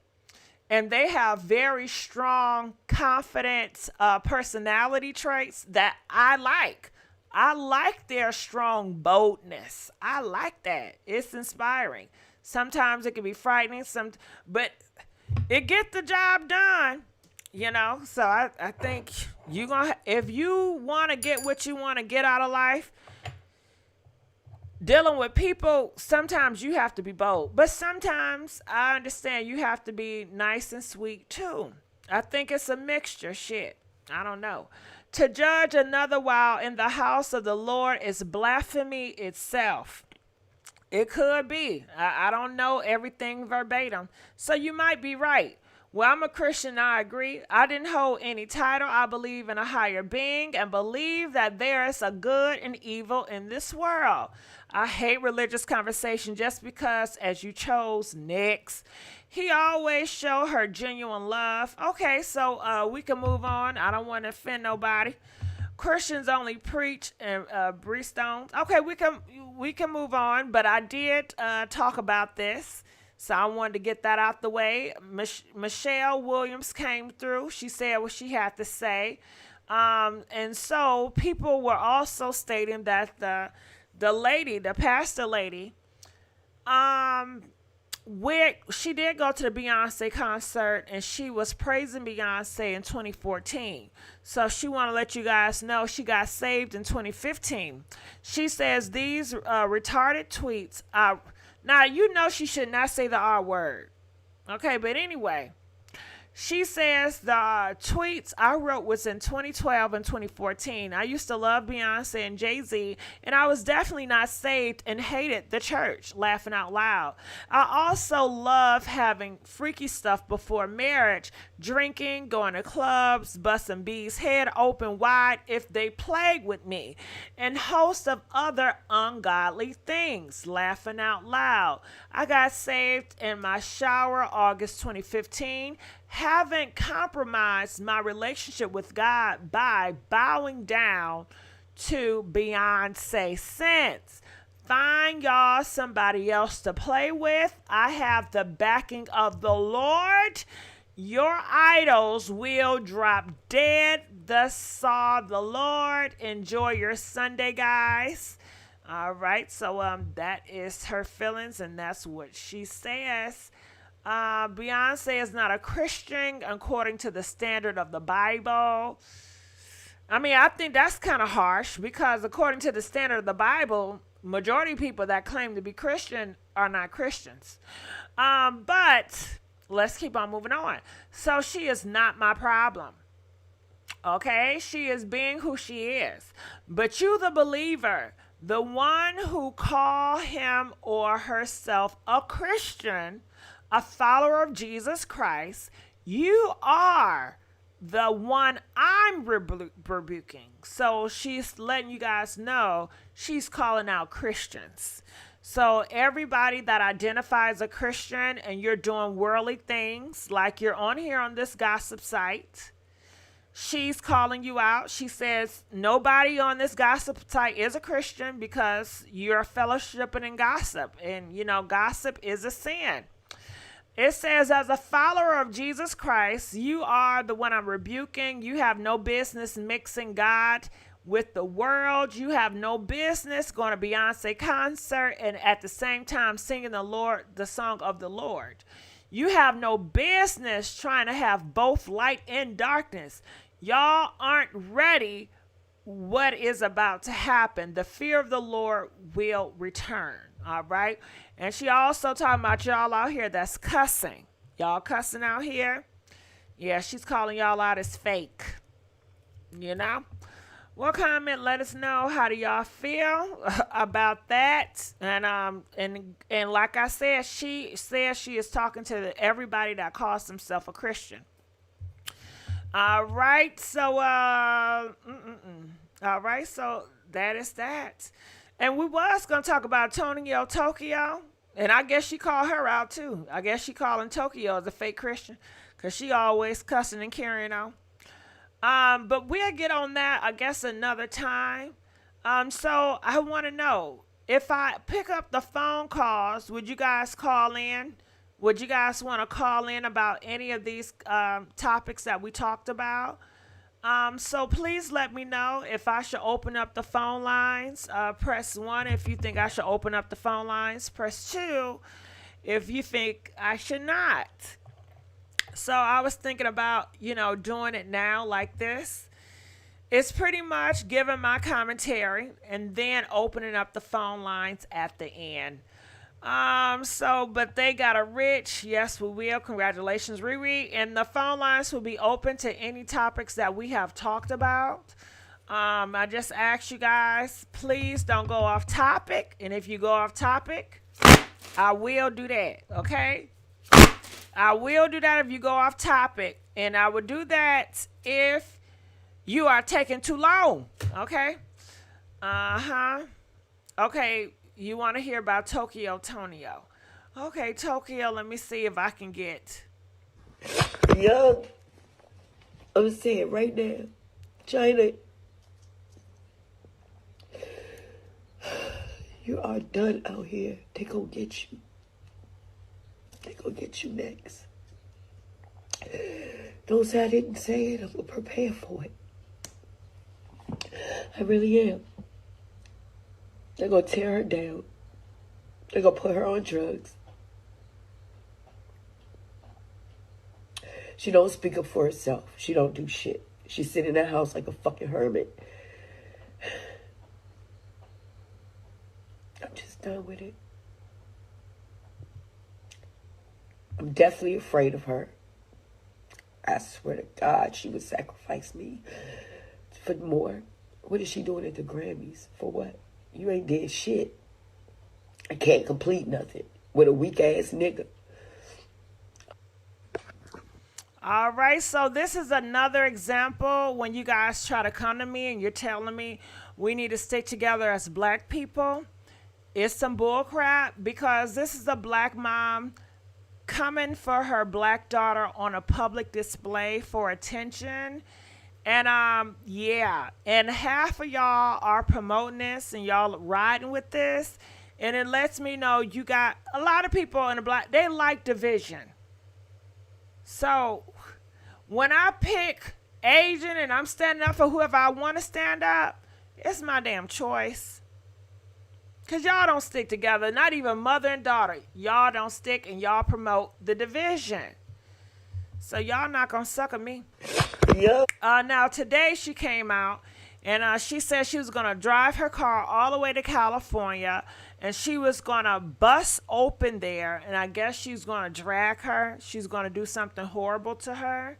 and they have very strong, confident personality traits that I like. I like their strong boldness. I like that. It's inspiring. Sometimes it can be frightening, but it get the job done, you know. So I think if you want to get what you want to get out of life, dealing with people, sometimes you have to be bold. But sometimes I understand you have to be nice and sweet too. I think it's a mixture. Shit. I don't know. To judge another while in the house of the Lord is blasphemy itself. It could be. I don't know everything verbatim. So you might be right. Well, I'm a Christian. I agree. I didn't hold any title. I believe in a higher being and believe that there is a good and evil in this world. I hate religious conversation just because, as you chose next, he always showed her genuine love. Okay, so we can move on. I don't want to offend nobody. Christians only preach and breathe stones. Okay, we can move on, but I did talk about this, so I wanted to get that out the way. Michelle Williams came through. She said what she had to say, and so people were also stating that the pastor lady, she did go to the Beyonce concert and she was praising Beyonce in 2014. So she want to let you guys know she got saved in 2015. She says these retarded tweets. Now, you know she should not say the R word. Okay, but anyway, She says the tweets I wrote was in 2012 and 2014. I used to love Beyonce and Jay-Z, and I was definitely not saved and hated the church, laughing out loud. I also love having freaky stuff before marriage, drinking, going to clubs, busting B's head open wide if they played with me, and host of other ungodly things, laughing out loud. I got saved in my shower August 2015. Haven't compromised my relationship with God by bowing down to Beyonce since. Find y'all somebody else to play with. I have the backing of the Lord. Your idols will drop dead. Thus saw the Lord. Enjoy your Sunday, guys. All right, so that is her feelings, and that's what she says. Beyonce is not a Christian according to the standard of the Bible. I mean, I think that's kind of harsh because according to the standard of the Bible, majority of people that claim to be Christian are not Christians. But let's keep on moving on. So she is not my problem. Okay, she is being who she is. But you, the believer, the one who call him or herself a Christian, a follower of Jesus Christ, you are the one I'm rebuking. So she's letting you guys know she's calling out Christians. So everybody that identifies a Christian and you're doing worldly things, like you're on here on this gossip site, she's calling you out. She says nobody on this gossip site is a Christian because you're fellowshipping in gossip. And, you know, gossip is a sin. It says, as a follower of Jesus Christ, you are the one I'm rebuking. You have no business mixing God with the world. You have no business going to Beyonce concert and at the same time singing the song of the Lord. You have no business trying to have both light and darkness. Y'all aren't ready what is about to happen. The fear of the Lord will return. All right. And she also talking about y'all out here that's cussing. Y'all cussing out here. Yeah, she's calling y'all out as fake. You know? Well, comment, let us know how do y'all feel about that. And like I said, she says she is talking to everybody that calls himself a Christian. All right, so all right, so that is that. And we was gonna talk about Tokyo, and I guess she called her out too. I guess she calling Tokyo as a fake Christian, cause she always cussing and carrying on. But we'll get on that, I guess, another time. So I want to know, if I pick up the phone calls, would you guys call in? Would you guys want to call in about any of these topics that we talked about? So please let me know if I should open up the phone lines. Press 1 if you think I should open up the phone lines. Press 2 if you think I should not. So I was thinking about, doing it now like this. It's pretty much giving my commentary and then opening up the phone lines at the end. But they got a rich, yes, we will. Congratulations, Riri. And the phone lines will be open to any topics that we have talked about. I just asked you guys, please don't go off topic. And if you go off topic, I will do that, okay? I will do that if you go off topic. And I will do that if you are taking too long, okay? Okay, you want to hear about Tokyo Tonio. Okay, Tokyo, let me see if I can get... Young, I'm saying right now, China, you are done out here. They gonna get you. They gonna get you next. Don't say I didn't say it. I'm prepared for it. I really am. They're gonna tear her down. They're gonna put her on drugs. She don't speak up for herself. She don't do shit. She sit in that house like a fucking hermit. I'm just done with it. I'm definitely afraid of her. I swear to God, she would sacrifice me for more. What is she doing at the Grammys? For what? You ain't did shit. I can't complete nothing with a weak ass nigga. All right, so this is another example when you guys try to come to me and you're telling me we need to stick together as black people. It's some bull crap because this is a black mom coming for her black daughter on a public display for attention. And yeah, and half of y'all are promoting this and y'all riding with this, and it lets me know you got a lot of people in the black, they like division. So when I pick Asian and I'm standing up for whoever I want to stand up, it's my damn choice. Because y'all don't stick together, not even mother and daughter. Y'all don't stick and y'all promote the division. So y'all not going to suck at me. Yep. Now, today she came out and she said she was going to drive her car all the way to California and she was going to bust open there. And I guess she's going to drag her. She's going to do something horrible to her.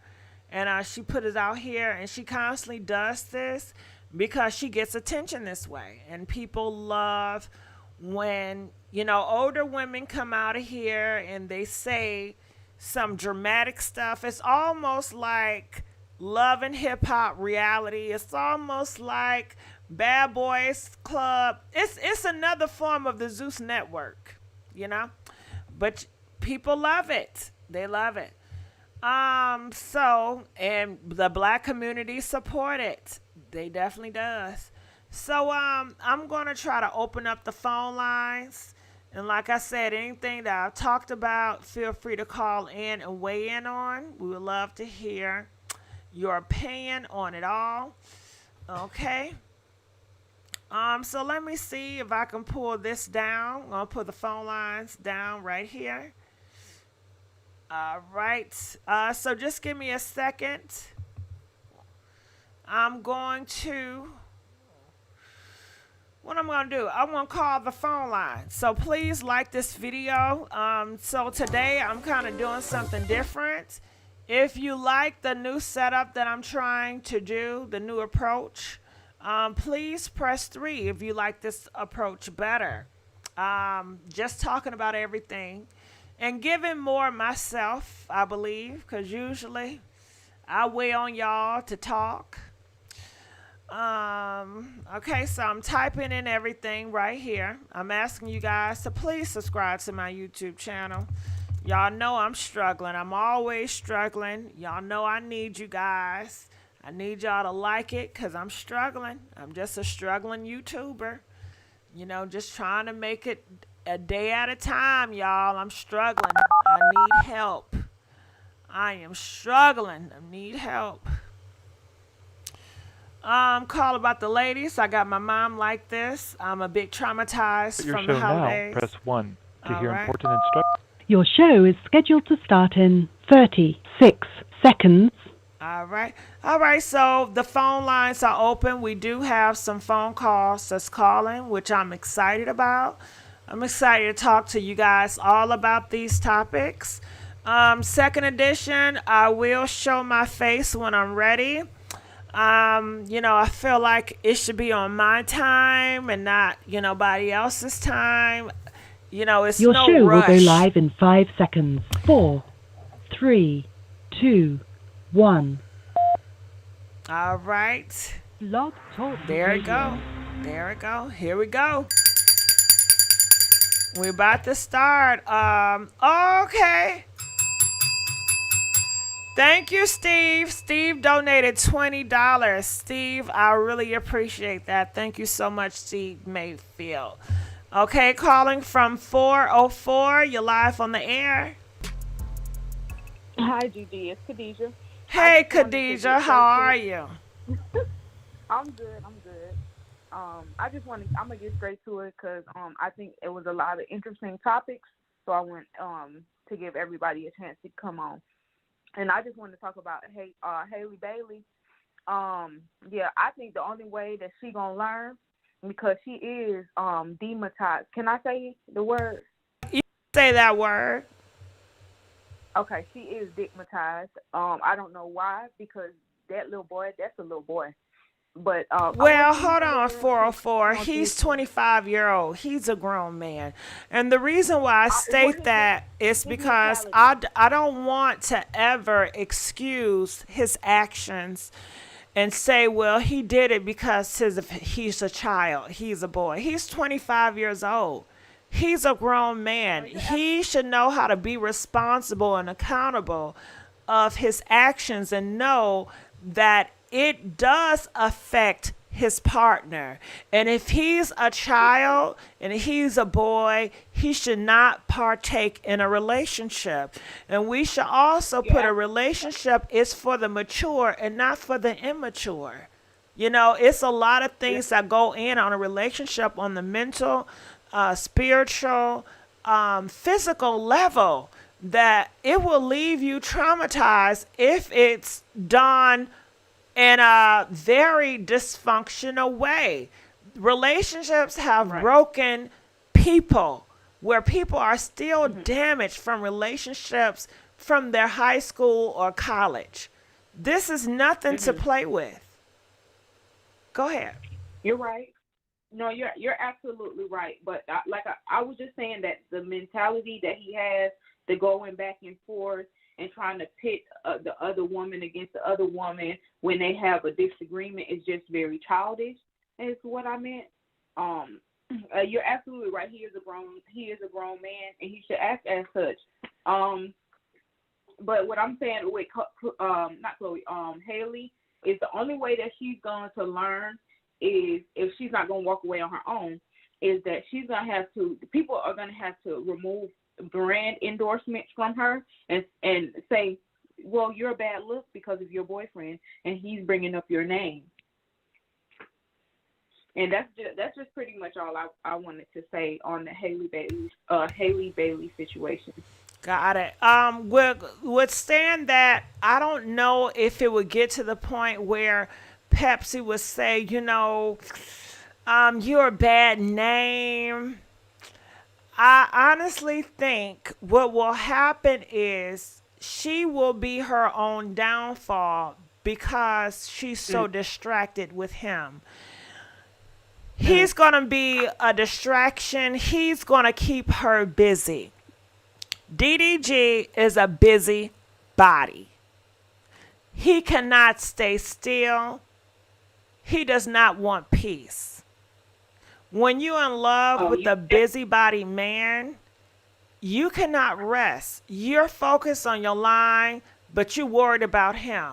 And she put it out here and she constantly does this because she gets attention this way. And people love when, you know, older women come out of here and they say some dramatic stuff. It's almost like Love and Hip Hop reality. It's almost like Bad Boys Club. It's another form of the Zeus Network, you know? But people love it. They love it. So, and the black community support it. They definitely does. So, I'm going to try to open up the phone lines. And like I said, anything that I've talked about, feel free to call in and weigh in on. We would love to hear your opinion on it all. Okay. So let me see if I can pull this down. I'm going to put the phone lines down right here. All right. So just give me a second. I'm going to... What I'm going to do, I'm going to call the phone line. So please like this video. So today I'm kind of doing something different. If you like the new setup that I'm trying to do, the new approach, please press 3 if you like this approach better. Just talking about everything and giving more myself, I believe, because usually I wait on y'all to talk. Okay, so I'm typing in everything right here. I'm asking you guys to please subscribe to my YouTube channel. Y'all know I'm struggling. I'm always struggling. Y'all know I need you guys. I need y'all to like it because I'm struggling. I'm just a struggling YouTuber. You know, just trying to make it a day at a time, y'all. I'm struggling. I need help. I am struggling. I need help. Call about the ladies. I got my mom like this. I'm a bit traumatized from the holidays. Press 1 to hear right. important instructions. Your show is scheduled to start in 36 seconds. All right. All right. So the phone lines are open. We do have some phone calls that's calling, which I'm excited about. I'm excited to talk to you guys all about these topics. Second edition, I will show my face when I'm ready. You know, I feel like it should be on my time and not, you know, nobody else's time. You know, it's Your no show rush. will go live in 5 seconds. 4, 3, 2, 1. All right. Blog Talk There we Radio. go. There we go. Here we go. We're about to start. Okay. Thank you, Steve. Steve donated $20. Steve, I really appreciate that. Thank you so much, Steve Mayfield. Okay, calling from 404. You're live on the air. Hi, GG. It's Khadijah. Hey, Khadijah. How are you? I'm good. I just want to. I'm gonna get straight to it because I think it was a lot of interesting topics. So I want to give everybody a chance to come on. And I just wanted to talk about Halle Bailey. Yeah, I think the only way that she gonna learn, because she is demonetized. Can I say the word? You say that word. Okay, she is stigmatized. I don't know why, because that little boy, that's a little boy. But I Well, want you hold to on, live to 404. this. He's 25-year-old. He's a grown man. And the reason why I What state is that is his because mentality? I don't want to ever excuse his actions and say, well, he did it because he's a child. He's a boy. He's 25 years old. He's a grown man. He should know how to be responsible and accountable of his actions and know that it does affect his partner. And if he's a child and he's a boy, he should not partake in a relationship. And we should also put a relationship is for the mature and not for the immature. You know, it's a lot of things that go in on a relationship on the mental, spiritual, physical level that it will leave you traumatized if it's done in a very dysfunctional way. Relationships have broken people where people are still damaged from relationships from their high school or college. This is nothing to play with. Go ahead. You're right. No, you're absolutely right. But I was just saying that the mentality that he has, the going back and forth and trying to pit the other woman against the other woman when they have a disagreement is just very childish. Is what I meant. You're absolutely right. He is a grown man, and he should act as such. But what I'm saying with not Chloe, Haley, is the only way that she's going to learn is if she's not going to walk away on her own. Is that she's going to have to? People are going to have to remove brand endorsements from her and say, well, you're a bad look because of your boyfriend, and he's bringing up your name. And that's just pretty much all I wanted to say on the Halle Bailey situation. Got it. Withstand that. I don't know if it would get to the point where Pepsi would say, you know, you're a bad name. I honestly think what will happen is she will be her own downfall because she's so distracted with him. He's going to be a distraction. He's going to keep her busy. DDG is a busy body. He cannot stay still. He does not want peace. When you're in love with a busybody man, you cannot rest. You're focused on your line, but you're worried about him.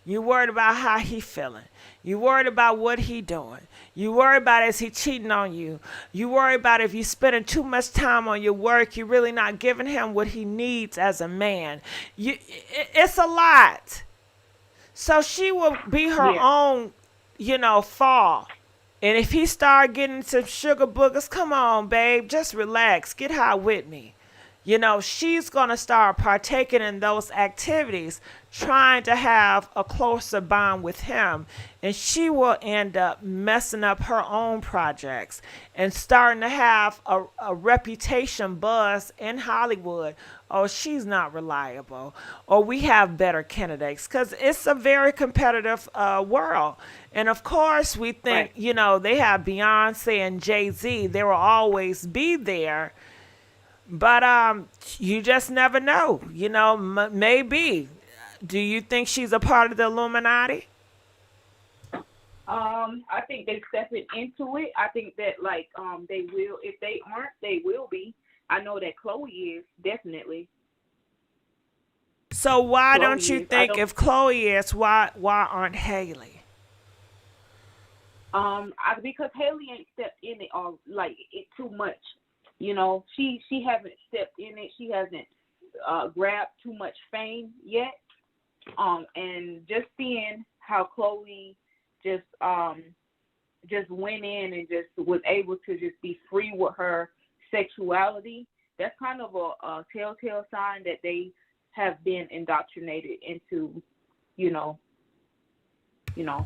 You're worried about how he feeling. You're worried about what he doing. You worry about is he cheating on you. You worry about if you're spending too much time on your work, you're really not giving him what he needs as a man. It's a lot. So she will be her own, fall. And if he start getting some sugar boogers, come on, babe, just relax. Get high with me. She's going to start partaking in those activities, trying to have a closer bond with him. And she will end up messing up her own projects and starting to have a reputation buzz in Hollywood. Oh, she's not reliable. Or we have better candidates. Because it's a very competitive world. And, of course, we think, they have Beyonce and Jay-Z. They will always be there. But you just never know. Maybe. Do you think she's a part of the Illuminati? I think they're stepping into it. I think that they will. If they aren't, they will be. I know that Chloe is definitely. So why don't you think if Chloe is, why aren't Haley? Because Haley ain't stepped in it it too much. She hasn't stepped in it. She hasn't grabbed too much fame yet. And just seeing how Chloe just went in and just was able to just be free with her sexuality, that's kind of a telltale sign that they have been indoctrinated into, the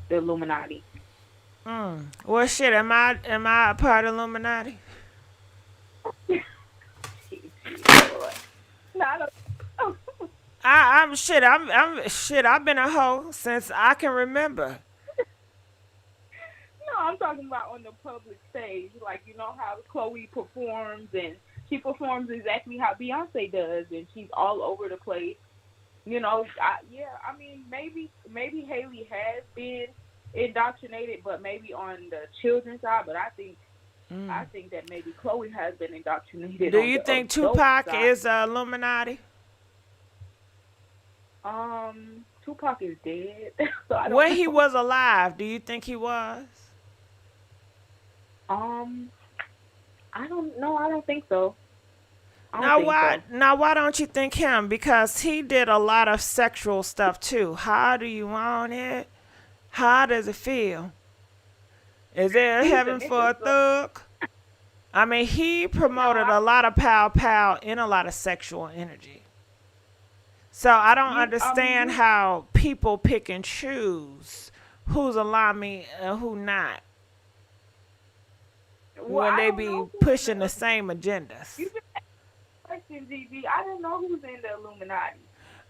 Illuminati. Well, shit, am I a part of Illuminati? I'm shit. I'm shit. I've been a hoe since I can remember. No, I'm talking about on the public stage. Like, you know how Chloe performs, and she performs exactly how Beyonce does, and she's all over the place. You know, I mean, maybe Haley has been indoctrinated, but maybe on the children's side. But I think that maybe Chloe has been indoctrinated. Do on you the think adult Tupac side. is Illuminati? Tupac is dead, so I don't When know. he was alive, do you think he was? I don't know. I don't think so. I don't Now think why? so. Now why don't you think him? Because he did a lot of sexual stuff too. How do you want it? How does it feel? Is there a He's heaven a for a nigga, so thug? I mean, he promoted I, a lot of pow pow and a lot of sexual energy. So I don't understand you, how people pick and choose who's allowing me and who not well, when I they don't be know pushing the same agendas. you just question, GG. I don't know who's in the Illuminati.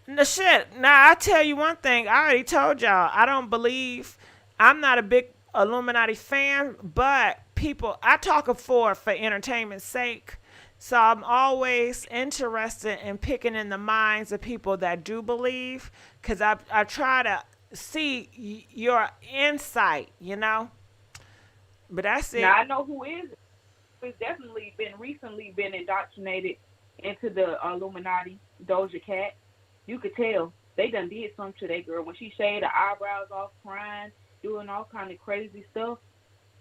The shit. Now I tell you one thing. I already told y'all. I don't believe. I'm not a big Illuminati fan, but people. I talk it for entertainment's sake. So I'm always interested in picking in the minds of people that do believe, because I try to see your insight. But that's it. Now I know who is. Who's definitely recently been indoctrinated into the Illuminati. Doja Cat. You could tell they done did something to that girl when she shaved her eyebrows off, crying, doing all kind of crazy stuff.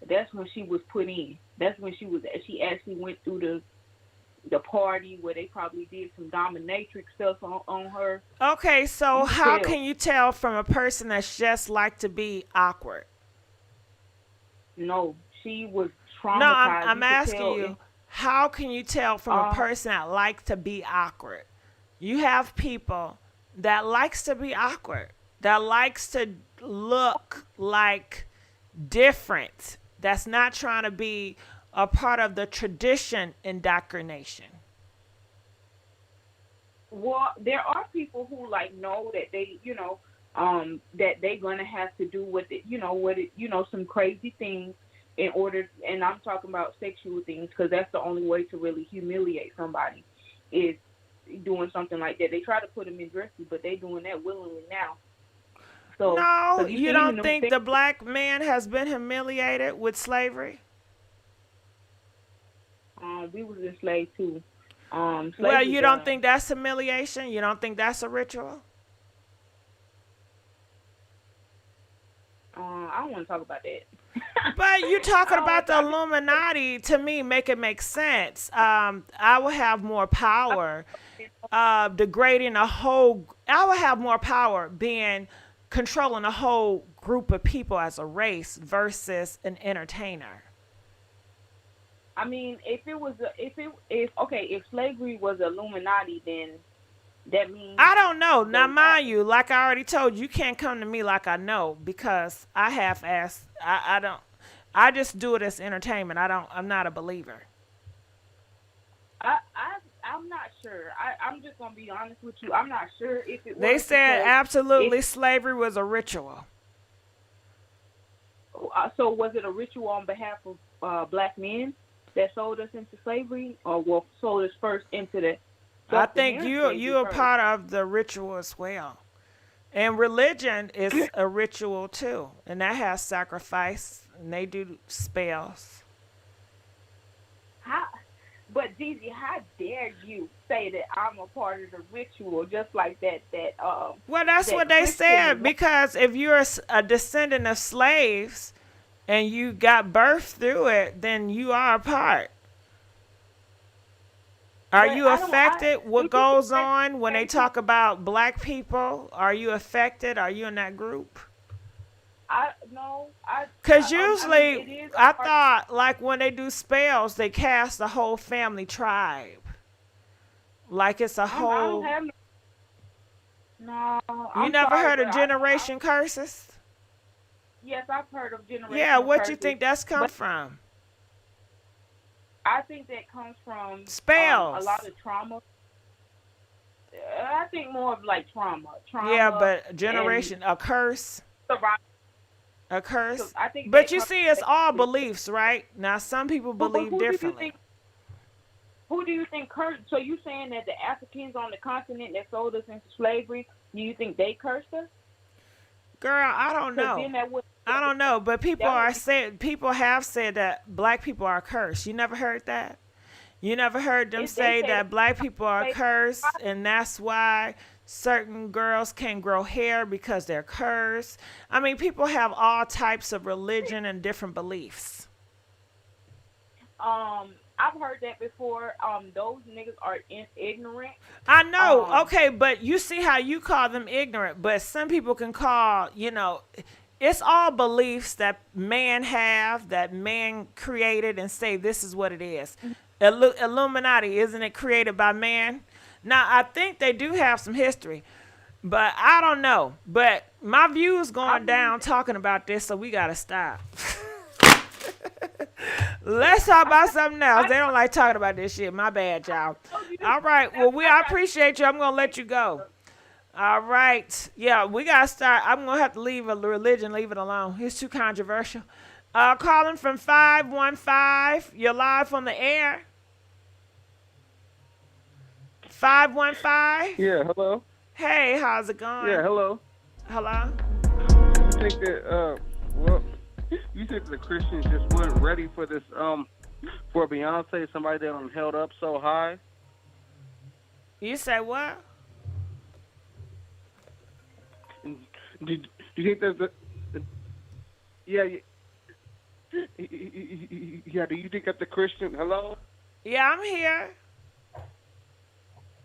That's when she was put in. That's when she actually went through the party where they probably did some dominatrix stuff on her. Okay, so You could how tell. can you tell from a person that's just like to be awkward? No, she was No, traumatized. I'm You could asking tell you, how can you tell from a person that likes to be awkward? You have people that likes to be awkward, that likes to look like different, that's not trying to be a part of the tradition indoctrination. Well, there are people who know that they, that they're gonna have to do with it, some crazy things in order. And I'm talking about sexual things, because that's the only way to really humiliate somebody is doing something like that. They try to put them in dresses, but they doing that willingly now. So No, you you seen don't them think things- the black man has been humiliated with slavery? we was enslaved too. Well, Slavery you don't done. think that's humiliation? You don't think that's a ritual? I don't want to talk about that. But you talking I don't about the wanna Illuminati, to me, make it make sense. I will have more power degrading a whole. I will have more power being controlling a whole group of people as a race versus an entertainer. I mean, if slavery was Illuminati, then that means I don't know. Now, mind you, like I already told you, you can't come to me like I know, because I have asked. I don't. I just do it as entertainment. I'm not a believer. I'm not sure. I'm just gonna be honest with you. I'm not sure if it was. They said because absolutely slavery was a ritual. So was it a ritual on behalf of black men that sold us into slavery, or sold us first into the? I think you are part of the ritual as well. And religion is a ritual too. And that has sacrifice, and they do spells. But Gigi, how dare you say that I'm a part of the ritual just like that? Well, that's that what they Christian said, because if you're a descendant of slaves and you got birthed through it, then you are a part. Are you affected? What goes on when they talk about black people? Are you affected? Are you in that group? No. Because I mean, usually, it is I thought, like, when they do spells, they cast the whole family tribe. Like it's a whole. I don't have no. You never heard of generation curses? Yes, I've heard of generation. Yeah, what curses, you think that's come from? I think that comes from Spells. a lot of trauma. I think more of like trauma. Yeah, but And generation, a curse. survival. A So curse. I think But that you comes. see, it's all beliefs, right? Now, some people But believe differently. who do you think cursed? So you saying that the Africans on the continent that sold us into slavery, do you think they cursed us? Girl, I don't 'Cause know. then that would. I don't know, but people That would are be- saying, people have said that black people are cursed. You never heard that? You never heard them They say say that black people are they- cursed, and that's why certain girls can't grow hair because they're cursed. I mean, people have all types of religion and different beliefs. I've heard that before. Those niggas are ignorant. I know, Um, okay, but you see how you call them ignorant, but some people can call, it's all beliefs that man have, that man created and say this is what it is. Illuminati, isn't it created by man? Now, I think they do have some history, but I don't know. But my view is going down talking about this, so we got to stop. Let's talk about something else. They don't like talking about this shit. My bad, y'all. All right. Well, I appreciate you. I'm going to let you go. All right. Yeah, we got to start. I'm going to have to leave a religion, leave it alone. It's too controversial. Calling from 515. You're live on the air. 515. Yeah, hello. Hey, how's it going? Yeah, hello. Hello? You think that, you think the Christians just weren't ready for this, for Beyonce, somebody that held up so high? You say what? Do you think that yeah, do you think that the Christian, hello? Yeah, I'm here.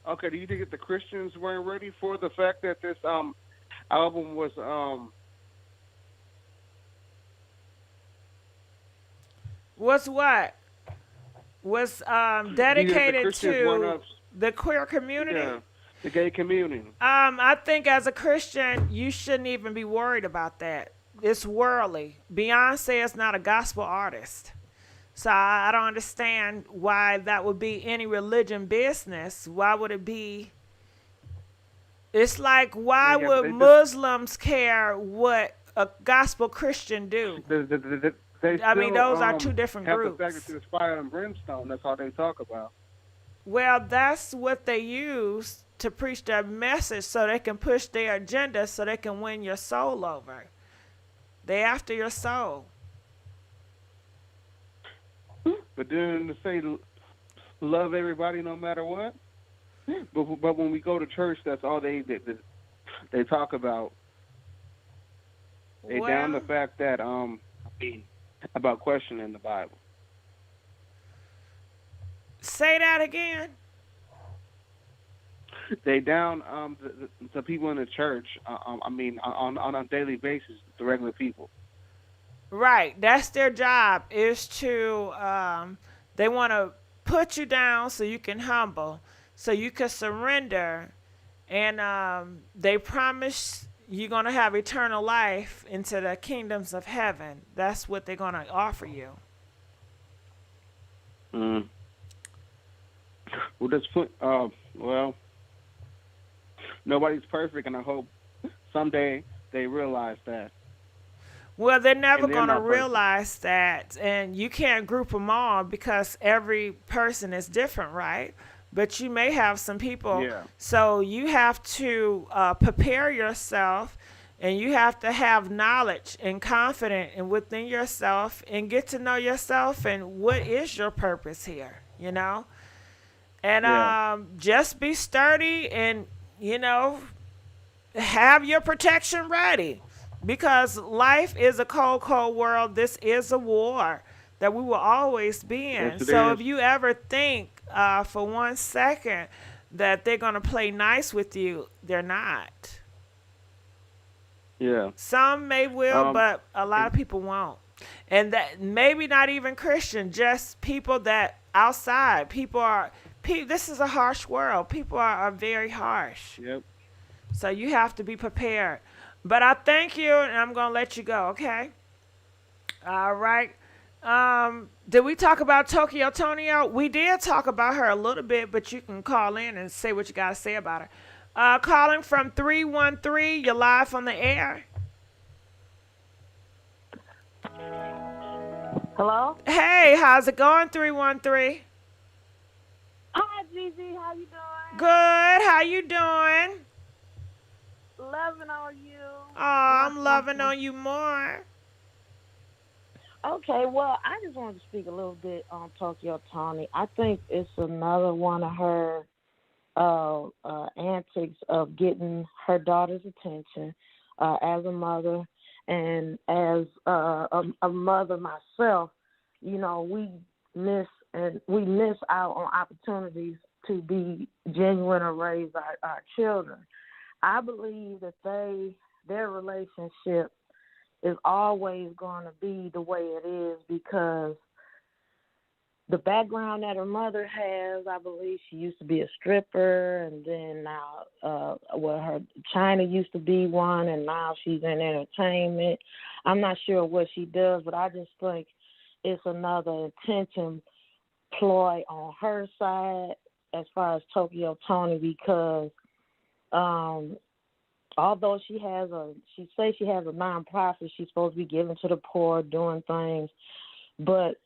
Okay, do you think that the Christians weren't ready for the fact that this, album was, Was what? Was dedicated to the queer community? Yeah, the gay community. I think as a Christian, you shouldn't even be worried about that. It's worldly. Beyonce is not a gospel artist. So I don't understand why that would be any religion business. Why would it be? It's like, why would Muslims care what a gospel Christian do? I mean, those are two different groups. The fact that it's fire and brimstone, that's all they talk about. Well, that's what they use to preach their message so they can push their agenda so they can win your soul over. They after your soul. But then to say love everybody no matter what. But when we go to church, that's all they talk about. They down the fact that about questioning the Bible. Say that again. They down the people in the church. On a daily basis, the regular people. Right, that's their job, is to they want to put you down so you can humble, so you can surrender, and they promise you're going to have eternal life into the kingdoms of heaven. That's what they're going to offer you. Well, that's nobody's perfect, and I hope someday they realize that. Well, they're never And they're going to not perfect. realize that, and you can't group them all because every person is different, right? But you may have some people, Yeah. so you have to prepare yourself, and you have to have knowledge and confidence and within yourself, and get to know yourself and what is your purpose here, you know? And Yeah. just be sturdy and, have your protection ready. Because life is a cold, cold world. This is a war that we will always be in. Yes, it So is. if you ever think for 1 second that they're going to play nice with you, they're not. Yeah. Some may will, but a lot of people won't. And that maybe not even Christian, just people that outside. This is a harsh world. People are very harsh. Yep. So you have to be prepared. But I thank you, and I'm going to let you go, okay? All right. Did we talk about Tokyo Tonio? We did talk about her a little bit, but you can call in and say what you got to say about her. Calling from 313. You're live on the air. Hello? Hey, how's it going, 313? Hi, Gigi. How you doing? Good. How you doing? Loving on you. Oh, I'm loving on you more. Okay, well, I just wanted to speak a little bit on Tokyo Tony. I think it's another one of her antics of getting her daughter's attention as a mother. And as a mother myself, you know, we miss out on opportunities to be genuine or raise our children. I believe that their relationship is always going to be the way it is because the background that her mother has, I believe she used to be a stripper, and then now, her China used to be one, and now she's in entertainment. I'm not sure what she does, but I just think it's another attention ploy on her side as far as Tokyo Tony because although she has a nonprofit, she's supposed to be giving to the poor, doing things, but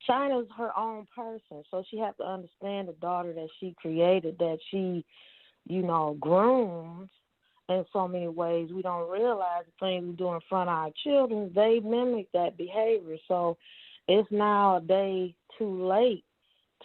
China's her own person, so she has to understand the daughter that she created, that she, you know, groomed in so many ways. We don't realize the things we do in front of our children, they mimic that behavior. So it's now a day too late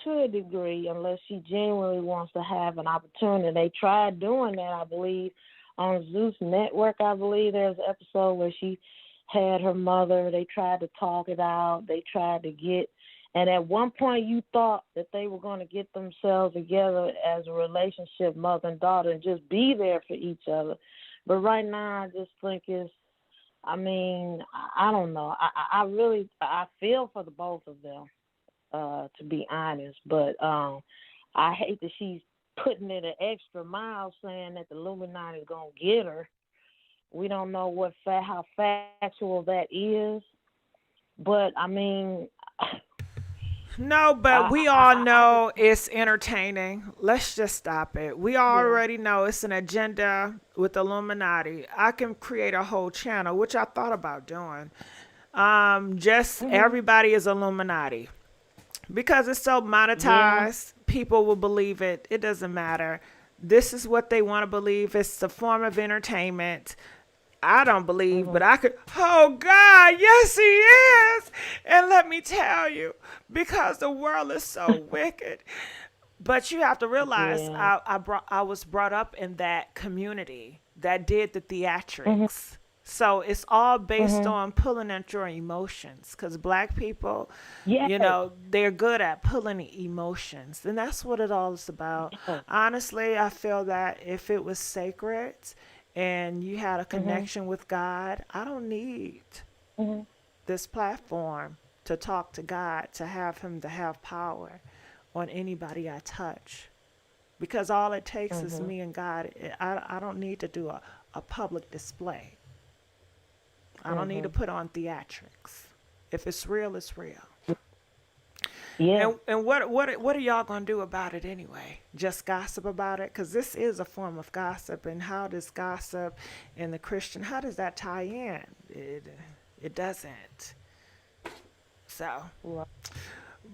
to a degree unless she genuinely wants to have an opportunity. They tried doing that, I believe, on Zeus Network. I believe there's an episode where she had her mother. They tried to talk it out. They tried to get, and at one point you thought that they were going to get themselves together as a relationship, mother and daughter, and just be there for each other. But right now I just think I don't know. I feel for the both of them, to be honest. But I hate that she's putting it an extra mile saying that the Illuminati is going to get her. We don't know how factual that is. But, I mean... No, but we all know it's entertaining. Let's just stop it. We already know it's an agenda with Illuminati. I can create a whole channel, which I thought about doing. Everybody is Illuminati. Because it's so monetized, people will believe it. It doesn't matter. This is what they want to believe. It's a form of entertainment. I don't believe, but I could. Oh, God, yes, he is. And let me tell you, because the world is so wicked. But you have to realize I was brought up in that community that did the theatrics. So it's all based on pulling at your emotions because Black people, you know, they're good at pulling emotions. And that's what it all is about. Honestly, I feel that if it was sacred and you had a connection with God, I don't need this platform to talk to God, to have him to have power on anybody I touch. Because all it takes is me and God. I don't need to do a public display. I don't need to put on theatrics. If it's real, it's real. Yeah. And what are y'all going to do about it anyway? Just gossip about it? Because this is a form of gossip. And how does gossip and the Christian, how does that tie in? It doesn't. So,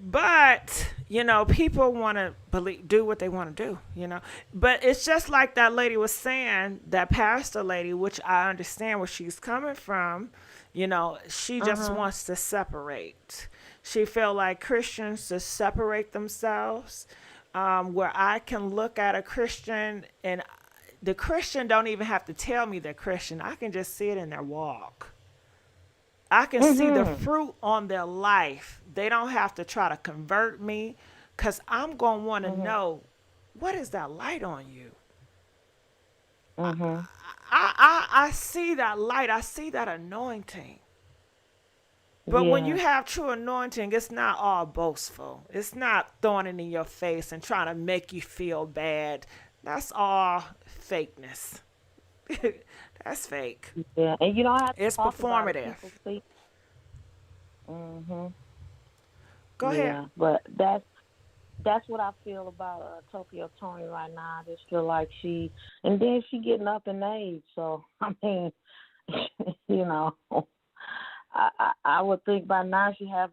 but, you know, people want to do what they want to do, you know. But it's just like that lady was saying, that pastor lady, which I understand where she's coming from. You know, she just wants to separate. She feel like Christians to separate themselves, where I can look at a Christian and the Christian don't even have to tell me they're Christian. I can just see it in their walk. I can see the fruit on their life. They don't have to try to convert me because I'm going to want to know, what is that light on you? I see that light. I see that anointing. But when you have true anointing, it's not all boastful. It's not throwing it in your face and trying to make you feel bad. That's all fakeness. That's fake. Yeah, and you don't have to it's talk performative. About Go ahead. Yeah, but that's what I feel about Tokyo Tony right now. I just feel like and then she getting up in age. So I mean, you know, I would think by now she have.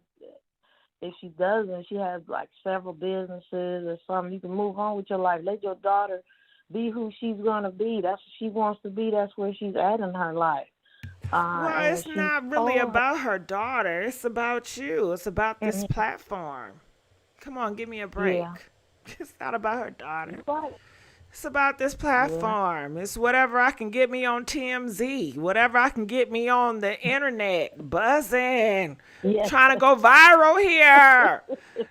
If she doesn't, she has like several businesses or something. You can move on with your life. Let your daughter be who she's gonna be. That's what she wants to be. That's where she's at in her life. Well, And when it's she's not really told her, about her daughter. It's about you. It's about this Mhm. platform. Come on, give me a Yeah, break. It's not about her daughter. right. It's about this Yeah, platform. It's whatever I can get me on TMZ, whatever I can get me on the internet, buzzing, yeah, trying to go viral here.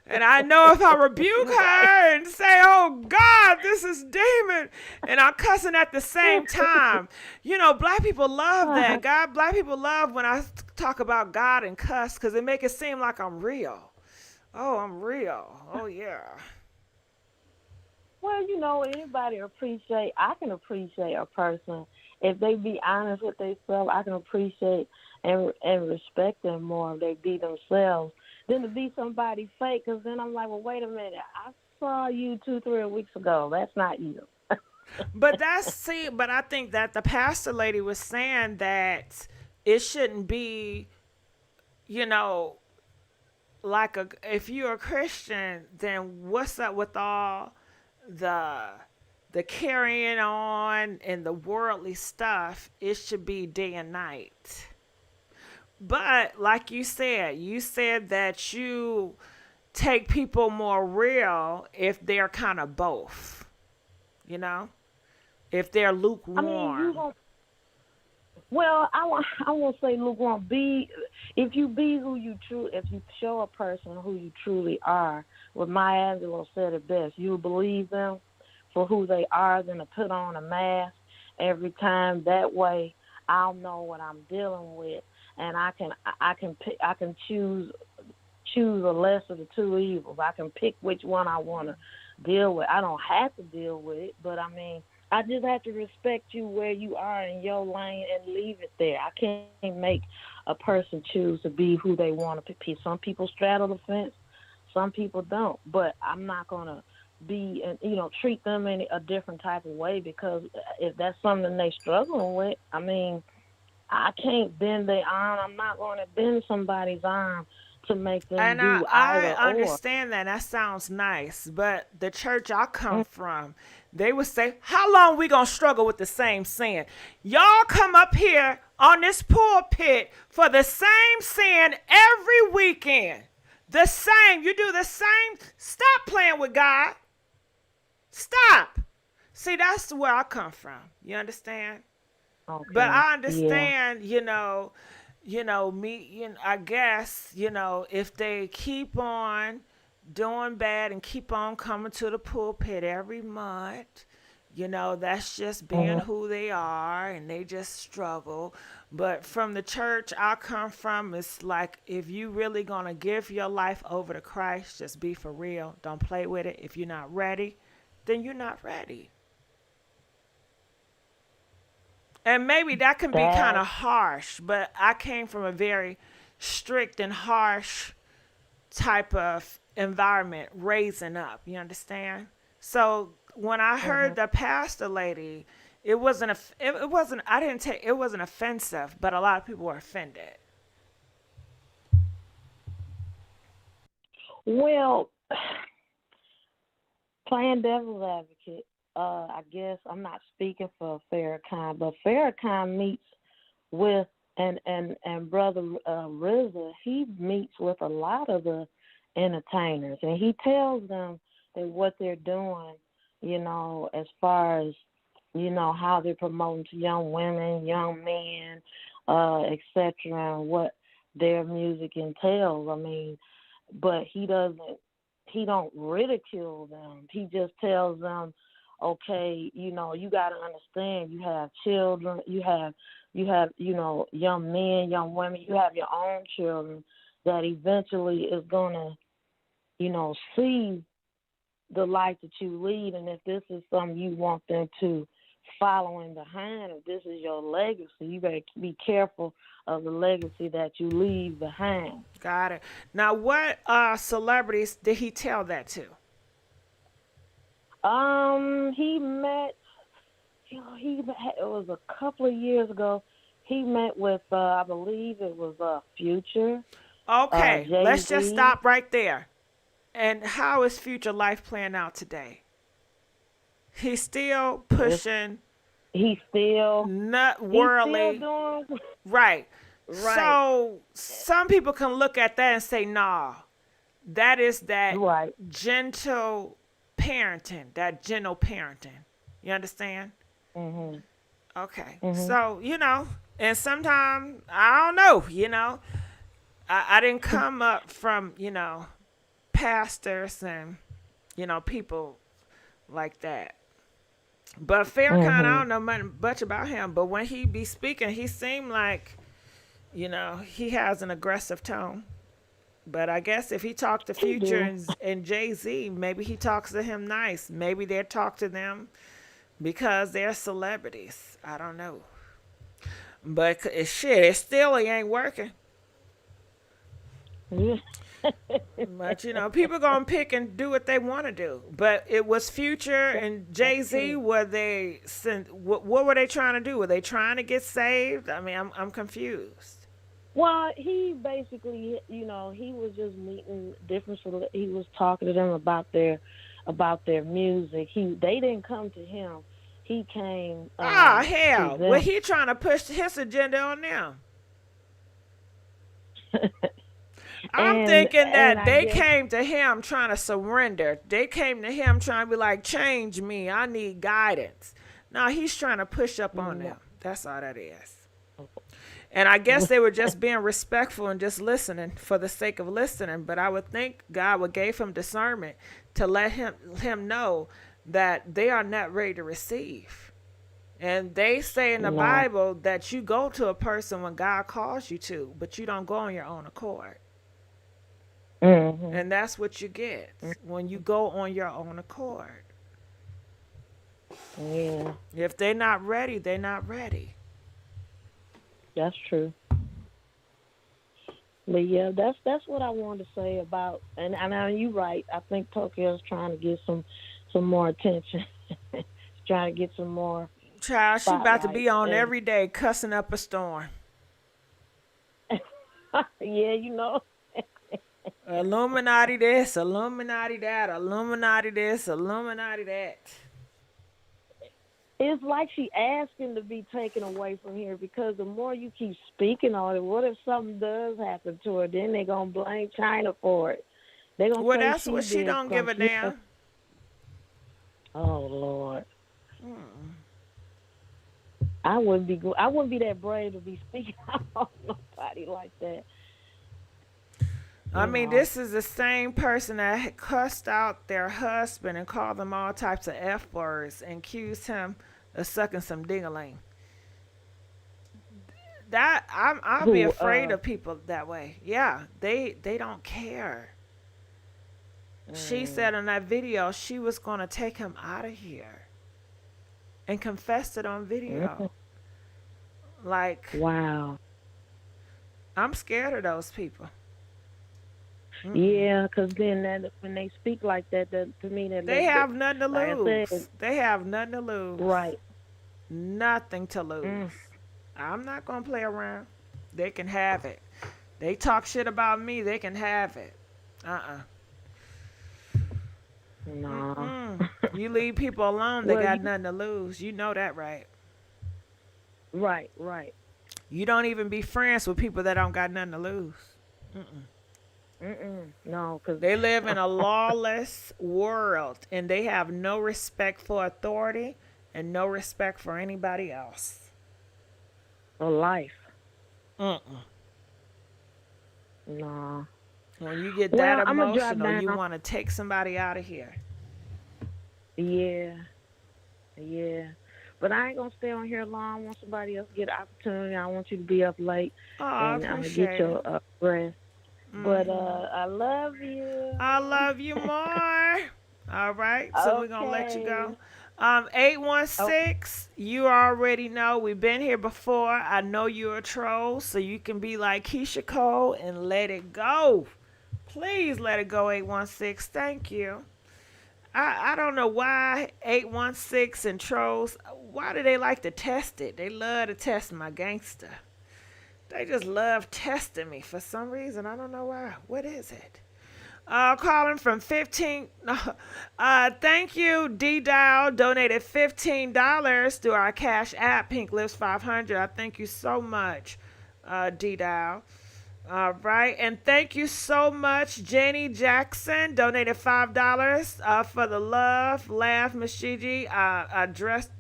And I know if I rebuke right. her and say, oh God, this is demon, and I'm cussing at the same time. You know, black people love that. Black people love when I talk about God and cuss because it make it seem like I'm real. Oh, I'm real. Oh yeah. Well, I can appreciate a person if they be honest with themselves. I can appreciate and respect them more if they be themselves than to be somebody fake. Because then I'm like, well, wait a minute, I saw you 2-3 weeks ago. That's not you. But but I think that the pastor lady was saying that it shouldn't be, you know, like if you're a Christian, then what's up with all the the carrying on and the worldly stuff? It should be day and night. But like you said that you take people more real if they're kind of both, you know, if they're I mean, lukewarm. well, I won't say lukewarm. If you be who you if you show a person who you truly are, what Maya Angelou said it best, you believe them for who they are than to put on a mask every time. That way, I'll know what I'm dealing with, and I can choose a lesser of the two evils. I can pick which one I want to deal with. I don't have to deal with it, but I mean, I just have to respect you where you are in your lane and leave it there. I can't make a person choose to be who they want to be. Some people straddle the fence, some people don't. But I'm not gonna be and treat them in a different type of way because if that's something they struggling with, I mean, I can't bend their arm. I'm not going to bend somebody's arm to make them And I, do I either or. understand that. That sounds nice. But the church I come from, they would say, how long we going to struggle with the same sin? Y'all come up here on this pulpit for the same sin every weekend. The same. You do the same. Stop playing with God. Stop. See, that's where I come from. You understand? But Okay. I Yeah. understand, me, I guess, if they keep on doing bad and keep on coming to the pulpit every month, that's just being Mhm. who they are and they just struggle. But from the church I come from, it's like if you really gonna give your life over to Christ, just be for real. Don't play with it. If you're not ready, then you're not ready. And maybe that can be kind That of harsh, but I came from a very strict and harsh type of environment raising up. You understand? So when I heard Mhm. the pastor lady, it wasn't it wasn't I didn't take it wasn't offensive, but a lot of people were offended. Well, playing devil's advocate, I guess I'm not speaking for Farrakhan, but Farrakhan meets with and brother RZA, he meets with a lot of the entertainers, and he tells them that what they're doing, as far as how they're promoting to young women, young men, etc., and what their music entails. I mean, but he don't ridicule them. He just tells them, okay, you got to understand, you have children, young men, young women, you have your own children that eventually is going to, see the life that you lead. And if this is something you want them to following behind, if this is your legacy, you better be careful of the legacy that you leave behind. Got it. Now, what celebrities did he tell that to? He met. It was a couple of years ago. He met with, I believe it was Future. Okay, let's just Jay-Z. stop right there. And how is Future life playing out today? He's still pushing. He's still Not worldly. He's still doing Right. right. So some people can look at that and say, nah, that is that Right. gentle parenting, that gentle parenting. You understand? Mhm. Okay. Mhm. So, and sometimes, I don't know, I didn't come up from, pastors and, people like that. But Farrakhan, I don't know much about him. But when he be speaking, he seemed like, he has an aggressive tone. But I guess if he talked to Future and Jay-Z, maybe he talks to him nice. Maybe they talk to them because they're celebrities. I don't know. But it still ain't working. But people gonna pick and do what they want to do. But it was Future and Jay-Z. What were they trying to do? Were they trying to get saved? I mean, I'm confused. Well, he basically, he was just meeting different. He was talking to them about their music. They didn't come to him. He came. Hell! Well, he trying to push his agenda on them. I'm thinking that they came to him trying to surrender. They came to him trying to be like, change me. I need guidance. No, he's trying to push up on them. That's all that is. And I guess they were just being respectful and just listening for the sake of listening. But I would think God would give him discernment to let him know that they are not ready to receive. And they say in the Bible that you go to a person when God calls you to, but you don't go on your own accord. Mm-hmm. And that's what you get when you go on your own accord. Yeah. If they're not ready, they're not ready. That's true. But yeah, that's what I wanted to say about. And I know you're right. I think Tokyo's trying to get some more attention. Trying to get some more. Child, she about to be on and, every day cussing up a storm. Yeah, Illuminati this, Illuminati that, Illuminati this, Illuminati that. It's like she asking to be taken away from here because the more you keep speaking on it, what if something does happen to her? Then they're going to blame China for it. They're gonna Well, say that's what she don't give a damn. Oh, Lord. I wouldn't be that brave to be speaking out on nobody like that. I mean, this is the same person that cussed out their husband and called them all types of F words and accused him of sucking some ding-a-ling. That I'll be afraid of people that way. Yeah, they don't care. She said in that video she was gonna take him out of here, and confessed it on video. Like, wow, I'm scared of those people. Yeah, because then when they speak like that, to me, they have nothing to lose. They have nothing to lose. Right. Nothing to lose. I'm not going to play around. They can have it. They talk shit about me, they can have it. No. You leave people alone, they got nothing to lose. You know that, right? Right. You don't even be friends with people that don't got nothing to lose. No, because they live in a lawless world, and they have no respect for authority and no respect for anybody else. For life. No. When you get that emotional, you want to take somebody out of here. Yeah. But I ain't going to stay on here long. I want somebody else to get an opportunity. I want you to be up late. And I'm going to get your rest. But I love you. I love you more. All right. So we're going to let you go. 816, you already know. We've been here before. I know you're a troll, so you can be like Keisha Cole and let it go. Please let it go, 816. Thank you. I don't know why 816 and trolls, why do they like to test it? They love to test my gangster. They just love testing me for some reason. I don't know why. What is it? Calling from 15. Thank you, D Dial. Donated $15 through our Cash App, Pink Lips 500. I thank you so much, D Dial. All right, and thank you so much, Jenny Jackson. Donated $5 for the love, laugh, MissGiGi. Addressed.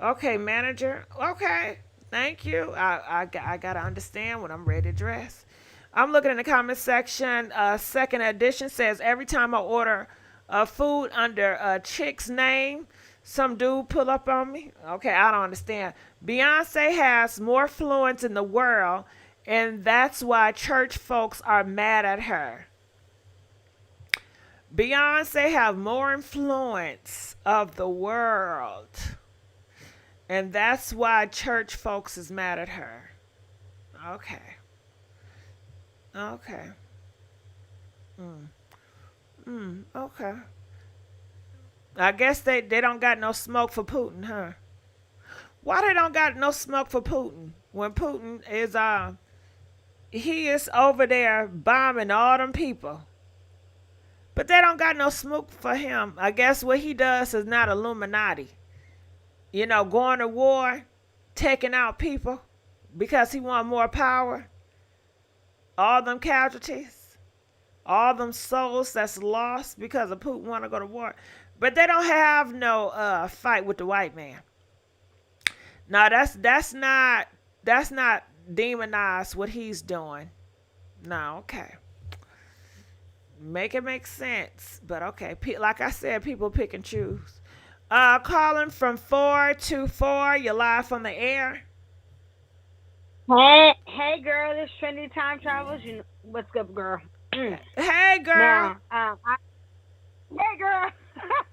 Okay, manager. Okay, thank you. I gotta understand when I'm ready to dress. I'm looking in the comment section. Second edition says every time I order food under a chick's name, some dude pull up on me. Okay, I don't understand. Beyonce has more influence in the world, and that's why church folks are mad at her. Beyonce have more influence of the world, and that's why church folks is mad at her. Okay. Okay. Okay. I guess they don't got no smoke for Putin, huh? Why they don't got no smoke for Putin when Putin is he is over there bombing all them people? But they don't got no smoke for him. I guess what he does is not Illuminati. You know, going to war, taking out people because he want more power. All them casualties, all them souls that's lost because of Putin want to go to war. But they don't have no fight with the white man. No, that's not demonize what he's doing. No, okay. Make it make sense. But okay, like I said, people pick and choose. Calling from 424, you're live on the air. Hey, girl, this Trendy Time Travels. You know, what's up, girl? Hey, girl. Now, hey, girl.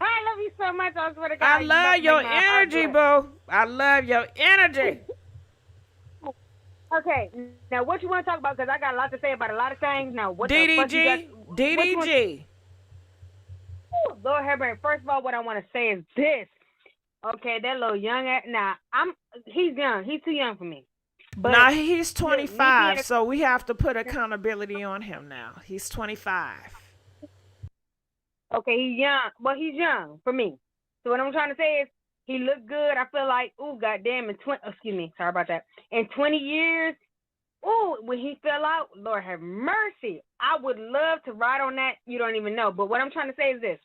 I love you so much. I swear to God. I love your energy, boo. I love your energy. Okay, now what you want to talk about? Because I got a lot to say about a lot of things. Now, what the fuck you got? DDG. Oh, Lord have mercy. First of all, what I want to say is this. Okay, that little young ass. Now, he's young. He's too young for me. But now he's 25, so we have to put accountability on him now. He's 25. Okay, he's young. Well, he's young for me. So what I'm trying to say is he looked good. I feel like, ooh, goddamn, sorry about that. In 20 years, ooh, when he fell out, Lord have mercy. I would love to ride on that. You don't even know. But what I'm trying to say is this.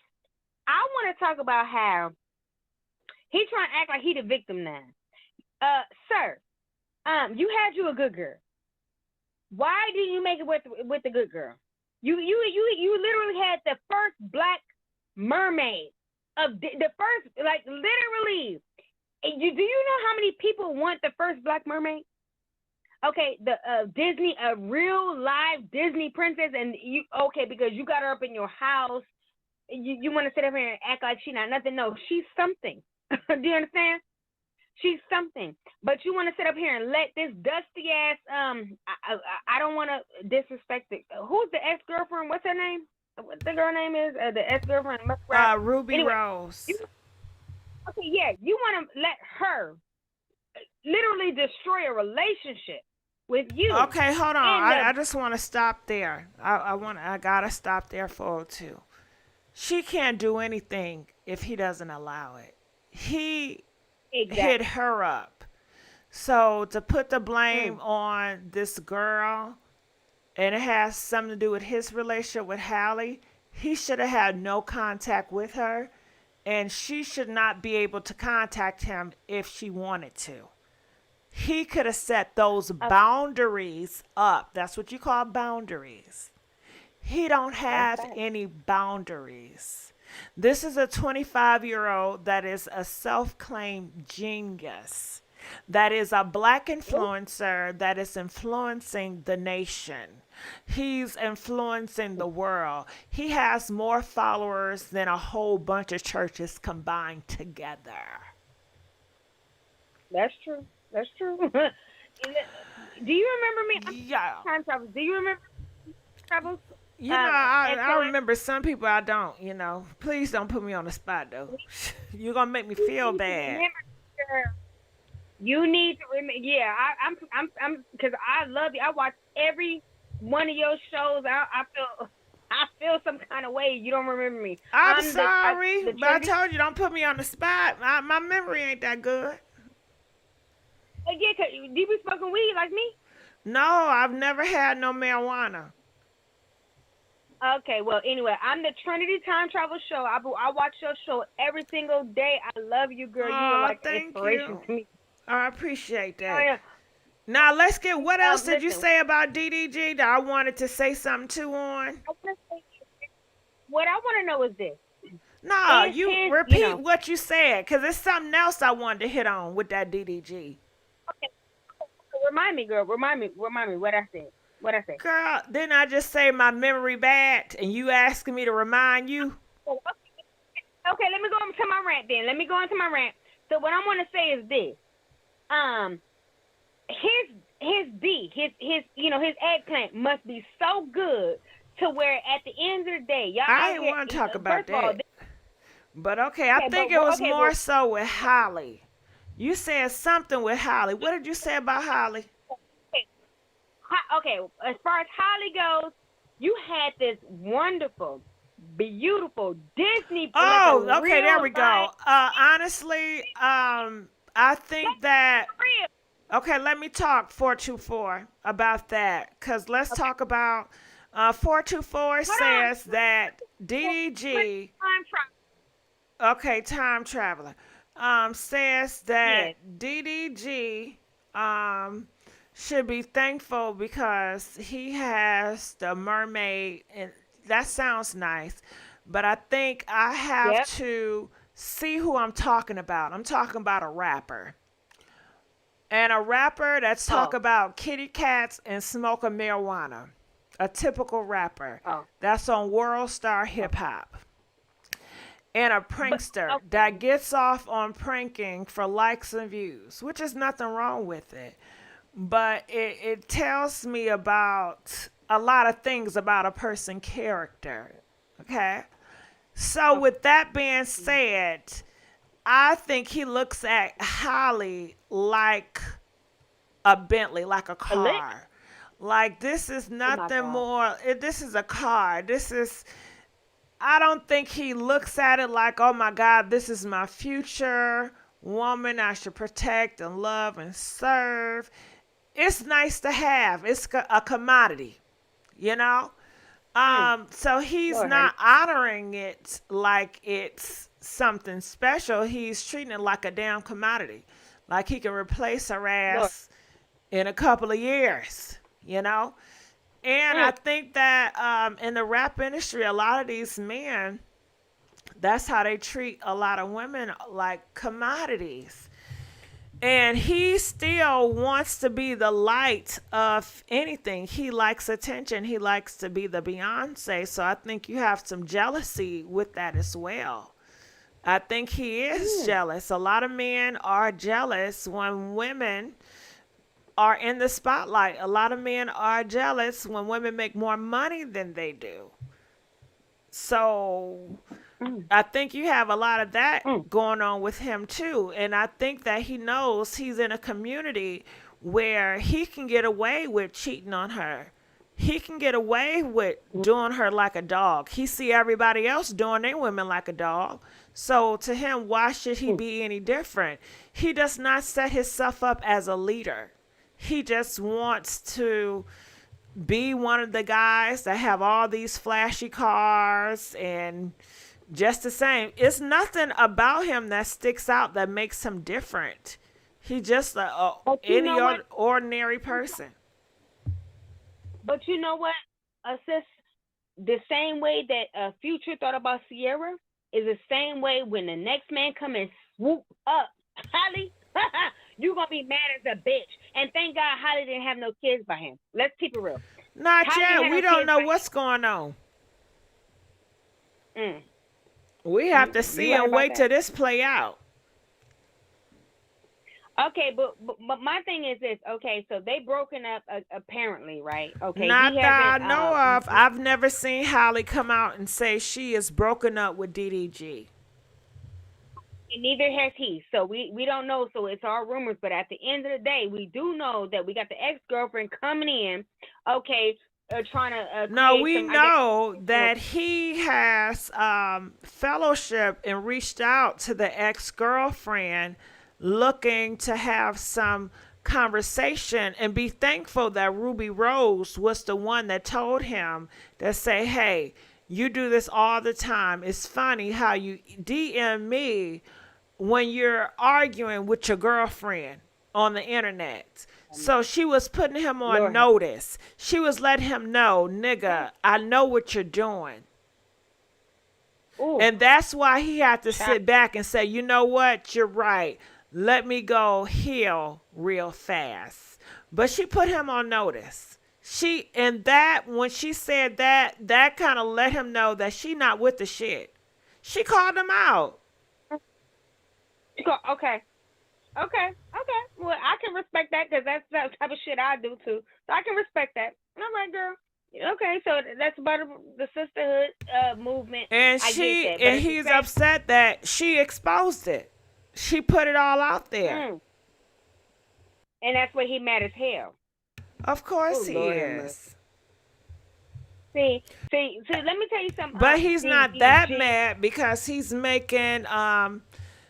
I want to talk about how he trying to act like he the victim now. Sir. You had you a good girl. Why didn't you make it with the good girl? You literally had the first black mermaid of the first, like literally. Do you know how many people want the first black mermaid? Okay, the Disney, a real live Disney princess, and you because you got her up in your house. You want to sit up here and act like she not nothing? No, she's something. Do you understand? She's something, but you want to sit up here and let this dusty ass. I don't want to disrespect it. Who's the ex-girlfriend? What's her name? What the girl name is? The ex-girlfriend. Ruby Rose. Okay, yeah, you want to let her literally destroy a relationship with you. Okay, hold on. I just want to stop there. I gotta stop there for two. She can't do anything if he doesn't allow it. He hit her up. So to put the blame on this girl, and it has something to do with his relationship with Halle, he should have had no contact with her, and she should not be able to contact him if she wanted to. He could have set those boundaries up. That's what you call boundaries. He don't have any boundaries. This is a 25-year-old that is a self-claimed genius, that is a black influencer that is influencing the nation. He's influencing the world. He has more followers than a whole bunch of churches combined together. That's true. That's true. Do you remember me? Yeah. Time Travels. Do you remember Travels? You know, I remember some people I don't, you know. Please don't put me on the spot, though. You're going to make me feel bad. Remember, girl, you need to remember. Yeah, I'm, because I love you. I watch every one of your shows. I feel some kind of way. You don't remember me. I'm sorry, but I told you, don't put me on the spot. My memory ain't that good. Yeah, do you be smoking weed like me? No, I've never had no marijuana. Okay, well, anyway, I'm the Trinity Time Travel Show. I watch your show every single day. I love you, girl. You are like an inspiration to me. I appreciate that. Oh, yeah. Now, let's get, what else did you say about DDG that I wanted to say something to on? What I want to know is this. No, you repeat what you said, because there's something else I wanted to hit on with that DDG. Okay. Remind me, girl. Remind me what I said. Girl, didn't I just say my memory bad and you asking me to remind you? Okay, let me go into my rant then. So what I want to say is this. His eggplant must be so good to where at the end of the day, y'all. I didn't want to talk about that. But okay, I think it was more so with Halle. You said something with Halle. What did you say about Halle? Okay, as far as Halle goes, you had this wonderful, beautiful Disney. Oh, okay, there we go. Honestly, I think that. Okay, let me talk 424 about that, because let's talk about 424 says that DDG. Okay, time traveler. Says that DDG should be thankful because he has the mermaid, and that sounds nice, but I think I have to see who I'm talking about. I'm talking about a rapper. And a rapper that's talk about kitty cats and smoking marijuana. A typical rapper. That's on World Star Hip Hop. And a prankster that gets off on pranking for likes and views, which is nothing wrong with it. But it tells me about a lot of things about a person's character. Okay? So with that being said, I think he looks at Halle like a Bentley, like a car. Like, this is nothing more. This is a car. I don't think he looks at it like, oh my God, this is my future woman I should protect and love and serve. It's nice to have. It's a commodity, you know? So he's not honoring it like it's something special. He's treating it like a damn commodity. Like he can replace her ass in a couple of years, you know? And I think that in the rap industry, a lot of these men, that's how they treat a lot of women, like commodities. And he still wants to be the light of anything. He likes attention. He likes to be the Beyonce. So I think you have some jealousy with that as well. I think he is jealous. A lot of men are jealous when women are in the spotlight. A lot of men are jealous when women make more money than they do. So I think you have a lot of that going on with him too. And I think that he knows he's in a community where he can get away with cheating on her. He can get away with doing her like a dog. He see everybody else doing their women like a dog. So to him, why should he be any different? He does not set himself up as a leader. He just wants to be one of the guys that have all these flashy cars and just the same. It's nothing about him that sticks out that makes him different. He just any ordinary person. But you know what, sis? The same way that Future thought about Sierra is the same way when the next man come and swoop up, Halle, you gonna be mad as a bitch. And thank God Halle didn't have no kids by him. Let's keep it real. Not yet. We don't know what's going on. We have to see and wait till this play out. Okay, but my thing is this. Okay, so they broken up apparently, right? Okay, Not he that I hasn't. know of. I've never seen Halle come out and say she is broken up with DDG. And neither has he. So we don't know. So it's all rumors. But at the end of the day, we do know that we got the ex-girlfriend coming in. Okay, trying to. No, create we some, know that he has fellowship and reached out to the ex-girlfriend looking to have some conversation and be thankful that Ruby Rose was the one that told him to say, hey, you do this all the time. It's funny how you DM me when you're arguing with your girlfriend on the internet. So she was putting him on notice. She was letting him know, nigga, I know what you're doing. Ooh. And that's why he had to sit back and say, you know what? You're right. Let me go heal real fast. But she put him on notice. When she said that, that kind of let him know that she not with the shit. She called him out. Okay. Well, I can respect that because that's the type of shit I do too. So I can respect that. All right, girl. Okay, so that's about the sisterhood movement. And he's upset that she exposed it. She put it all out there. And that's why he mad as hell. Of course he is. See, let me tell you something. But he's not that mad because he's making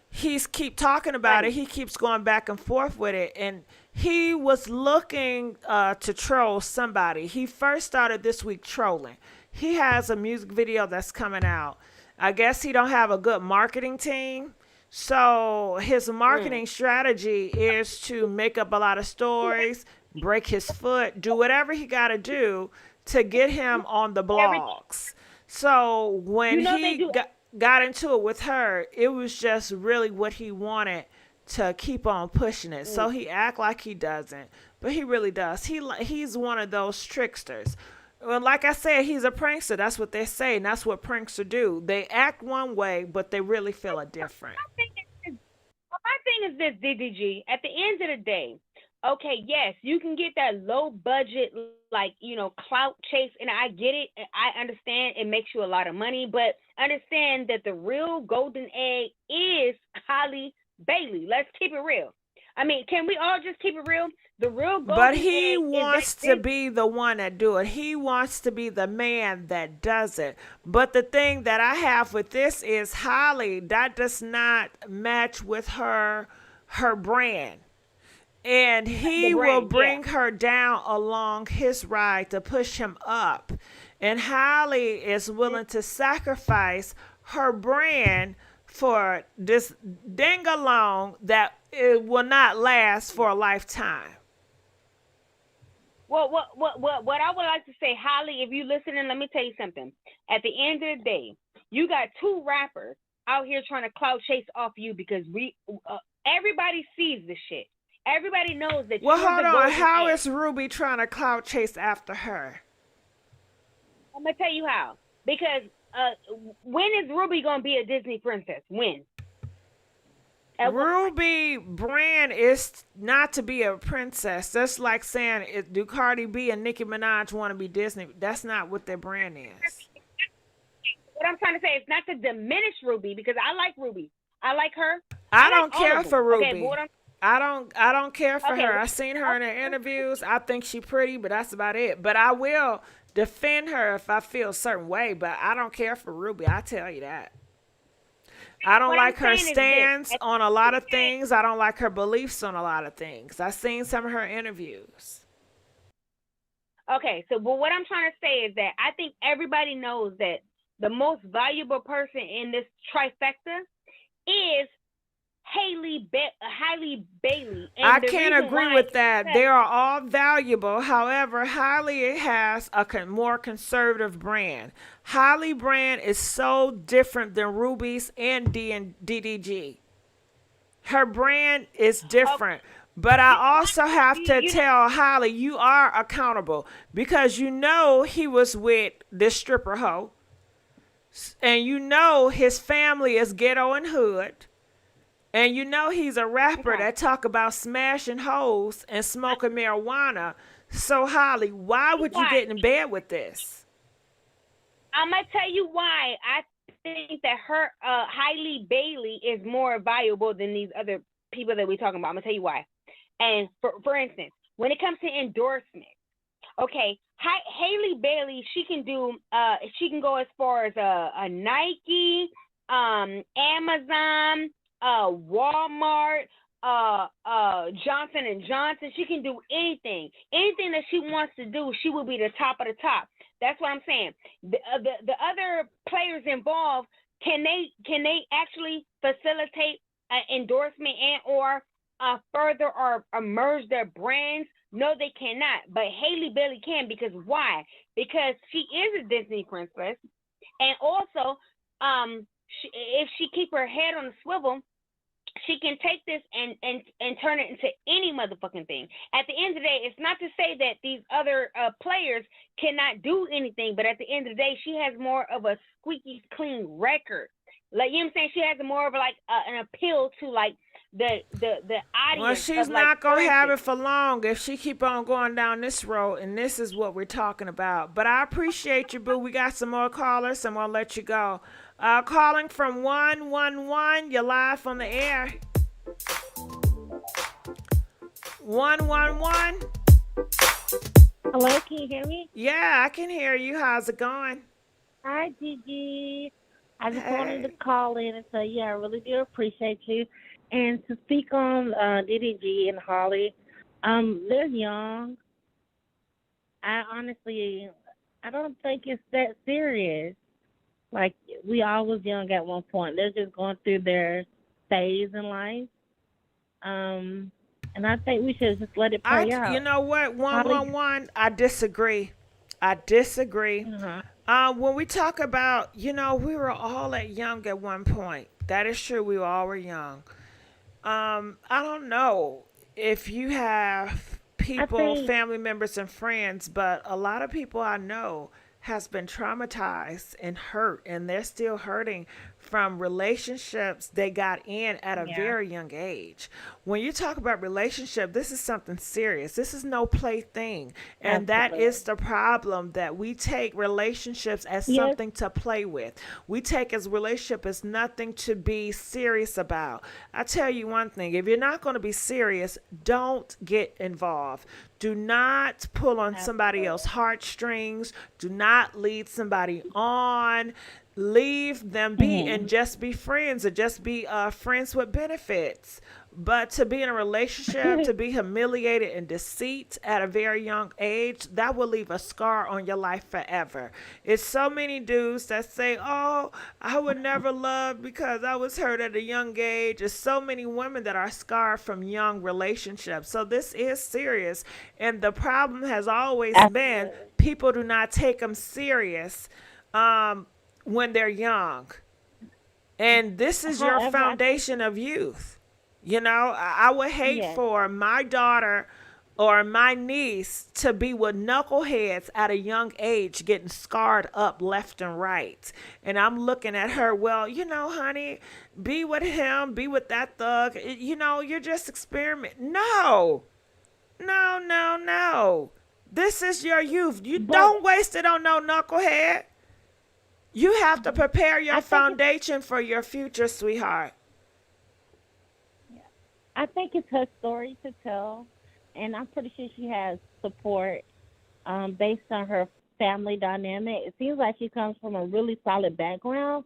he's keep talking about it. He keeps going back and forth with it, and he was looking to troll somebody. He first started this week trolling. He has a music video that's coming out. I guess he don't have a good marketing team. So his marketing strategy is to make up a lot of stories, break his foot, do whatever he got to do to get him on the blogs. So when he got into it with her, it was just really what he wanted to keep on pushing it. So he act like he doesn't, but he really does. He's one of those tricksters. Well, like I said, he's a prankster. That's what they say, and that's what pranksters do. They act one way, but they really feel a different. My thing is this, DDG. At the end of the day, okay, yes, you can get that low budget, like, clout chase, and I get it. I understand it makes you a lot of money, but understand that the real golden egg is Halle Bailey. Let's keep it real. I mean, can we all just keep it real? The real golden But he egg wants to be the one that do it. He wants to be the man that does it. But the thing that I have with this is Halle, that does not match with her brand. And he will bring her down along his ride to push him up. And Halle is willing to sacrifice her brand for this ding-along that it will not last for a lifetime. Well, what I would like to say, Halle, if you listening, let me tell you something. At the end of the day, you got two rappers out here trying to clout chase off you because everybody sees this shit. Everybody knows that. Well, hold on. How is Ruby trying to clout chase after her? I'm gonna tell you how. Because when is Ruby gonna be a Disney princess? When? Ruby brand is not to be a princess. That's like saying, do Cardi B and Nicki Minaj want to be Disney? That's not what their brand is. What I'm trying to say is not to diminish Ruby because I like Ruby. I like her. I don't care for Ruby. Okay, I don't care for her. I've seen her in her interviews. I think she's pretty, but that's about it. But I will defend her if I feel a certain way, but I don't care for Ruby. I tell you that. I don't like her stance on a lot of things. I don't like her beliefs on a lot of things. I've seen some of her interviews. Okay, so but what I'm trying to say is that I think everybody knows that the most valuable person in this trifecta is Halle Bailey. And I can't agree with that. They are all valuable. However, Halle has a more conservative brand. Halle brand is so different than Ruby's and DDG. Her brand is different. But I also have to tell Halle, you are accountable because he was with this stripper hoe. And his family is ghetto and hood. And you know he's a rapper Okay. that talk about smashing hoes and smoking marijuana. So Holly, why would you Why? get in bed with this? I'm gonna tell you why. I think that her Hailey Bailey is more valuable than these other people that we're talking about. I'm gonna tell you why. And for instance, when it comes to endorsements, okay, Hailey Bailey, she can do she can go as far as a Nike, Amazon, Walmart, Johnson and Johnson. She can do anything. Anything that she wants to do, she will be the top of the top. That's what I'm saying. The other players involved, can they actually facilitate an endorsement and or further or merge their brands? No, they cannot. But Hailey Bailey can, because why? Because she is a Disney princess, and also, if she keep her head on the swivel, she can take this and turn it into any motherfucking thing. At the end of the day, it's not to say that these other players cannot do anything, but at the end of the day, she has more of a squeaky clean record. Like, you know what I'm saying? She has more of like an appeal to like the audience. Well, she's of, like, not gonna have it friendship. for long if she keep on going down this road, and this is what we're talking about. But I appreciate you, boo. We got some more callers, and we'll let you go. Calling from 111, you're live on the air. 111. Hello, can you hear me? Yeah, I can hear you. How's it going? Hi, Gigi. I just wanted to Hey. call in and say, yeah, I really do appreciate you. And to speak on DDG and Holly, they're young. I honestly, I don't think it's that serious. Like, we all was young at one point. They're just going through their phase in life. And I think we should just let it play You out. know what? Holly, 111. I disagree. I disagree. uh-huh. When we talk about, we were all young at one point. That is true. We all were young. I don't know if you have I people, think, family members, and friends, but a lot of people I know has been traumatized and hurt, and they're still hurting from relationships they got in at a yeah, very young age. When you talk about relationship, this is something serious. This is no plaything. And that is absolutely. the problem, that we take relationships as Yes, something to play with. We take as relationship as nothing to be serious about. I tell you one thing, if you're not going to be serious, don't get involved. Do not pull on somebody absolutely. else's heartstrings. Do not lead somebody on. Leave them be and Hmm. just be friends, or just be friends with benefits. But to be in a relationship, to be humiliated and deceit at a very young age, that will leave a scar on your life forever. It's so many dudes that say, oh, I would never love because I was hurt at a young age. There's so many women that are scarred from young relationships. So this is serious. And the problem has always been Absolutely. people do not take them serious um, when they're young. And this is your However, I think, foundation of youth. I would hate yes, for my daughter or my niece to be with knuckleheads at a young age, getting scarred up left and right. And I'm looking at her, well, honey, be with him, be with that thug. You're just experimenting. No, no, no, no. This is your youth. You but don't waste it on no knucklehead. You have to prepare your I think it's foundation for your future, sweetheart. I think it's her story to tell, and I'm pretty sure she has support based on her family dynamic. It seems like she comes from a really solid background,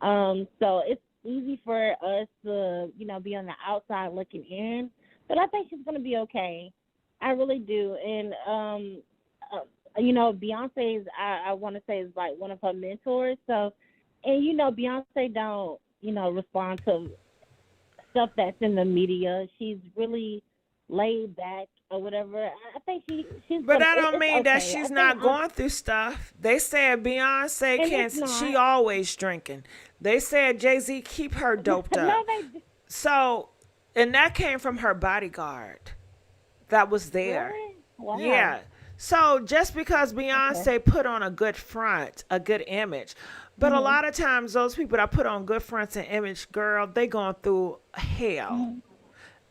so it's easy for us to, be on the outside looking in. But I think she's gonna be okay. I really do, and Beyonce is, I want to say, is like one of her mentors. So, and Beyonce don't, respond to stuff that's in the media. She's really laid back or whatever. I think she's But gonna. that don't It's mean that okay. I she's think, not going through stuff. They said Beyonce and it's can't, she not. always drinking. They said Jay-Z keep her doped No, up. they So, and that came from her bodyguard that was there. really. Wow. Yeah. So just because Okay. Beyonce put on a good front, a good image, But a lot of times, those people that put on good fronts and image, girl, they going through hell.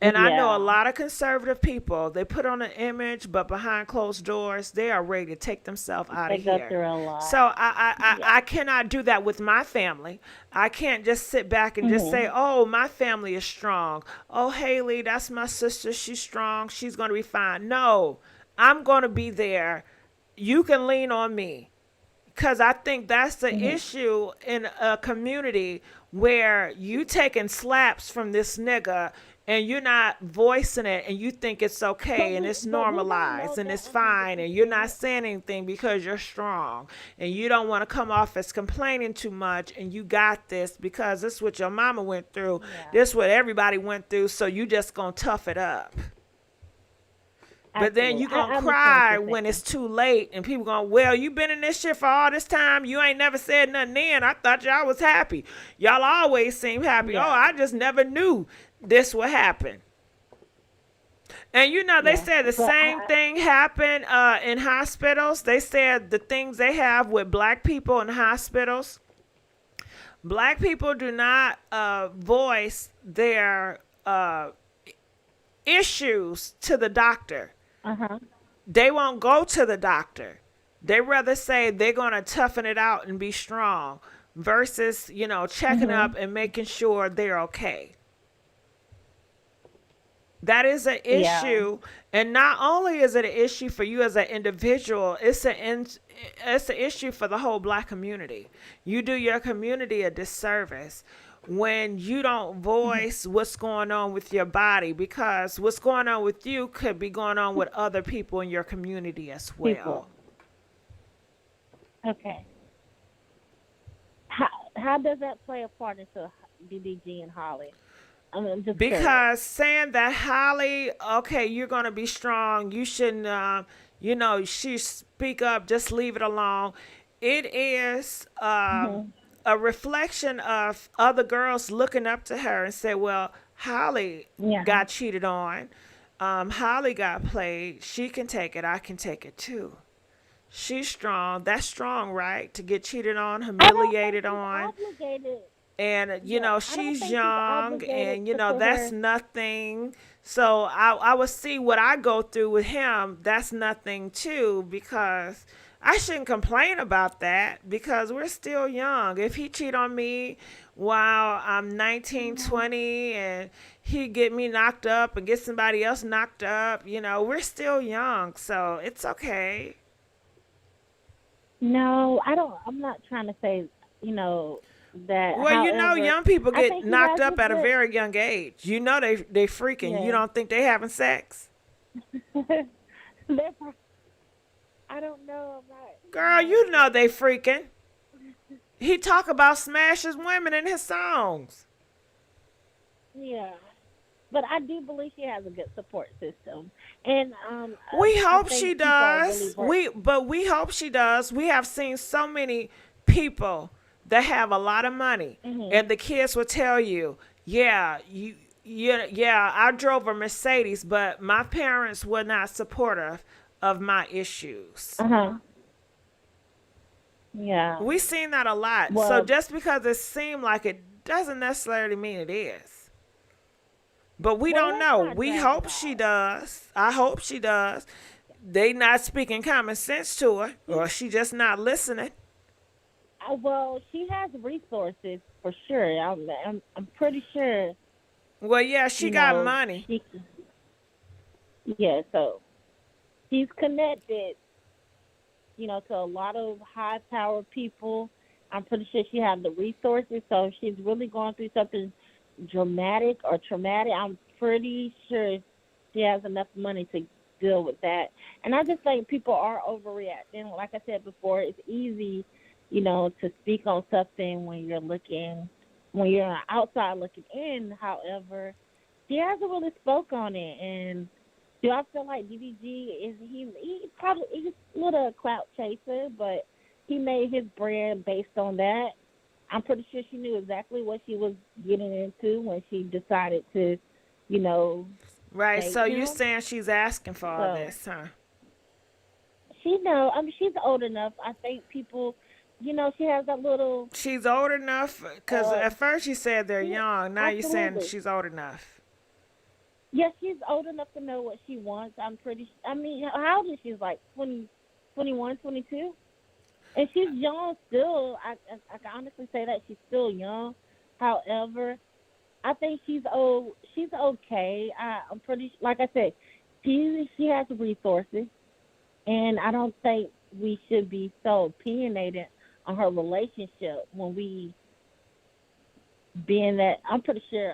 And I know a Yeah. lot of conservative people, they put on an image, but behind closed doors, they are ready to take themselves out They of go here. through a lot. So I cannot do that with my family. I can't just sit back and just say, oh, my family is strong. Oh, Haley, that's my sister. She's strong. She's going to be fine. No, I'm going to be there. You can lean on me. Because I think that's the issue in a community where you taking slaps from this nigga and you're not voicing it and you think it's okay and it's normalized and it's fine and you're not saying anything because you're strong and you don't want to come off as complaining too much and you got this because this is what your mama went through. This is what everybody went through, so you just going to tough it up. But then you Absolutely. gonna cry when it's too late and people going, well, you been in this shit for all this time. You ain't never said nothing then. I thought y'all was happy. Y'all always seem happy. Oh, I just never knew this would happen. And you know, they said the same thing happened in hospitals. They said the things they have with black people in hospitals. Black people do not voice their issues to the doctor. They won't go to the doctor. They rather say they're going to toughen it out and be strong versus, you know, checking up and making sure they're okay. That is an issue. And not only is it an issue for you as an individual, it's an issue for the whole black community. You do your community a disservice when you don't voice what's going on with your body, because what's going on with you could be going on with other people in your community as well. Okay. How does that play a part into DDG and Holly? I'm just Because curious. saying that Halle, okay, you're going to be strong, you shouldn't, you know, she speak up, just leave it alone. It is a reflection of other girls looking up to her and say, well, Halle got cheated on. Halle got played. She can take it. I can take it too. She's strong. That's strong, right? To get cheated on, humiliated on. Obligated. And, you know, she's young and, you know, to that's her. nothing. So I would see what I go through with him. That's nothing too, because I shouldn't complain about that because we're still young. If he cheat on me while I'm 19, 20 and he get me knocked up and get somebody else knocked up, you know, we're still young. So it's okay. No, I don't. I'm not trying to say, you know, that. Well, you know, however, young people I get think he knocked has up a at a good- very young age. You know they freaking. Yeah. You don't think they having sex? They're pro- I don't know. I'm not. Girl, you know they freaking. He talk about smashes women in his songs. Yeah, but I do believe she has a good support system, and We I hope think she people are does. really We hope she does. We have seen so many people that have a lot of money, and the kids will tell you, yeah, I drove a Mercedes, but my parents were not supportive of my issues. Yeah. We seen that a lot. So Well- just because it seemed like it doesn't necessarily mean it is. But we Well, don't let's know. not We drag hope it she does. I hope she does. They not speaking common sense to her, or she just not listening. Well, she has resources for sure. I'm pretty sure. Well, yeah, she you got know, money. Yeah, so she's connected, you know, to a lot of high-powered people. I'm pretty sure she has the resources. So if she's really going through something dramatic or traumatic, I'm pretty sure she has enough money to deal with that. And I just think people are overreacting. Like I said before, it's easy, you know, to speak on something when you're outside looking in. However, she hasn't really spoke on it. And do I feel like DDG is he's a little clout chaser, but he made his brand based on that. I'm pretty sure she knew exactly what she was getting into when she decided to, you know. Right, date so him. you saying she's asking for all So- this, huh? She know. I mean, she's old enough. I think people she has that little. She's old enough, because at first you said they're Yeah, young. Now you're saying absolutely. she's old enough. Yes, she's old enough to know what she wants. I mean, how old is she? Like 20, 21, 22? And she's young still. I can honestly say that she's still young. However, I think she's old. She's okay. I'm pretty, like I said, she has resources, and I don't think we should be so opinionated on her relationship when we being that I'm pretty sure.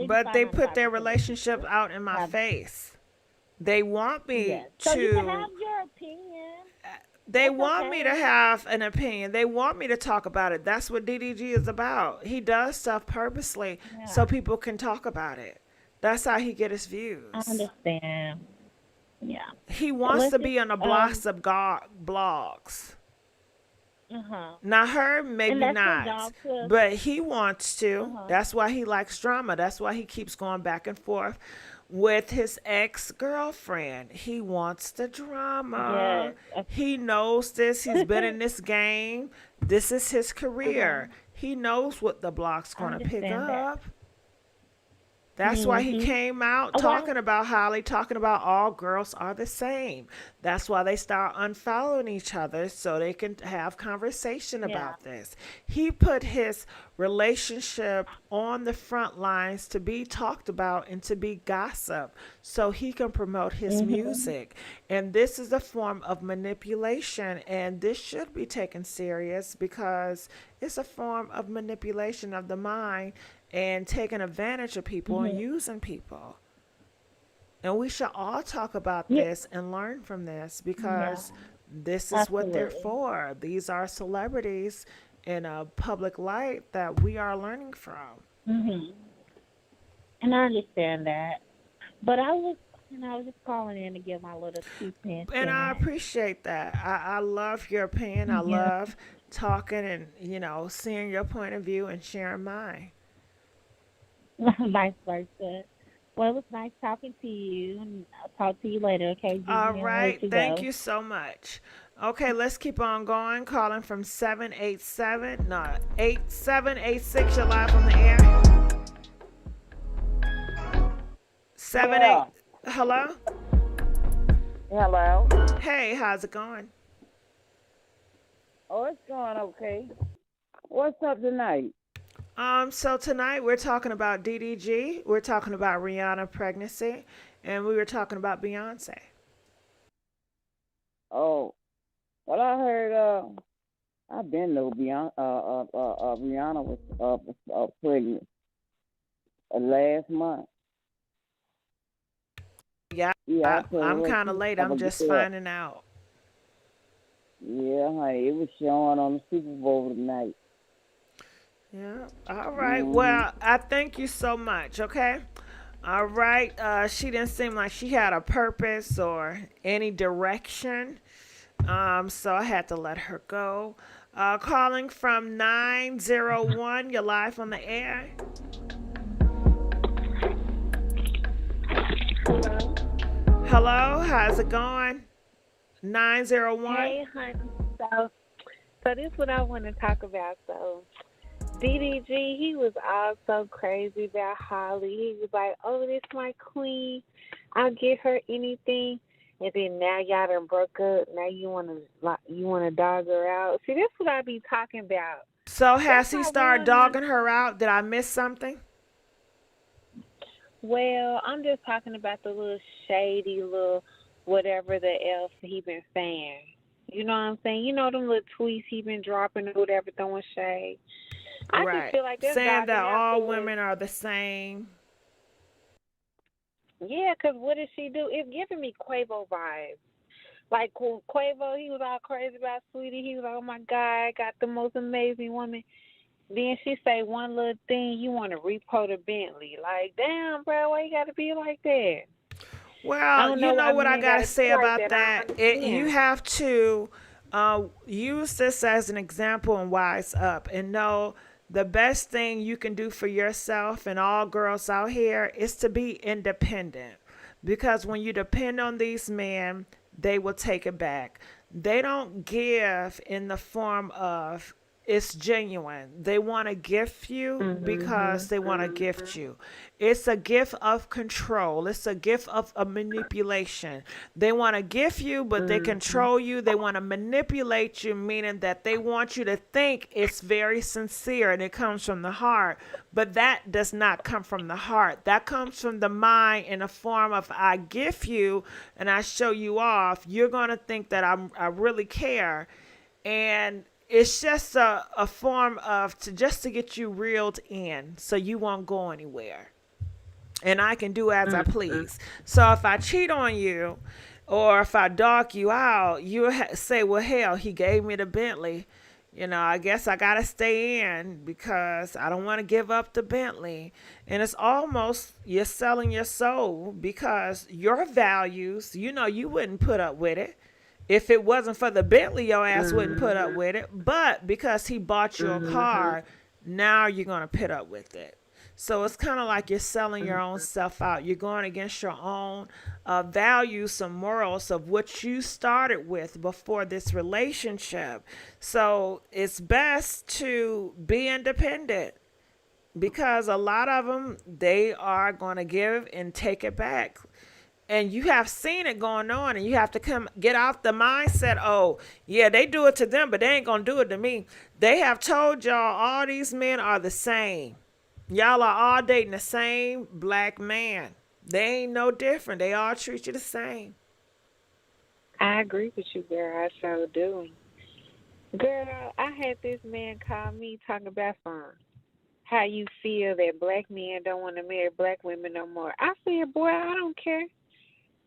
But they put their 85% relationship out in my have- face. They want me Yeah. So to. you can have your opinion. They That's want me to okay. have an opinion. They want me to talk about it. That's what DDG is about. He does stuff purposely so people can talk about it. That's how he get his views. I understand. Yeah. He wants to be on the blogs. Now her, maybe And that's her not. job too. But he wants to. That's why he likes drama. That's why he keeps going back and forth with his ex-girlfriend. He wants the drama. Yes. He knows this. He's been in this game. This is his career. He knows what the block's going to pick understand that. up. That's why he came out talking about Halle, talking about all girls are the same. That's why they start unfollowing each other so they can have conversation about this. He put his relationship on the front lines to be talked about and to be gossip so he can promote his music. And this is a form of manipulation, and this should be taken serious because it's a form of manipulation of the mind and taking advantage of people and using people. And we should all talk about this and learn from this because this is what they're for. These are celebrities in a public light that we are learning from. And I understand that. But I was just calling in to give my little 2 cents. And I appreciate that. I love your opinion. I love talking and, seeing your point of view and sharing mine. Vice versa. Well, it was nice talking to you, and I'll talk to you later, okay? Gigi? All I'll right. let you Thank go. you so much. Okay, let's keep on going. Calling from 8786. You're live on the air. 78. Hello? Hello. Hey, how's it going? Oh, it's going okay. What's up tonight? So tonight we're talking about DDG. We're talking about Rihanna pregnancy, and we were talking about Beyonce. Oh, well, I heard. I've been know Rihanna was pregnant last month. Yeah, I'm kind of late. I'm just finding out. Yeah, honey, it was showing on the Super Bowl tonight. Yeah. All right. Well, I thank you so much. Okay. All right. She didn't seem like she had a purpose or any direction. So I had to let her go. Calling from 901. You're live on the air. Hello. How's it going? 901. Hey, honey. So this is what I want to talk about. So DDG, he was all so crazy about Halle. He was like, "Oh, this my queen. I'll give her anything." And then now y'all done broke up. Now you wanna dog her out. See, that's what I be talking about. So has he started dogging her out? Did I miss something? Well, I'm just talking about the little shady little whatever the else he been saying. You know what I'm saying? You know them little tweets he been dropping or whatever, throwing shade. I Right. just feel like that's saying that dogging out all the women are the same. Yeah, because what did she do? It's giving me Quavo vibes. Like Quavo, he was all crazy about Sweetie. He was like, "Oh my God, I got the most amazing woman." Then she say one little thing, you want to repo the Bentley. Like, damn, bro, why you got to be like that? Well, you know what I gotta say about that. You have to use this as an example and wise up and know the best thing you can do for yourself and all girls out here is to be independent. Because when you depend on these men, they will take it back. They don't give in the form of it's genuine. They want to gift you because they want to gift you. It's a gift of control. It's a gift of a manipulation. They want to gift you, but they control you. They want to manipulate you, meaning that they want you to think it's very sincere and it comes from the heart. But that does not come from the heart. That comes from the mind in the form of I gift you and I show you off. You're going to think that I really care. And it's just a form of just to get you reeled in so you won't go anywhere. And I can do as I please. So if I cheat on you or if I dog you out, you say, well, hell, he gave me the Bentley. You know, I guess I got to stay in because I don't want to give up the Bentley. And it's almost you're selling your soul because your values, you know, you wouldn't put up with it. If it wasn't for the Bentley, your ass wouldn't put up with it. But because he bought you a car, now you're going to put up with it. So it's kind of like you're selling your own self out. You're going against your own values and morals of what you started with before this relationship. So it's best to be independent because a lot of them, they are going to give and take it back. And you have seen it going on and you have to get off the mindset, oh, yeah, they do it to them, but they ain't going to do it to me. They have told y'all all these men are the same. Y'all are all dating the same black man. They ain't no different. They all treat you the same. I agree with you, girl. I sure do. Girl, I had this man call me talking about how you feel that black men don't want to marry black women no more. I said, boy, I don't care.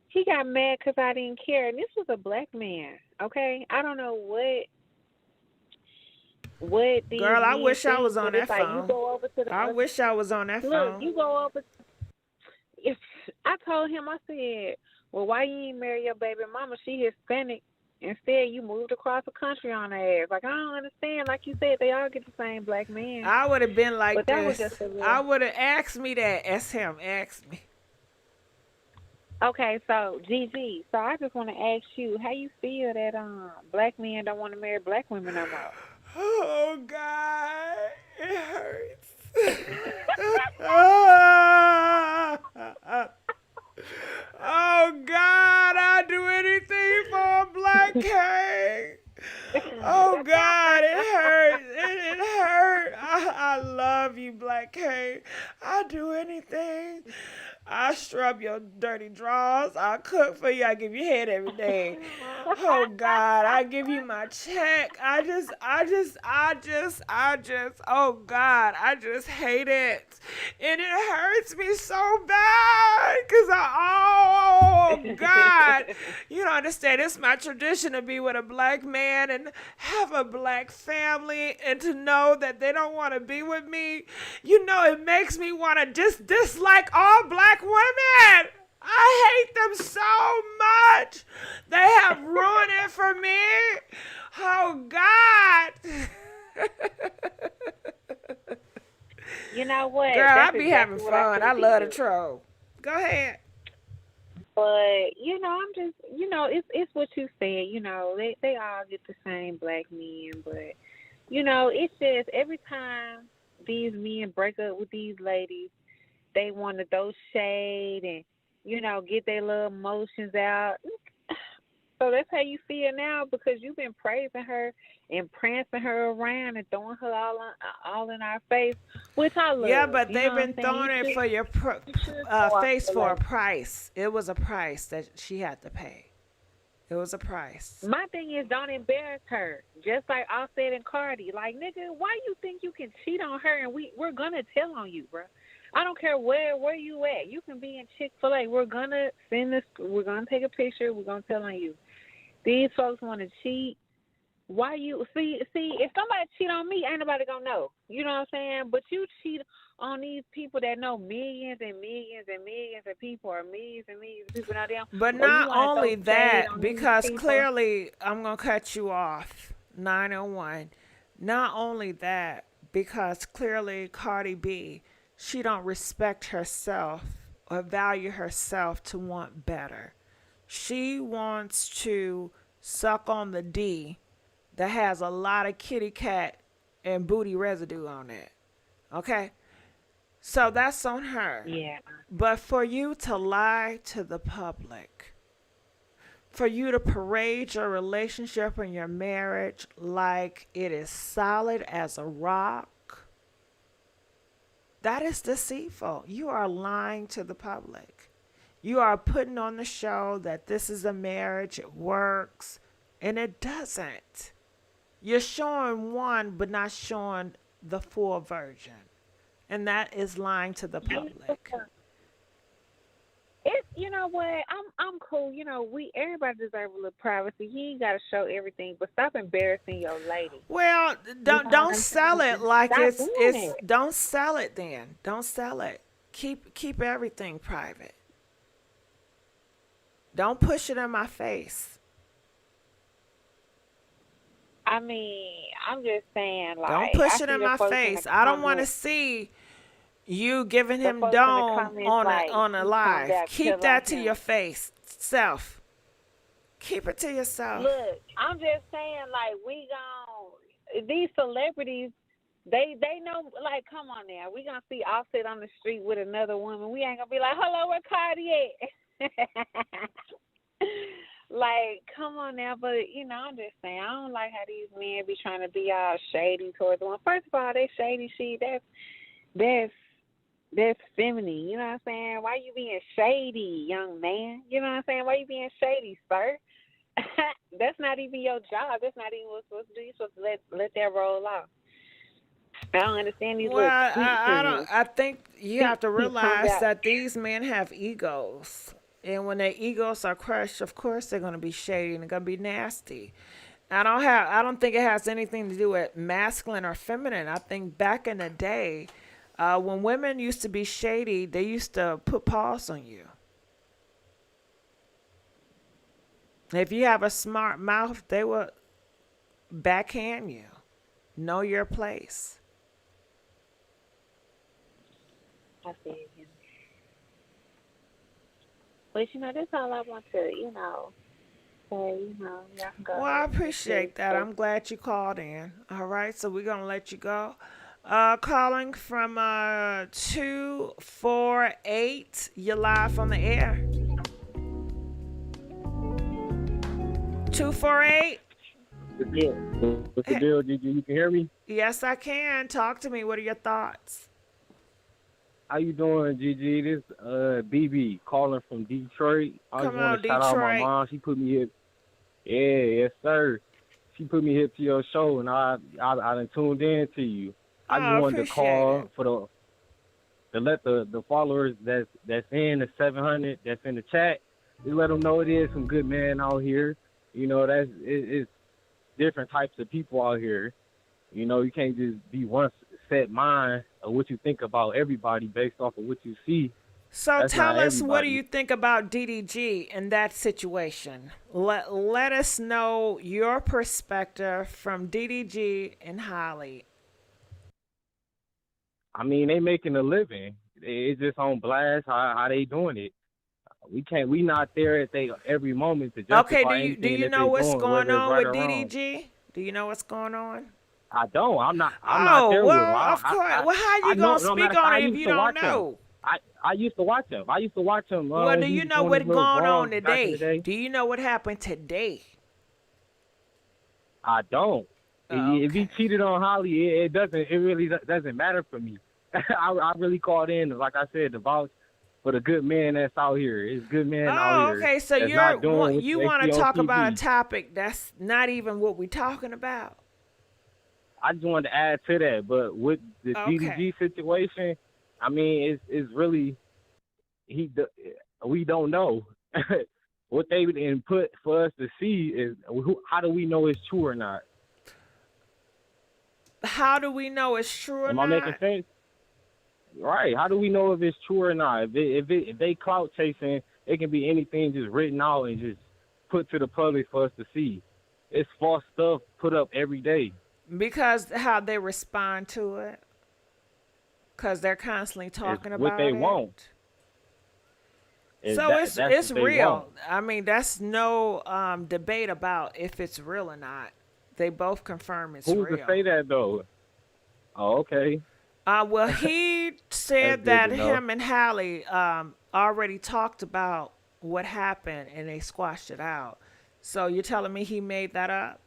He got mad because I didn't care. And this was a black man, okay? I don't know what these Girl, I men wish I think, was on but it's that like phone. you go over to the I wish I was on that phone. Look, you go over. If I told him, I said, well, why you ain't marry your baby mama? She Hispanic. Instead, you moved across the country on her ass. Like, I don't understand. Like you said, they all get the same black man. I would have been like But that was this. just a little... I would have asked me that. Ask him. Ask me. Okay, so GG. So I just want to ask you, how you feel that black men don't want to marry black women no more? Oh God, it hurts. Oh God, I'd do anything for a black king. Oh God, it hurt. It hurt. I love you, Black King. I'd do anything. I scrub your dirty drawers. I cook for you. I give you head every day. Oh God, I give you my check. I just, oh God, I just hate it. And it hurts me so bad because oh God, you don't understand. It's my tradition to be with a black man and have a black family and to know that they don't want to be with me. You know, it makes me want to just dislike all black women. I hate them so much. They have ruined it for me. Oh God. You know what? Girl, That's I be exactly having fun. I love to troll. Go ahead. But you know, I'm just, you know, it's what you said. You know, they all get the same black men, but you know, it's just every time these men break up with these ladies, they want to throw shade and, you know, get their little emotions out. So that's how you feel now because you've been praising her and prancing her around and throwing her all in our face, which I love. Yeah, but you they've know been throwing it for your face for a price. It was a price that she had to pay. It was a price. My thing is, don't embarrass her. Just like Offset and Cardi. Like, nigga, why you think you can cheat on her and we're going to tell on you, bro? I don't care where you at. You can be in Chick-fil-A. We're going to send this. We're going to take a picture. We're going to tell on you. These folks want to cheat. Why you see if somebody cheat on me, ain't nobody gonna know. You know what I'm saying? But you cheat on these people that know millions and millions and millions of people or millions and millions of people out there. But not only that, because clearly I'm gonna cut you off. 901. Not only that, because clearly Cardi B, she don't respect herself or value herself to want better. She wants to suck on the D that has a lot of kitty cat and booty residue on it. Okay? So that's on her. Yeah. But for you to lie to the public, for you to parade your relationship and your marriage like it is solid as a rock, that is deceitful. You are lying to the public. You are putting on the show that this is a marriage, it works, and it doesn't. You're showing one, but not showing the full version. And that is lying to the public. It's, you know what, I'm cool. You know, everybody deserves a little privacy. You ain't gotta show everything, but stop embarrassing your lady. Well, don't sell it like Stop it's doing it. don't sell it then. Don't sell it. Keep everything private. Don't push it in my face. I mean, I'm just saying, like, Don't push it see in the my folks in the face. I don't want to comments- see you giving the him folks in the dome comments, on like, a he live. come back Keep to that like to him. your face, self. Keep it to yourself. Look, I'm just saying, like, these celebrities, they know, like, come on now. We gonna see Offset on the street with another woman. We ain't gonna be like, hello, where Cardi at? Like, come on now. But, you know, I'm just saying, I don't like how these men be trying to be all shady towards the one. First of all, they shady shit. That's feminine. You know what I'm saying? Why you being shady, young man? You know what I'm saying? Why you being shady, sir? That's not even your job. That's not even what you're supposed to do. You're supposed to let that roll off. I don't understand these Well, little tweets. I think you have to Tweets realize come that these men have egos. And when their egos are crushed, of course they're going to be shady and they're going to be nasty. I don't think it has anything to do with masculine or feminine. I think back in the day, when women used to be shady, they used to put paws on you. If you have a smart mouth, they will backhand you. Know your place. I see you. But, you know, that's all I want to, you know, say, you know, y'all can go. Well, I appreciate that. I'm glad you called in. All right, so we're going to let you go. Calling from 248. You're live on the air. 248? Yeah. What's the deal, GG? You can hear me? Yes, I can. Talk to me. What are your thoughts? How you doing, GG? This BB calling from Detroit. I just Come want on, to shout out my Detroit. mom. She put me here. Yeah, yes, sir. She put me here to your show, and I done tuned in to you. I just wanted to appreciate call it. for to let the followers that's in the 700 that's in the chat, just let them know it is some good men out here. You know, it's different types of people out here. You know, you can't just be one set mind of what you think about everybody based off of what you see. So That's tell not us, what do everybody. you think about DDG in that situation? Let us know your perspective from DDG and Halle. I mean, they making a living. It's just on blast how they doing it. We not there at every moment to justify Okay, anything do you that know they what's doing, going whether it's on right with or wrong. DDG? Do you know what's going on? I don't. I'm not there with them. Well, of course. Well, how I you know, gonna no matter speak on I it if used you to don't watch know? I used to watch him. Well, when do he you was know doing what's his little going on vlogs back in the today? day. Do you know what happened today? I don't. If he cheated on Holly, it really doesn't matter for me. I really called in, like I said, to vouch for the good men that's out here. It's good men out Oh, here. okay. So that's not doing what you they want see to on talk about a TV. topic that's not even what we're talking about? I just wanted to add to that, but with the DDG situation, I mean, it's really we don't know. What they would input for us to see is how do we know it's true or not? How do we know it's true or Am not? I making sense? Right. How do we know if it's true or not? If they clout chasing, it can be anything just written out and just put to the public for us to see. It's false stuff put up every day. Because how they respond to it. Because they're constantly talking It's about what they it. want. So That's it's what they want. real. I mean, that's no debate about if it's real or not. They both confirm it's Who's to real. say that though? Oh, okay. Well, he That's said good that to know. him and Halle already talked about what happened and they squashed it out. So you're telling me he made that up?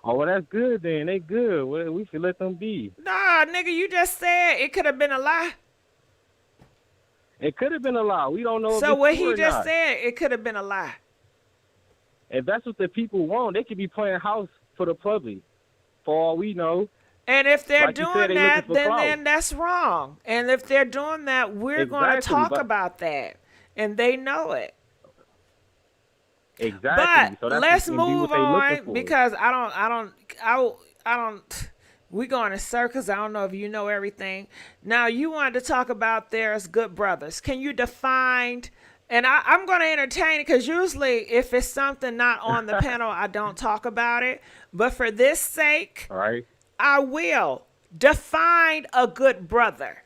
Oh, well, that's good then. They good. Well, we should let them be. Nah, nigga, you just said it could have been a lie. It could have been a lie. We don't know if So it's what true he or just not. said, it could have been a lie. If that's what the people want, they could be playing house for the public. For all we know. And if they're Like you said, doing they that, looking for clout. then that's wrong. And if they're doing that, we're going to Exactly, talk but- about that. And they know it. Exactly. But So that's let's gonna be move what they looking on for. because I don't. We going in circles. I don't know if you know everything. Now you wanted to talk about there's good brothers. Can you define? And I'm going to entertain it because usually if it's something not on the panel, I don't talk about it. But for this sake, All right. I will define a good brother.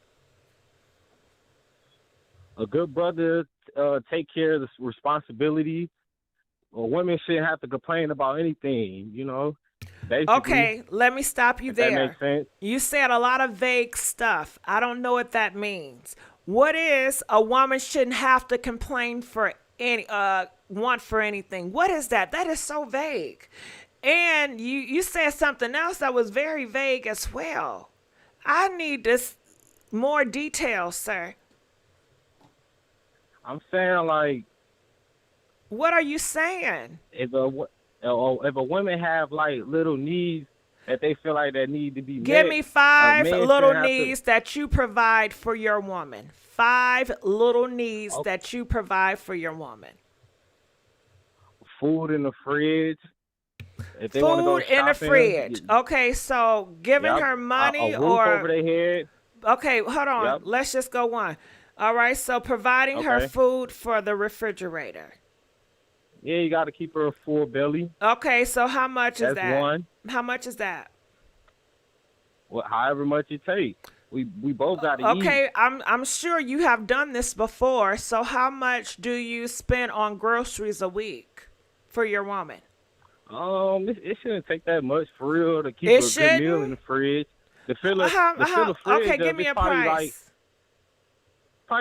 A good brother take care of the responsibility. Well, women shouldn't have to complain about anything, you know. Basically, Okay, let me stop you if there. that makes sense. You said a lot of vague stuff. I don't know what that means. What is a woman shouldn't have to complain for any want for anything? What is that? That is so vague. And you said something else that was very vague as well. I need this more details, sir. I'm saying, like, What are you saying? if a woman have like little needs that they feel like that need to be Give met, me a 5 man little shouldn't have to- needs that you provide for your woman. 5 little needs that you provide for your woman. Food in the fridge. If they want to go Food in the shopping, fridge. Okay, so giving Yep. her money a roof or over their head. okay, hold on. Yep. Let's just go one. All right, so providing her Okay. food for the refrigerator. Yeah, you got to keep her a full belly. Okay, so how much is That's that? one. How much is that? Well, however much it takes. We both got to eat. Okay, I'm sure you have done this before. So how much do you spend on groceries a week for your woman? It shouldn't take that much for real to keep It a good meal in the fridge. To fill a fridge Okay, up, give me it's a probably price.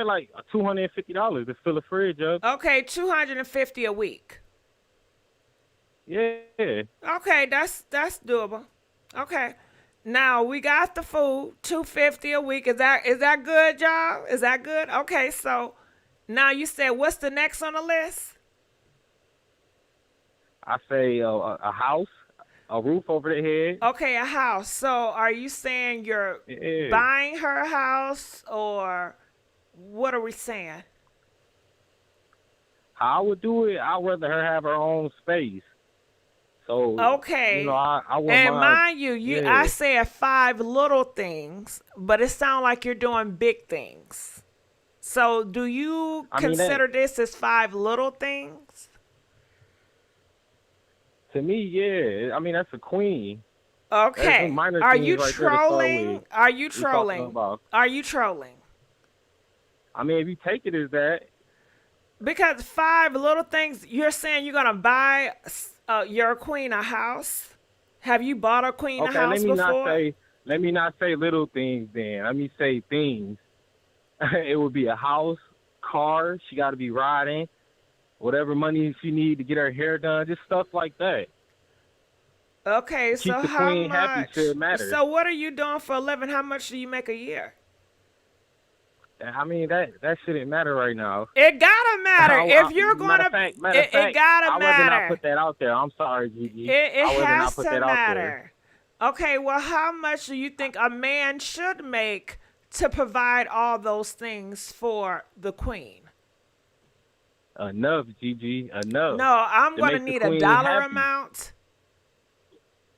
like $250 to fill a fridge up. Okay, $250 a week. Yeah. Okay, that's doable. Okay. Now we got the food, $250 a week. Is that good, y'all? Is that good? Okay, so now you said what's the next on the list? I say a house, a roof over the head. Okay, a house. So are you saying you're Yeah. buying her a house or what are we saying? How I would do it, I'd rather her have her own space. So Okay. you know, I wouldn't And mind. mind you, Yeah. I said 5 little things, but it sounds like you're doing big things. So do you I mean, consider this as 5 little things? To me, yeah. I mean, that's a queen. Okay. There's some minor Are things you right there to start trolling? with. Are you We talking trolling? about. Are you trolling? I mean, if you take it as that, Because 5 little things, you're saying you're gonna buy your queen a house? Have you bought a queen a okay, house before? let me not say little things then. Let me say things. It would be a house, car, she got to be riding, whatever money she need to get her hair done, just stuff like that. Okay, Keep so the how queen much? happy shit matters. So what are you doing for a living? How much do you make a year? I mean, that shouldn't matter right now. It gotta matter. If you're matter gonna, of fact, matter of it fact, gotta I rather not matter. put that out there. I'm sorry, Gigi. It I rather has not put to that out there. matter. Okay, well, how much do you think a man should make to provide all those things for the queen? Enough, Gigi. Enough. No, I'm To gonna make the need a queen dollar happy. amount.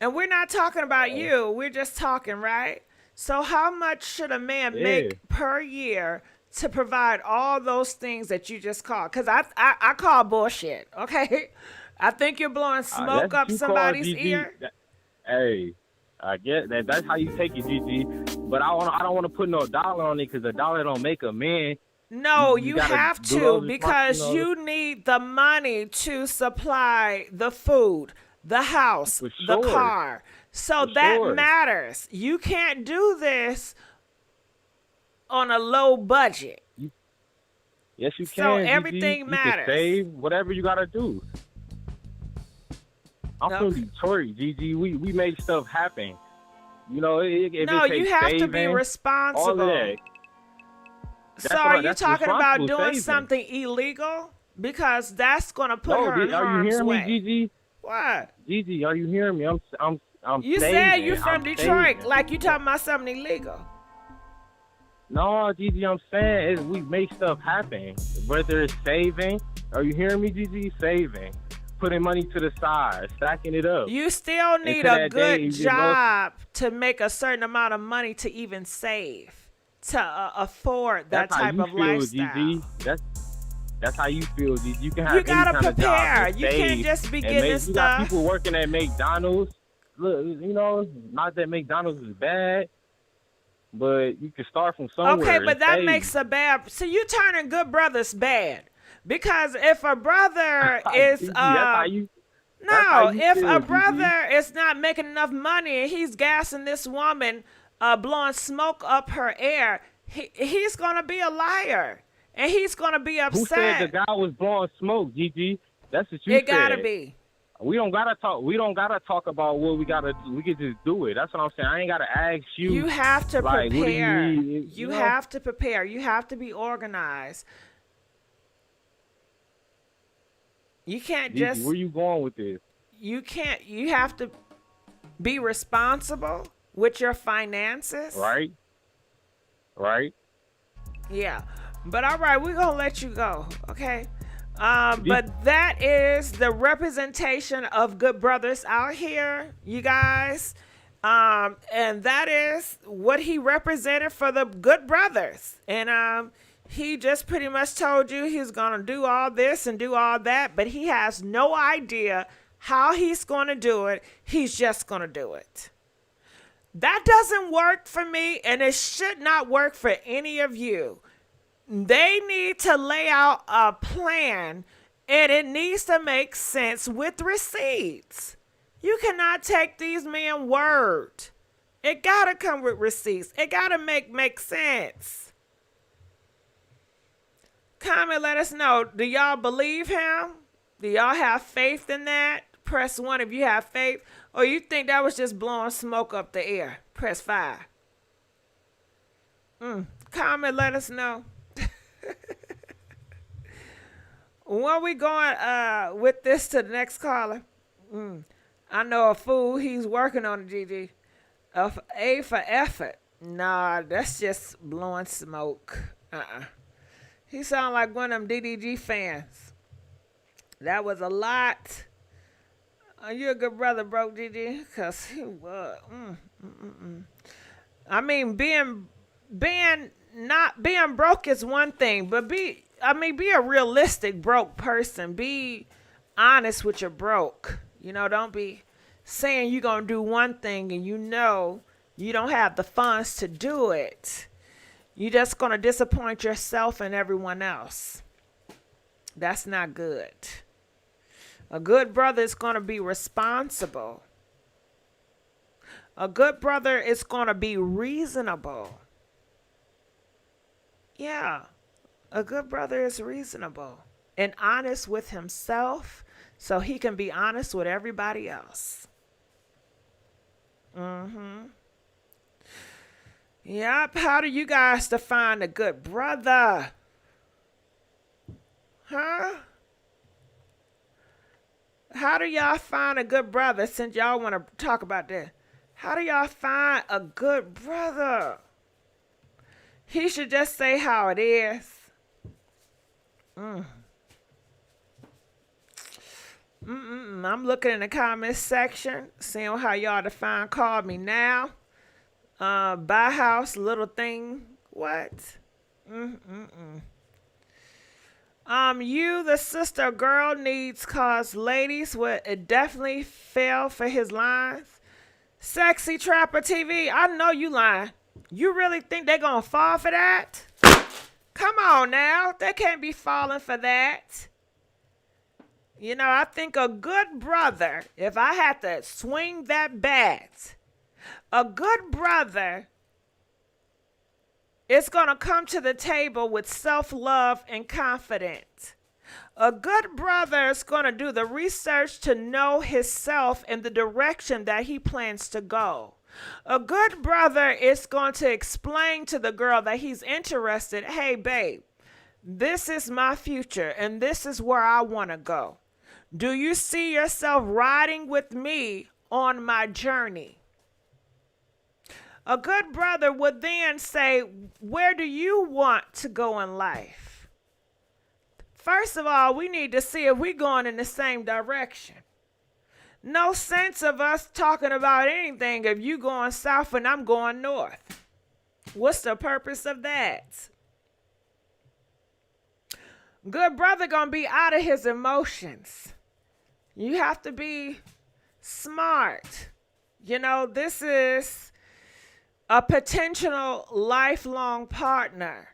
And we're not talking about you. We're just talking, right? So how much should a man Yeah. make per year to provide all those things that you just called? Because I call bullshit, okay? I think you're blowing smoke That's up what you call somebody's Gigi. ear. Hey, I get that. That's how you take it, Gigi. But I don't want to put no dollar on it because a dollar don't make a man. No, You you gotta have do to those because responsibilities you need the money to supply the food, the house, for the sure. car. So For that sure. matters. You can't do this on a low budget. Yes, you So can, GG. everything You can matters. save whatever you gotta do. I'm from Detroit, GG. We make stuff happen. You know, if No, it you takes have to saving, be all of responsible. that. So are you That's talking about responsible doing saving. something illegal? Because that's going to put No, her in are you harm's hearing way. me, GG? What? GG, are you hearing me? I'm You saving. said you from I'm Detroit, saving. like you talking about something illegal. No, GG, I'm saying is we make stuff happen. Whether it's saving, are you hearing me, GG? Saving, putting money to the side, stacking it up. You still need Until a that day, good you get job to make a certain amount of money to even save, to afford that That's how type you of feel, lifestyle. GG. That's how you feel, GG. You can have You any gotta kind of job prepare. and You can't save just be and getting You got stuff. people working at McDonald's. Look, you know, not that McDonald's is bad, but you can start from somewhere. Okay, but and that save. makes a bad. So you turning good brothers bad because if a brother is GG, that's how you. no, that's how you if feel, a GG. brother is not making enough money and he's gassing this woman, blowing smoke up her air, he's gonna be a liar and he's gonna be upset. Who said the guy was blowing smoke, GG? That's what you It said. gotta be. We don't gotta talk. We don't gotta talk about what we gotta do. We can just do it. That's what I'm saying. I ain't gotta ask you. You have to like, what do you prepare. need? You know? have to prepare. You have to be organized. You can't Gigi, just. where you going with this? You can't. You have to be responsible with your finances. Right. Right. Yeah. But all right, we're gonna let you go. Okay. But that is the representation of good brothers out here, you guys. And that is what he represented for the good brothers. And he just pretty much told you he's gonna do all this and do all that, but he has no idea how he's gonna do it. He's just gonna do it. That doesn't work for me, and it should not work for any of you. They need to lay out a plan, and it needs to make sense with receipts. You cannot take these men's word. It gotta come with receipts. It gotta make sense. Comment, let us know. Do y'all believe him? Do y'all have faith in that? Press 1 if you have faith. Or you think that was just blowing smoke up the air. Press 5. Comment, let us know. When we going with this to the next caller? I know a fool. He's working on it, GG. A for effort. Nah, that's just blowing smoke. He sound like one of them DDG fans. That was a lot. You're a good brother, bro, GG. Because he was. I mean, being broke is one thing, but be a realistic broke person. Be honest with your broke. You know, don't be saying you're going to do one thing and you know you don't have the funds to do it. You're just going to disappoint yourself and everyone else. That's not good. A good brother is going to be responsible. A good brother is going to be reasonable. Yeah, a good brother is reasonable and honest with himself so he can be honest with everybody else. Yep, how do you guys define a good brother? Huh? How do y'all find a good brother, since y'all want to talk about that? How do y'all find a good brother? He should just say how it is. I'm looking in the comments section, seeing how y'all define call me now. Buy house, little thing. What? You, the sister girl, needs cause ladies would definitely fail for his lines. Sexy Trapper TV, I know you lying. You really think they're gonna fall for that? Come on now. They can't be falling for that. You know, I think a good brother, if I had to swing that bat, a good brother is going to come to the table with self-love and confidence. A good brother is going to do the research to know himself and the direction that he plans to go. A good brother is going to explain to the girl that he's interested, hey, babe, this is my future and this is where I want to go. Do you see yourself riding with me on my journey? A good brother would then say, where do you want to go in life? First of all, we need to see if we're going in the same direction. No sense of us talking about anything if you going south and I'm going north. What's the purpose of that? Good brother gonna be out of his emotions. You have to be smart. You know, this is a potential lifelong partner.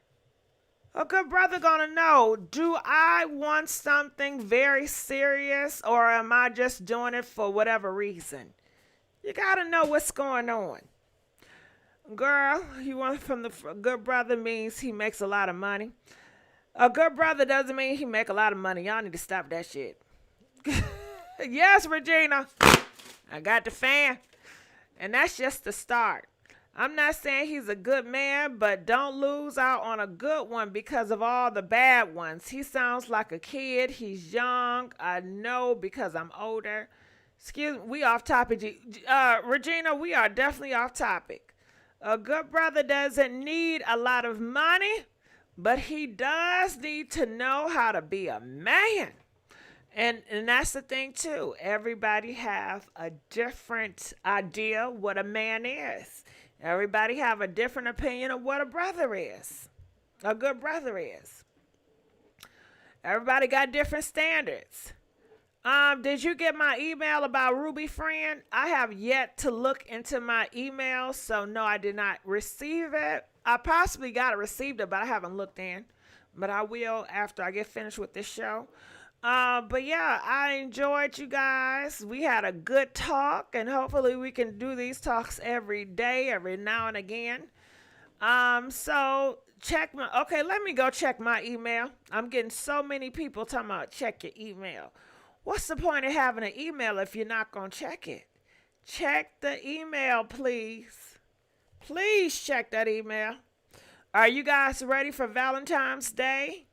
A good brother gonna know, do I want something very serious or am I just doing it for whatever reason? You gotta know what's going on. Girl, you want from the good brother means he makes a lot of money. A good brother doesn't mean he make a lot of money. Y'all need to stop that shit. Yes, Regina. I got the fan. And that's just the start. I'm not saying he's a good man, but don't lose out on a good one because of all the bad ones. He sounds like a kid. He's young. I know because I'm older. Excuse me, we off topic. Regina, we are definitely off topic. A good brother doesn't need a lot of money, but he does need to know how to be a man. And that's the thing, too. Everybody have a different idea what a man is. Everybody have a different opinion of what a brother is. A good brother is. Everybody got different standards. Did you get my email about Ruby friend? I have yet to look into my email, so no, I did not receive it. I possibly got it, received it, but I haven't looked in. But I will after I get finished with this show. But yeah, I enjoyed you guys. We had a good talk, and hopefully we can do these talks every day, every now and again. So let me go check my email. I'm getting so many people talking about check your email. What's the point of having an email if you're not going to check it? Check the email, please. Please check that email. Are you guys ready for Valentine's Day?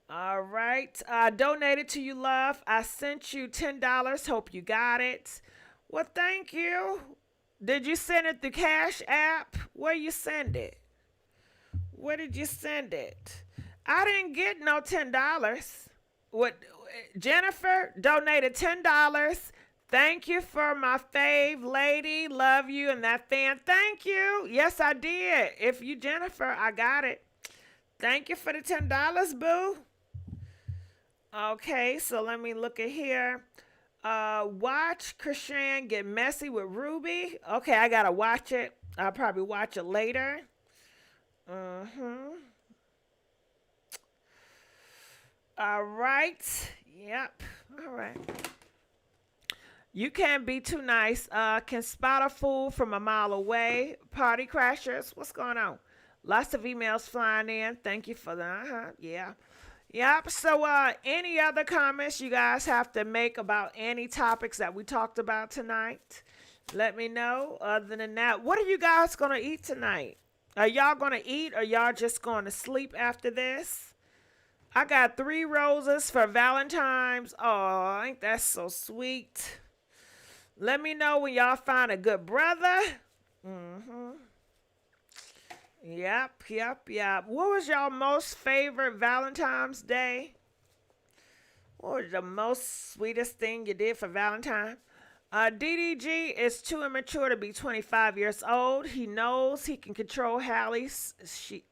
All right. I donated to you, love. I sent you $10. Hope you got it. Well, thank you. Did you send it through Cash App? Where you send it? Where did you send it? I didn't get no $10. What? Jennifer donated $10. Thank you for my fave lady. Love you and that fan. Thank you. Yes, I did. If you, Jennifer, I got it. Thank you for the $10, boo. Okay, so let me look at here. Watch Christian get messy with Ruby. Okay, I gotta watch it. I'll probably watch it later. All right. Yep. All right. You can't be too nice. Can spot a fool from a mile away. Party crashers. What's going on? Lots of emails flying in. Thank you for that. Yeah. Yep. So any other comments you guys have to make about any topics that we talked about tonight? Let me know. Other than that, what are you guys going to eat tonight? Are y'all going to eat or y'all just going to sleep after this? I got 3 roses for Valentine's. Oh, ain't that so sweet? Let me know when y'all find a good brother. Yep. What was y'all most favorite Valentine's Day? What was the most sweetest thing you did for Valentine? DDG is too immature to be 25 years old. He knows he can control Halle. She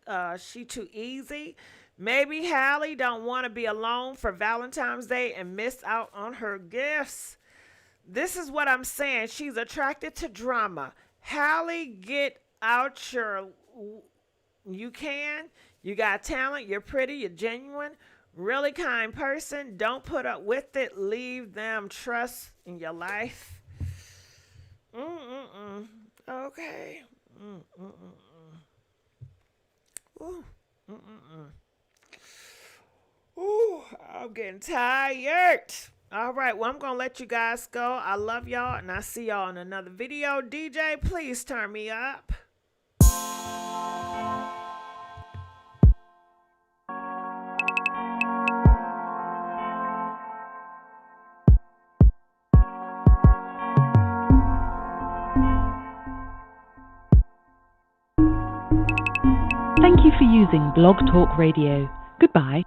too easy. Maybe Halle don't want to be alone for Valentine's Day and miss out on her gifts. This is what I'm saying. She's attracted to drama. Halle, get out your You can. You got talent. You're pretty. You're genuine. Really kind person. Don't put up with it. Leave them. Trust in your life. Okay. Ooh. Ooh, I'm getting tired. All right, well, I'm going to let you guys go. I love y'all, and I'll see y'all in another video. DJ, please turn me up. Thank you for using Blog Talk Radio. Goodbye.